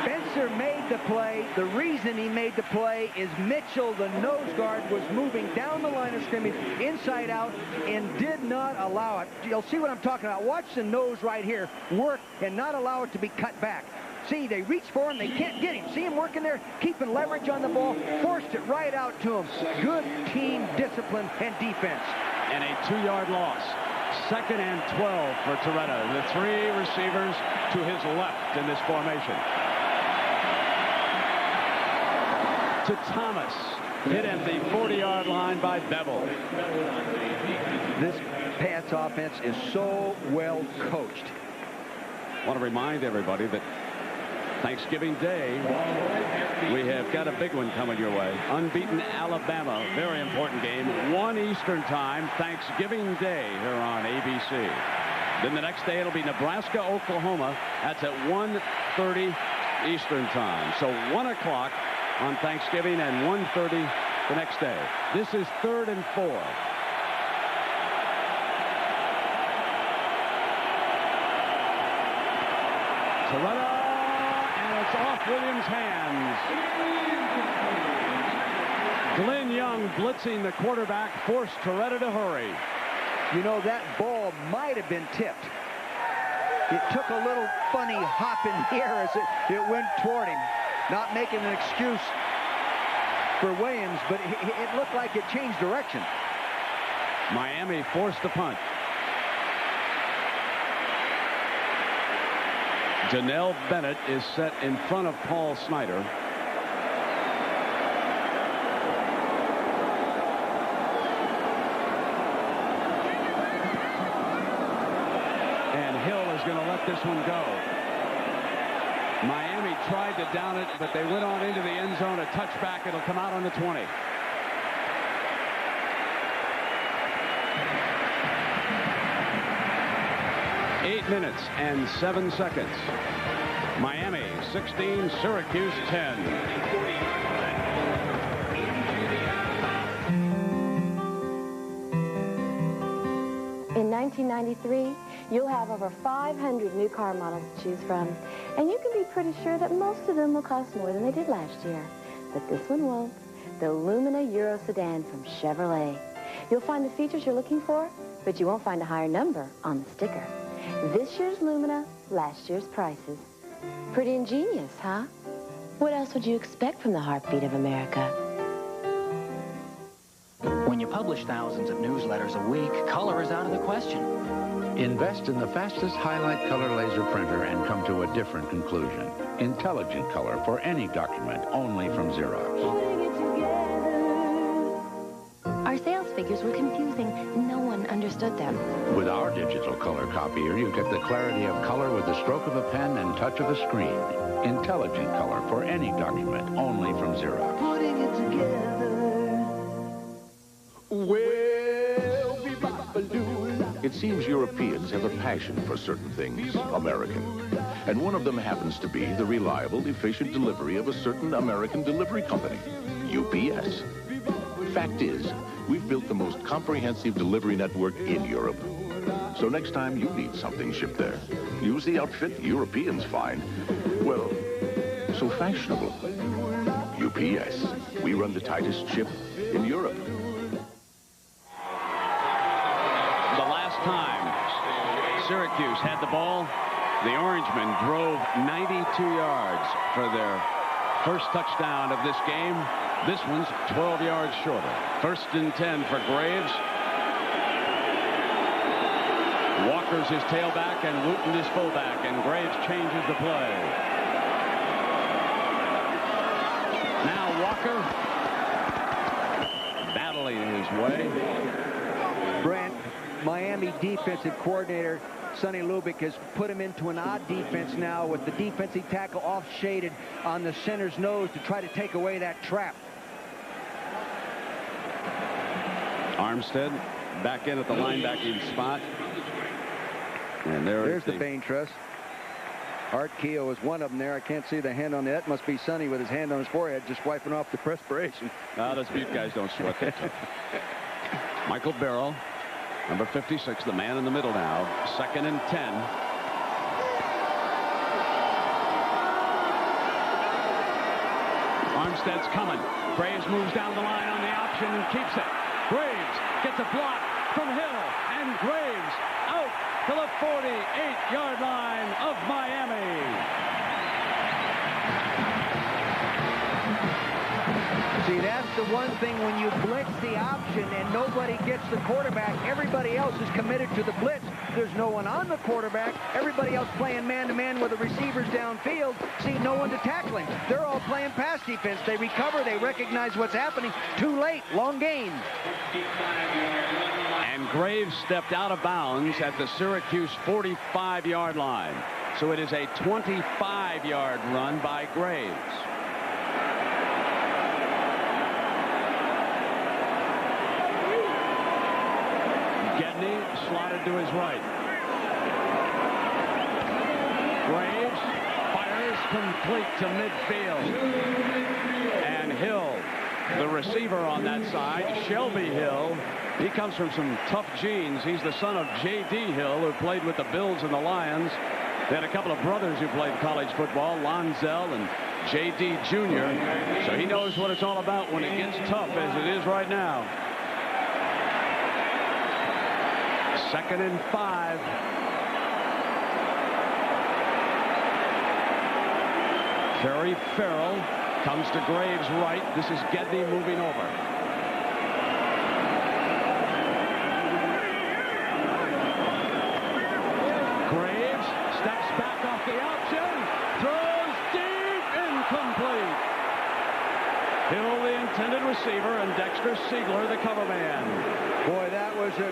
Spencer made the play. The reason he made the play is Mitchell, the nose guard, was moving down the line of scrimmage, inside out, and did not allow it. You'll see what I'm talking about. Watch the nose right here work and not allow it to be cut back. See, they reach for him. They can't get him. See him working there, keeping leverage on the ball. Forced it right out to him. Good team discipline and defense. And a 2-yard loss. 2nd and 12 for Toretto. The 3 receivers to his left in this formation. To Thomas. Hit at the 40-yard line by Bevel. This Pats offense is so well coached. I want to remind everybody that Thanksgiving Day, we have got a big one coming your way. Unbeaten Alabama, very important game. 1 Eastern time, Thanksgiving Day here on ABC. Then the next day it'll be Nebraska, Oklahoma. That's at 1:30 Eastern time. So 1 o'clock on Thanksgiving and 1:30 the next day. This is 3rd and 4. Toretto. It's off Williams' hands. Glenn Young blitzing the quarterback forced Toretto to hurry. You know, that ball might have been tipped. It took a little funny hop in the air as it went toward him. Not making an excuse for Williams, but it looked like it changed direction. Miami forced the punt. Janelle Bennett is set in front of Paul Snyder. And Hill is going to let this one go. Miami tried to down it, but they went on into the end zone. A touchback. It'll come out on the 20. Eight minutes and 7 seconds. Miami 16, Syracuse 10. In 1993, you'll have over 500 new car models to choose from, and you can be pretty sure that most of them will cost more than they did last year. But this one won't. The Lumina Euro Sedan from Chevrolet. You'll find the features you're looking for, but you won't find a higher number on the sticker. This year's Lumina, last year's prices. Pretty ingenious, huh? What else would you expect from the heartbeat of America? When you publish thousands of newsletters a week, color is out of the question. Invest in the fastest highlight color laser printer and come to a different conclusion. Intelligent color for any document, only from Xerox. Our sales figures were confusing. No one understood them. With our digital color copier, you get the clarity of color with the stroke of a pen and touch of a screen. Intelligent color for any document, only from Xerox. Putting it together. It seems Europeans have a passion for certain things, American. And one of them happens to be the reliable, efficient delivery of a certain American delivery company, UPS. Fact is, we've built the most comprehensive delivery network in Europe. So next time you need something shipped there, use the outfit Europeans find, well, so fashionable. UPS. We run the tightest ship in Europe. The last time Syracuse had the ball, the Orangemen drove 92 yards for their first touchdown of this game. This one's 12 yards shorter. 1st and 10 for Graves. Walker's his tailback and Wooten his fullback, and Graves changes the play. Now Walker battling his way. Brent, Miami defensive coordinator Sonny Lubick has put him into an odd defense now with the defensive tackle off shaded on the center's nose to try to take away that trap. Armstead back in at the linebacking spot. And there's the Bain Truss. Art Keogh is one of them there. I can't see the hand on that. Must be Sonny with his hand on his forehead, just wiping off the perspiration. No, those Butte guys don't sweat that tough. Michael Barrow, number 56, the man in the middle now. 2nd and 10. Armstead's coming. Graves moves down the line on the option and keeps it. Graves gets a block from Hill, and Graves out to the 48-yard line of Miami. See, that's the one thing when you blitz the option and nobody gets the quarterback, everybody else is committed to the blitz. There's no one on the quarterback. Everybody else playing man-to-man with the receivers downfield. See, no one to tackle him. They're all playing pass defense. They recover. They recognize what's happening. Too late. Long gain. And Graves stepped out of bounds at the Syracuse 45-yard line. So it is a 25-yard run by Graves. Gedney slotted to his right. Graves fires complete to midfield. And Hill, the receiver on that side, Shelby Hill, he comes from some tough genes. He's the son of J.D. Hill, who played with the Bills and the Lions. They had a couple of brothers who played college football, Lonzel and J.D. Jr. So he knows what it's all about when it gets tough, as it is right now. 2nd and 5. Terry Farrell comes to Graves' right. This is Gedney moving over. Graves steps back off the option, throws deep, incomplete. Hill, the intended receiver, and Dexter Siegler, the cover man. Boy, that was a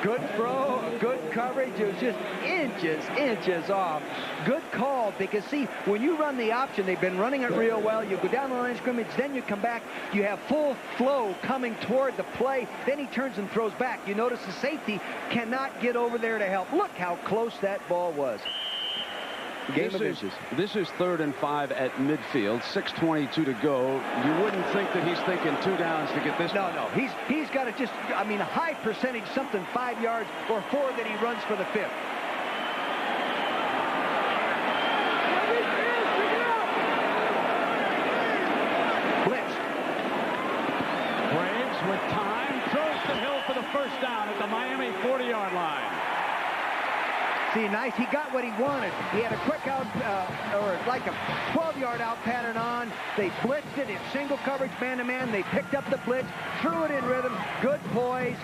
good throw, good coverage. It was just inches off. Good call, because see, when you run the option, they've been running it real well. You go down the line of scrimmage, then you come back. You have full flow coming toward the play. Then he turns and throws back. You notice the safety cannot get over there to help. Look how close that ball was. Game of inches. This is 3rd and 5 at midfield. 6:22 to go. You wouldn't think that he's thinking 2 downs to get this. No. He's got to just, I mean, a high percentage, something 5 yards or 4 that he runs for the 5th. Blitz. Graves with time throws to Hill for the 1st down at the Miami 40-yard line. See, nice. He got what he wanted. He had a quick out, or like a 12-yard out pattern on. They blitzed it in single coverage, man-to-man. They picked up the blitz, threw it in rhythm. Good poise.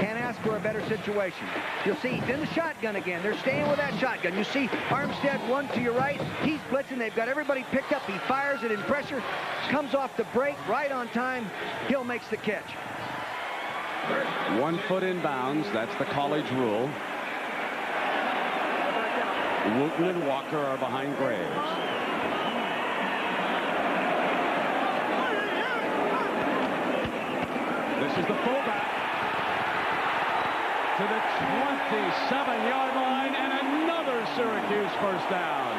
Can't ask for a better situation. You'll see he's in the shotgun again. They're staying with that shotgun. You see Armstead, one to your right. He's blitzing. They've got everybody picked up. He fires it in pressure. Comes off the break right on time. Hill makes the catch. 1 foot in bounds. That's the college rule. Wooten and Walker are behind Graves. This is the fullback to the 27-yard line, and another Syracuse 1st down.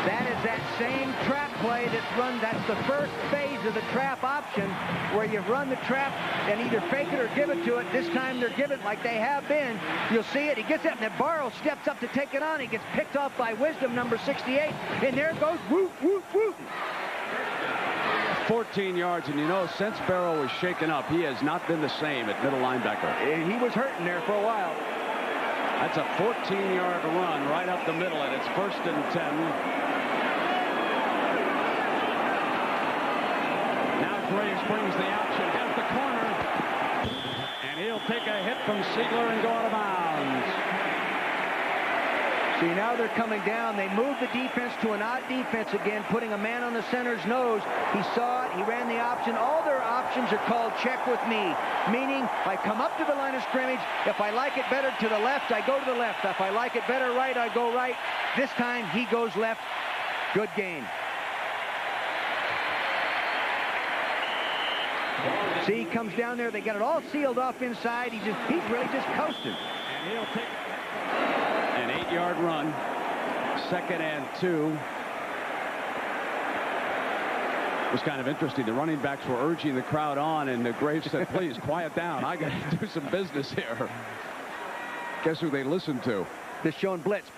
That is that same trap play that's run. That's the first phase of the trap option, where you run the trap and either fake it or give it to it. This time they're giving like they have been. You'll see it. He gets it, and then Barrow steps up to take it on. He gets picked off by Wisdom, number 68. And there goes whoop, whoop, whoop. 14 yards, and you know, since Barrow was shaken up, he has not been the same at middle linebacker. He was hurting there for a while. That's a 14-yard run right up the middle, and it's 1st and 10. Graves brings the option. Has the corner. And he'll take a hit from Siegler and go out of bounds. See, now they're coming down. They move the defense to an odd defense again, putting a man on the center's nose. He saw it. He ran the option. All their options are called check with me, meaning I come up to the line of scrimmage. If I like it better to the left, I go to the left. If I like it better right, I go right. This time, he goes left. Good gain. See, he comes down there. They got it all sealed off inside. He's really just coasting. And he'll take an 8-yard run. 2nd and 2. It was kind of interesting. The running backs were urging the crowd on, and Graves said, please, quiet down. I got to do some business here. Guess who they listened to? They're showing blitz.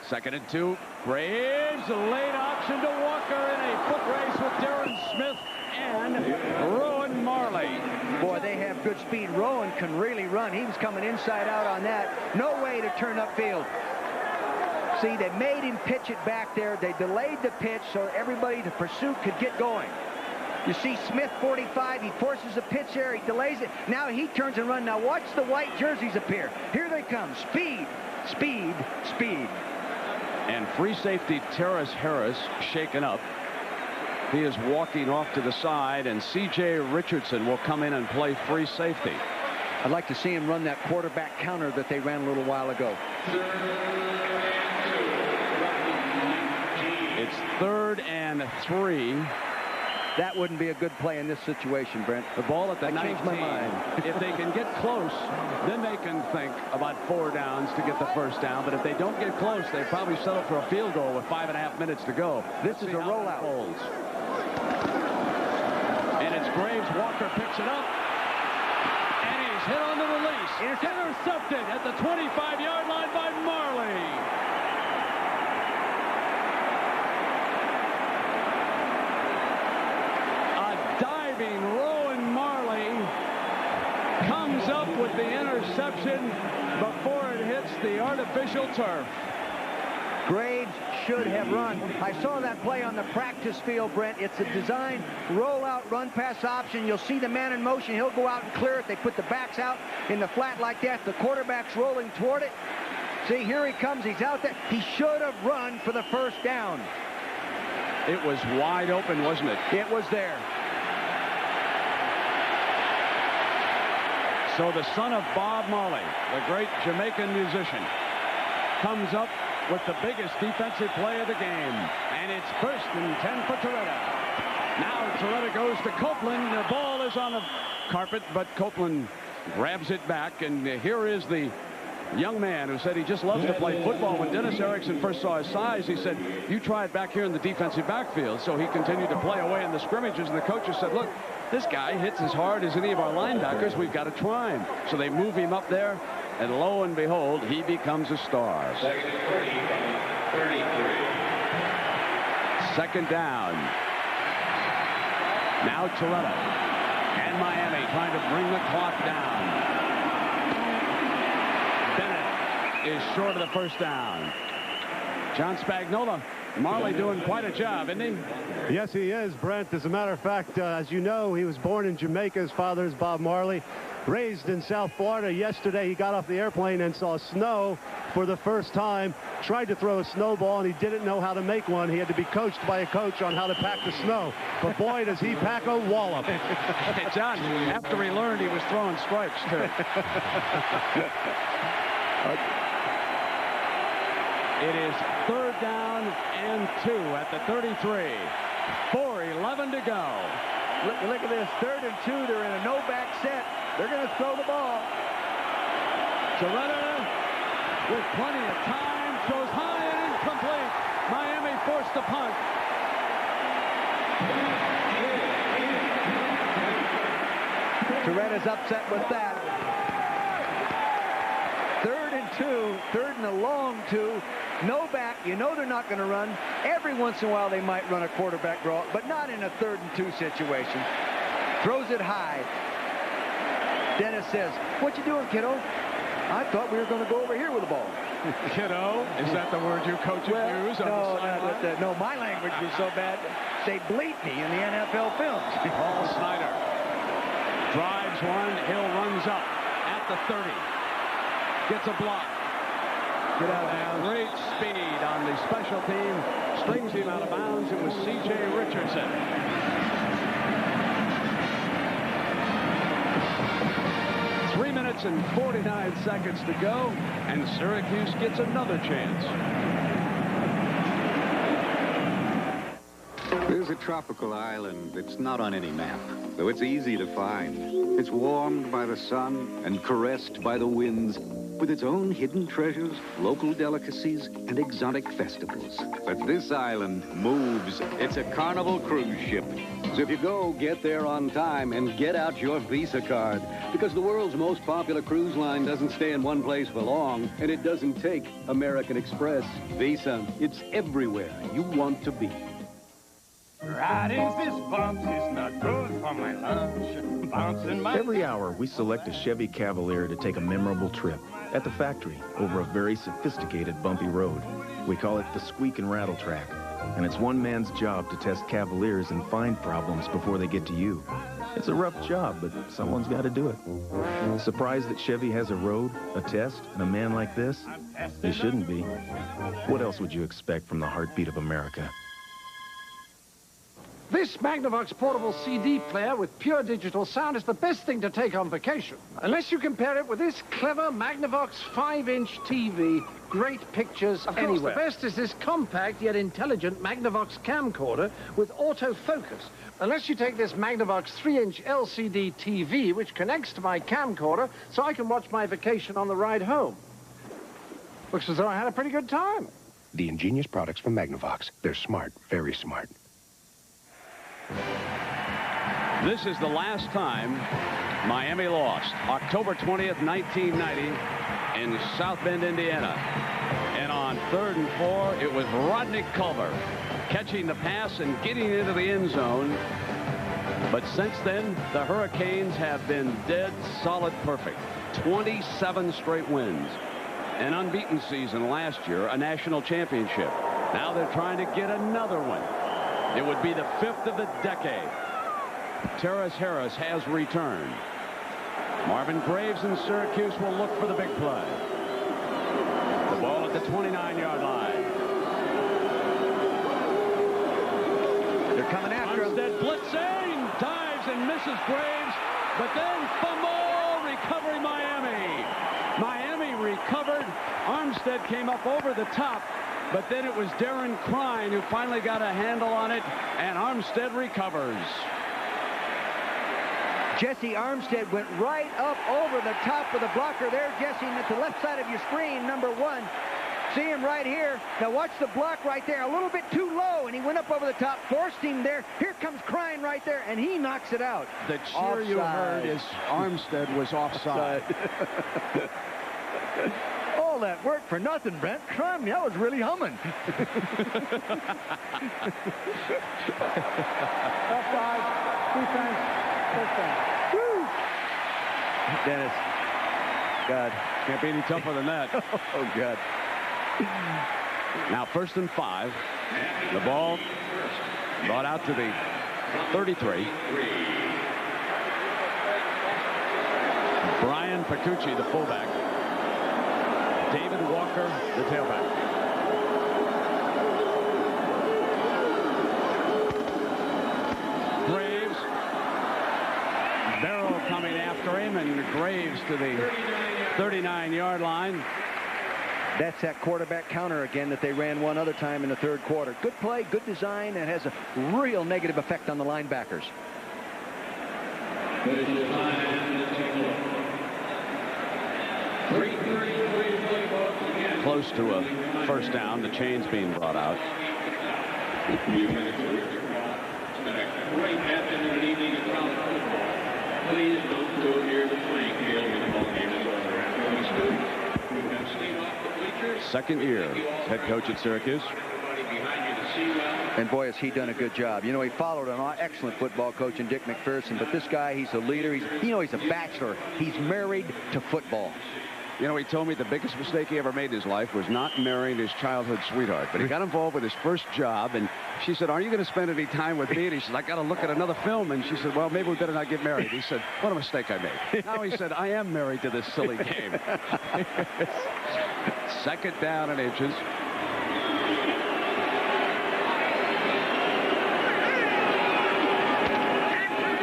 2nd and 2. Graves, a late option to Walker in a foot race with Darren Smith and Rowan Marley. Boy, they have good speed. Rowan can really run. He was coming inside out on that. No way to turn upfield. See, they made him pitch it back there. They delayed the pitch so everybody, the pursuit, could get going. You see Smith, 45, he forces a pitch there, he delays it. Now he turns and runs. Now watch the white jerseys appear. Here they come. Speed, speed, speed. And free safety Terrace Harris shaken up. He is walking off to the side, and C.J. Richardson will come in and play free safety. I'd like to see him run that quarterback counter that they ran a little while ago. It's 3rd and 3. That wouldn't be a good play in this situation, Brent. The ball at the 19. Changed my mind. If they can get close, then they can think about 4 downs to get the first down. But if they don't get close, they probably settle for a field goal with 5.5 minutes to go. This is a rollout. And it's Graves. Walker picks it up. And he's hit on the release. Intercepted at the 25-yard line by Marley. Rowan Marley comes up with the interception before it hits the artificial turf. Graves should have run. I saw that play on the practice field, Brent. It's a design rollout run pass option. You'll see the man in motion. He'll go out and clear it. They put the backs out in the flat like that. The quarterback's rolling toward it. See, here he comes. He's out there. He should have run for the first down. It was wide open, wasn't it? It was there. So the son of Bob Marley, the great Jamaican musician, comes up with the biggest defensive play of the game. And it's 1st and 10 for Toretta. Now Toretta goes to Copeland. The ball is on the carpet, but Copeland grabs it back. And here is the young man who said he just loves to play football. When Dennis Erickson first saw his size, he said, you try it back here in the defensive backfield. So he continued to play away in the scrimmages, and the coaches said, look, this guy hits as hard as any of our linebackers. We've got to try him. So they move him up there, and lo and behold, he becomes a star. 2nd down. Now Toretta and Miami trying to bring the clock down. Bennett is short of the first down. John Spagnola, Marley doing quite a job, isn't he? Yes, he is, Brent. As a matter of fact, as you know, he was born in Jamaica. His father is Bob Marley. Raised in South Florida. Yesterday, he got off the airplane and saw snow for the first time. Tried to throw a snowball, and he didn't know how to make one. He had to be coached by a coach on how to pack the snow. But boy, does he pack a wallop. Hey, John, after he learned, he was throwing strikes, too. It is 3rd down and 2 at the 33. 4:11 to go. Look at this. 3rd and 2. They're in a no-back set. They're going to throw the ball. Toretta with plenty of time. Throws high and incomplete. Miami forced the punt. Toretta's upset with that. 3rd and 2. 3rd and a long 2. No back. You know they're not going to run. Every once in a while they might run a quarterback draw, but not in a 3rd and 2 situation. Throws it high. Dennis says, what you doing, kiddo? I thought we were going to go over here with the ball. Kiddo? Is that the word you coaches use on the sideline? No, my language was so bad. they bleep me in the NFL films. Paul Snyder drives one. Hill runs up at the 30. Gets a block. Get out of bounds. Great speed on the special team. Strings him out of bounds. It was C.J. Richardson. Three minutes and 49 seconds to go, and Syracuse gets another chance. There's a tropical island that's not on any map, though it's easy to find. It's warmed by the sun and caressed by the winds, with its own hidden treasures, local delicacies, and exotic festivals. But this island moves. It's a Carnival cruise ship. So if you go, get there on time and get out your Visa card, because the world's most popular cruise line doesn't stay in one place for long, and it doesn't take American Express. Visa, it's everywhere you want to be. Riding fist bumps is not good for my lunch. Bouncing my... Every hour, we select a Chevy Cavalier to take a memorable trip at the factory over a very sophisticated bumpy road. We call it the squeak and rattle track, and it's one man's job to test Cavaliers and find problems before they get to you. It's a rough job, but someone's got to do it. Surprised that Chevy has a road, a test, and a man like this? You shouldn't be. What else would you expect from the heartbeat of America? This Magnavox portable CD player with pure digital sound is the best thing to take on vacation. Unless you compare it with this clever Magnavox 5-inch TV, great pictures anywhere. Of course, the best is this compact yet intelligent Magnavox camcorder with autofocus. Unless you take this Magnavox 3-inch LCD TV, which connects to my camcorder, so I can watch my vacation on the ride home. Looks as though I had a pretty good time. The ingenious products from Magnavox. They're smart, very smart. This is the last time Miami lost. October 20th, 1990 in South Bend, Indiana. And on 3rd and 4, it was Rodney Culver catching the pass and getting into the end zone. But since then, the Hurricanes have been dead solid perfect. 27 straight wins. An unbeaten season last year, a national championship. Now they're trying to get another one. It would be the 5th of the decade. Terrace Harris has returned. Marvin Graves in Syracuse will look for the big play. The ball at the 29-yard line. They're coming after him. Armstead blitzing, dives and misses Graves, but then fumble, recovery Miami. Miami recovered. Armstead came up over the top. But then it was Darren Crine who finally got a handle on it, and Armstead recovers. Jesse Armstead went right up over the top of the blocker there, Jesse, at the left side of your screen, number 1. See him right here. Now watch the block right there, a little bit too low, and he went up over the top, forced him there. Here comes Crine right there, and he knocks it out. The cheer you heard is Armstead was offside. All that work for nothing, Brent. Crime, that was really humming. Offside, defense, touchdown. Woo! Dennis, God. Can't be any tougher than that. Oh, God. Now 1st and 5. The ball brought out to the 33. Brian Pacucci, the fullback. David Walker, the tailback. Graves. Barrow coming after him, and Graves to the 39-yard line. That's that quarterback counter again that they ran one other time in the 3rd quarter. Good play, good design, and has a real negative effect on the linebackers. Close to a 1st down. The chain's being brought out. Please don't go near the playing field when the ball game is over. 2nd year head coach at Syracuse. And boy, has he done a good job. You know, he followed an excellent football coach in Dick McPherson, but this guy, he's a leader. He's a bachelor. He's married to football. You know, he told me the biggest mistake he ever made in his life was not marrying his childhood sweetheart. But he got involved with his first job, and she said, "Are you going to spend any time with me?" And he said, "I got to look at another film." And she said, "Well, maybe we better not get married." He said, "What a mistake I made." Now he said, "I am married to this silly game." Second down and inches.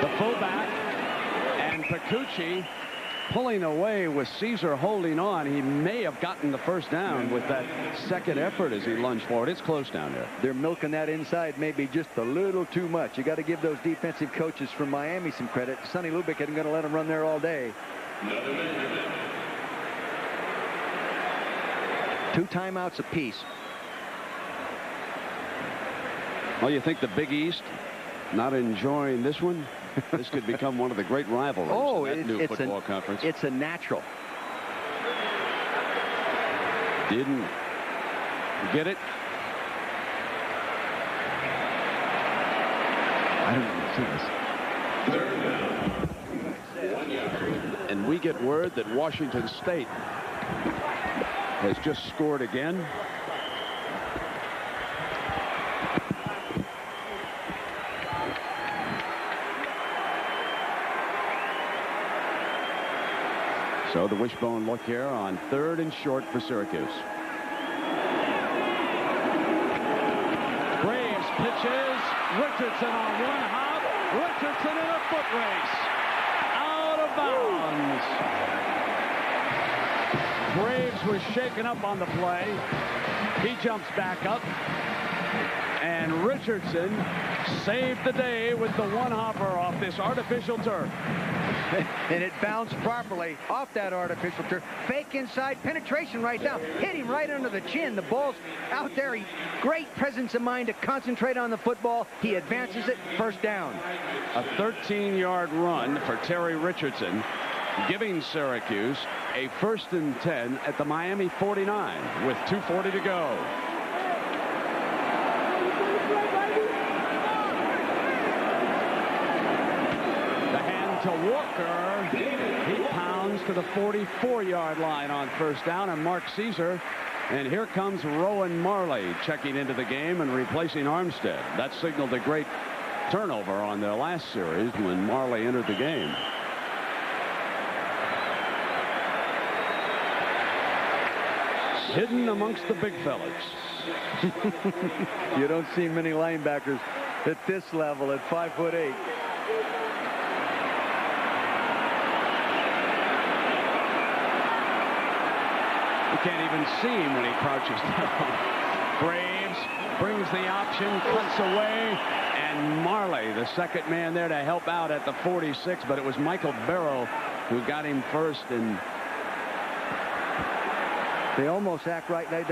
The fullback and Pacucci pulling away with Caesar holding on. He may have gotten the first down with that second effort as he lunged forward. It's close down there. They're milking that inside maybe just a little too much. You got to give those defensive coaches from Miami some credit. Sonny Lubick isn't going to let them run there all day. 2 timeouts apiece. Well, you think the Big East not enjoying this one? This could become one of the great rivalries in that new football conference. It's a natural. Didn't get it. I don't even see this. And we get word that Washington State has just scored again. So the wishbone look here on 3rd and short for Syracuse. Graves pitches. Richardson on one hop. Richardson in a foot race. Out of bounds. Graves was shaken up on the play. He jumps back up. And Richardson saved the day with the one-hopper off this artificial turf. And it bounced properly off that artificial turf. Fake inside, penetration right down. Hit him right under the chin. The ball's out there. Great presence of mind to concentrate on the football. He advances it, first down. A 13-yard run for Terry Richardson, giving Syracuse a 1st and 10 at the Miami 49 with 2:40 to go. To Walker, he pounds to the 44-yard line on 1st down, and Mark Caesar. And here comes Rowan Marley checking into the game and replacing Armstead. That signaled a great turnover on their last series when Marley entered the game. Hidden amongst the big fellas. You don't see many linebackers at this level at 5'8". Can't even see him when he crouches down. Graves brings the option, cuts away, and Marley, the second man there to help out at the 46, but it was Michael Barrow who got him first. And they almost act like they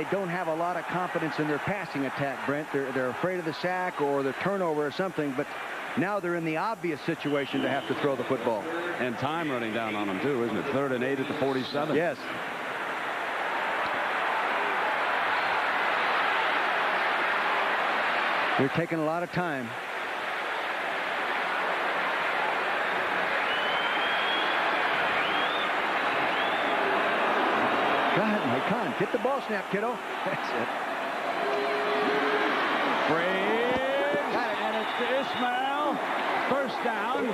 don't have a lot of confidence in their passing attack, Brent. They're afraid of the sack or the turnover or something, but now they're in the obvious situation to have to throw the football. And time running down on them too, isn't it? 3rd and 8 at the 47. Yes. They're taking a lot of time. Come on, get the ball snap, kiddo. That's it. Graves, and it's to Ismail. 1st down.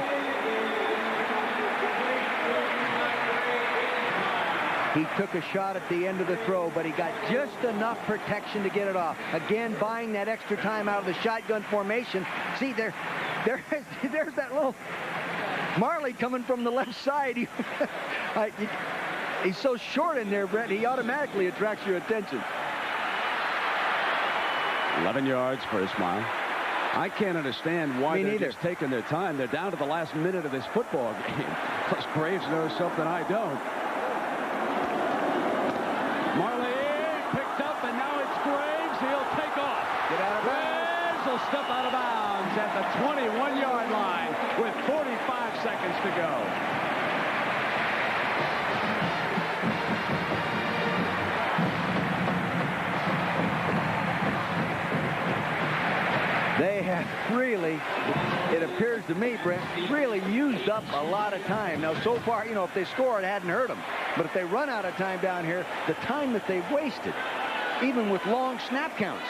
He took a shot at the end of the throw, but he got just enough protection to get it off. Again, buying that extra time out of the shotgun formation. See, there's that little Marley coming from the left side. He's so short in there, Brett, he automatically attracts your attention. 11 yards for Ismail. I can't understand why they're just taking their time. They're down to the last minute of this football game. Plus, Graves knows something I don't. Marley picked up, and now it's Graves. He'll take off. Get out of bounds. Graves will step out of bounds at the 21-yard line with 45 seconds to go. They have really, it appears to me, Brent, really used up a lot of time. Now, so far, you know, if they scored, it hadn't hurt them. But if they run out of time down here, the time that they've wasted, even with long snap counts.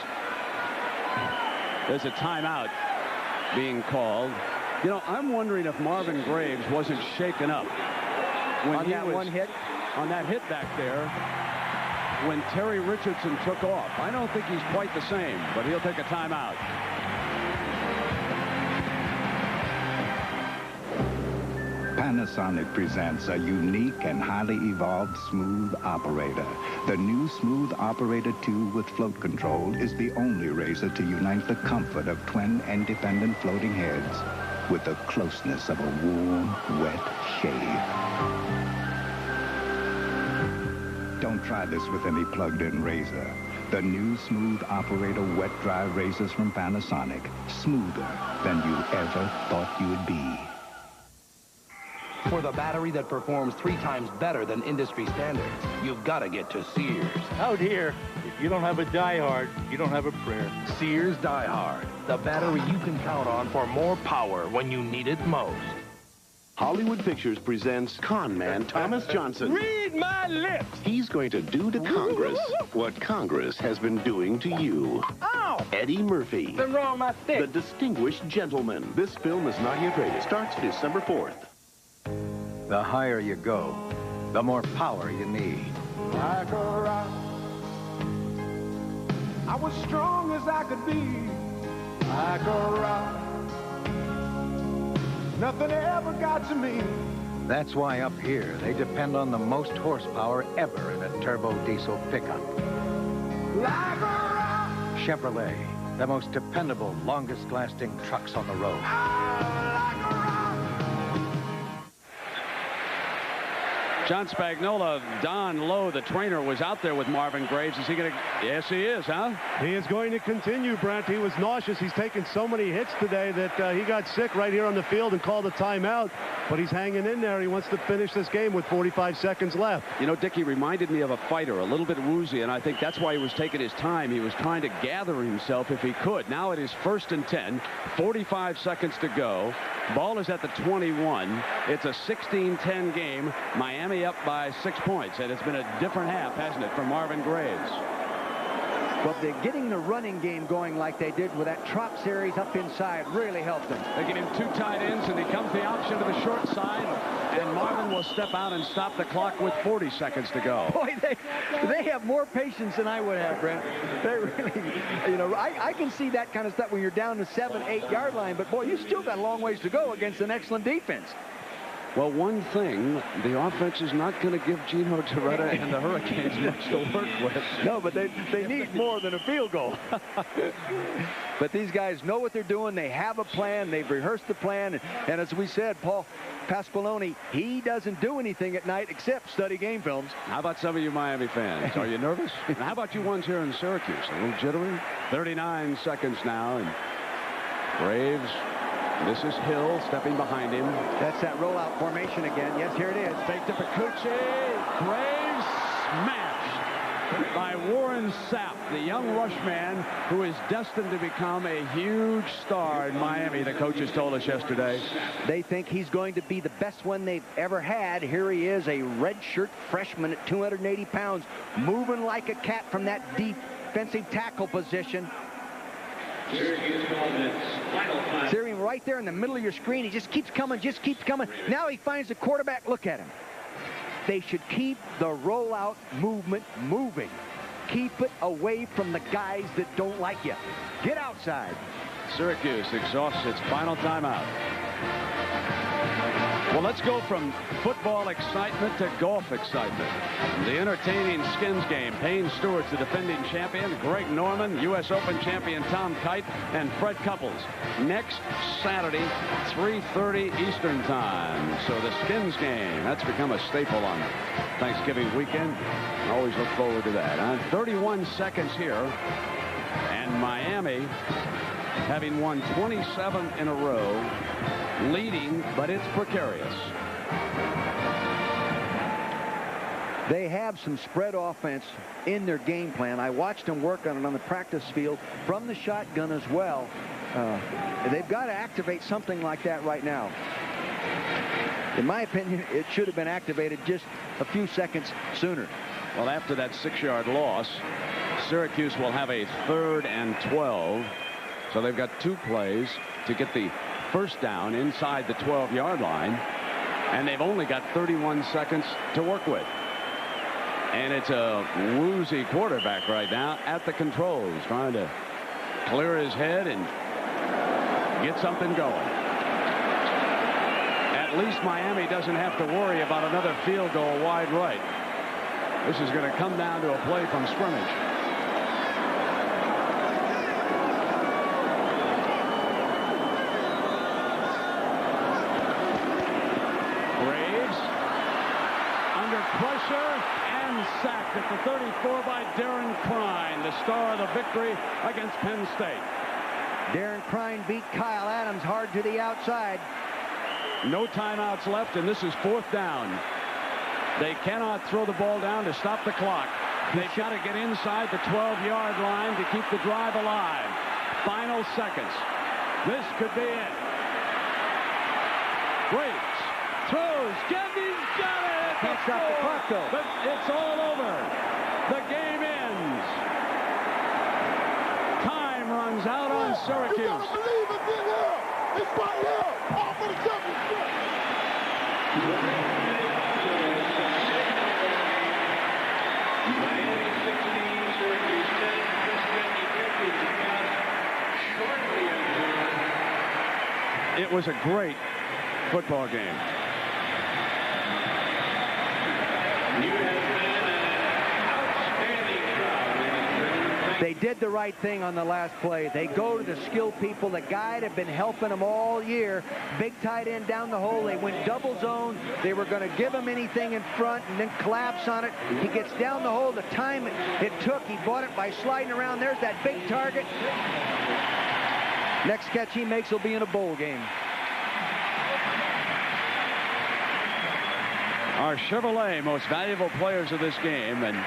There's a timeout being called. You know, I'm wondering if Marvin Graves wasn't shaken up when on that one hit? On that hit back there when Terry Richardson took off. I don't think he's quite the same, but he'll take a timeout. Panasonic presents a unique and highly evolved Smooth Operator. The new Smooth Operator 2 with float control is the only razor to unite the comfort of twin independent floating heads with the closeness of a warm, wet shave. Don't try this with any plugged-in razor. The new Smooth Operator wet dry razors from Panasonic, smoother than you ever thought you would be. For the battery that performs 3 times better than industry standards, you've got to get to Sears. Out here, if you don't have a Die-Hard, you don't have a prayer. Sears Die-Hard, the battery you can count on for more power when you need it most. Hollywood Pictures presents con man Thomas Johnson. Read my lips! He's going to do to Congress what Congress has been doing to you. Ow! Eddie Murphy. Something wrong with my stick. The Distinguished Gentleman. This film is not yet rated. Starts December 4th. The higher you go, the more power you need. Like a rock, I was strong as I could be. Like a rock, nothing ever got to me. That's why up here, they depend on the most horsepower ever in a turbo diesel pickup. Like a rock, Chevrolet, the most dependable, longest-lasting trucks on the road. John Spagnola, Don Lowe, the trainer, was out there with Marvin Graves. Is he going to? Yes, he is, huh? He is going to continue, Brent. He was nauseous. He's taken so many hits today that he got sick right here on the field and called a timeout. But he's hanging in there. He wants to finish this game with 45 seconds left. You know, Dick, he reminded me of a fighter, a little bit woozy, and I think that's why he was taking his time. He was trying to gather himself if he could. Now it is 1st and 10, 45 seconds to go. Ball is at the 21. It's a 16-10 game. Miami up by 6 points, and it's been a different half, hasn't it, for Marvin Graves? Well, they're getting the running game going like they did with that Trop series up inside really helped them. They give him 2 tight ends, and he comes the option to the short side, and Marvin will step out and stop the clock with 40 seconds to go. Boy, they have more patience than I would have, Brent. They really, you know, I can see that kind of stuff when you're down the 7-8 yard line, but boy, you still got a long ways to go against an excellent defense. Well, one thing, the offense is not going to give Gino Torretta and the Hurricanes much to work with. No, but they need more than a field goal. But these guys know what they're doing. They have a plan. They've rehearsed the plan. And as we said, Paul Pasqualoni, he doesn't do anything at night except study game films. How about some of you Miami fans? Are you nervous? And how about you ones here in Syracuse? A little jittery? 39 seconds now, and Braves. This is Hill stepping behind him. That's that rollout formation again. Yes, here it is. Fake to Picucci. Graves smashed by Warren Sapp, the young rushman who is destined to become a huge star in Miami, the coaches told us yesterday. They think he's going to be the best one they've ever had. Here he is, a redshirt freshman at 280 pounds, moving like a cat from that defensive tackle position. See him right there in the middle of your screen. He just keeps coming, just keeps coming. Now he finds the quarterback. Look at him. They should keep the rollout movement moving. Keep it away from the guys that don't like you. Get outside. Syracuse exhausts its final timeout. Well, let's go from football excitement to golf excitement. The entertaining skins game. Payne Stewart's the defending champion. Greg Norman, U.S. Open champion Tom Kite, and Fred Couples. Next Saturday, 3:30 Eastern time. So the skins game, that's become a staple on Thanksgiving weekend. Always look forward to that. 31 seconds here. And Miami, having won 27 in a row, leading, but it's precarious. They have some spread offense in their game plan. I watched them work on it on the practice field from the shotgun as well. They've got to activate something like that right now. In my opinion, it should have been activated just a few seconds sooner. Well, after that 6-yard loss, Syracuse will have a 3rd and 12. So they've got 2 plays to get the first down inside the 12-yard line. And they've only got 31 seconds to work with. And it's a woozy quarterback right now at the controls, trying to clear his head and get something going. At least Miami doesn't have to worry about another field goal wide right. This is going to come down to a play from scrimmage. Braves under pressure and sacked at the 34 by Darren Crine, the star of the victory against Penn State. Darren Crine beat Kyle Adams hard to the outside. No timeouts left, and this is 4th down. They cannot throw the ball down to stop the clock. They've got to get inside the 12-yard line to keep the drive alive. Final seconds. This could be it. Braves throws. He's got it. Can't stop the clock, though. But it's all over. The game ends. Time runs out on Syracuse. You gotta believe it's in here. It's right here. All for the championship. It was a great football game. They did the right thing on the last play. They go to the skilled people. The guy that had been helping them all year. Big tight end down the hole. They went double zone. They were going to give him anything in front and then collapse on it. He gets down the hole. The time it took, he bought it by sliding around. There's that big target. Next catch he makes will be in a bowl game. Our Chevrolet most valuable players of this game, and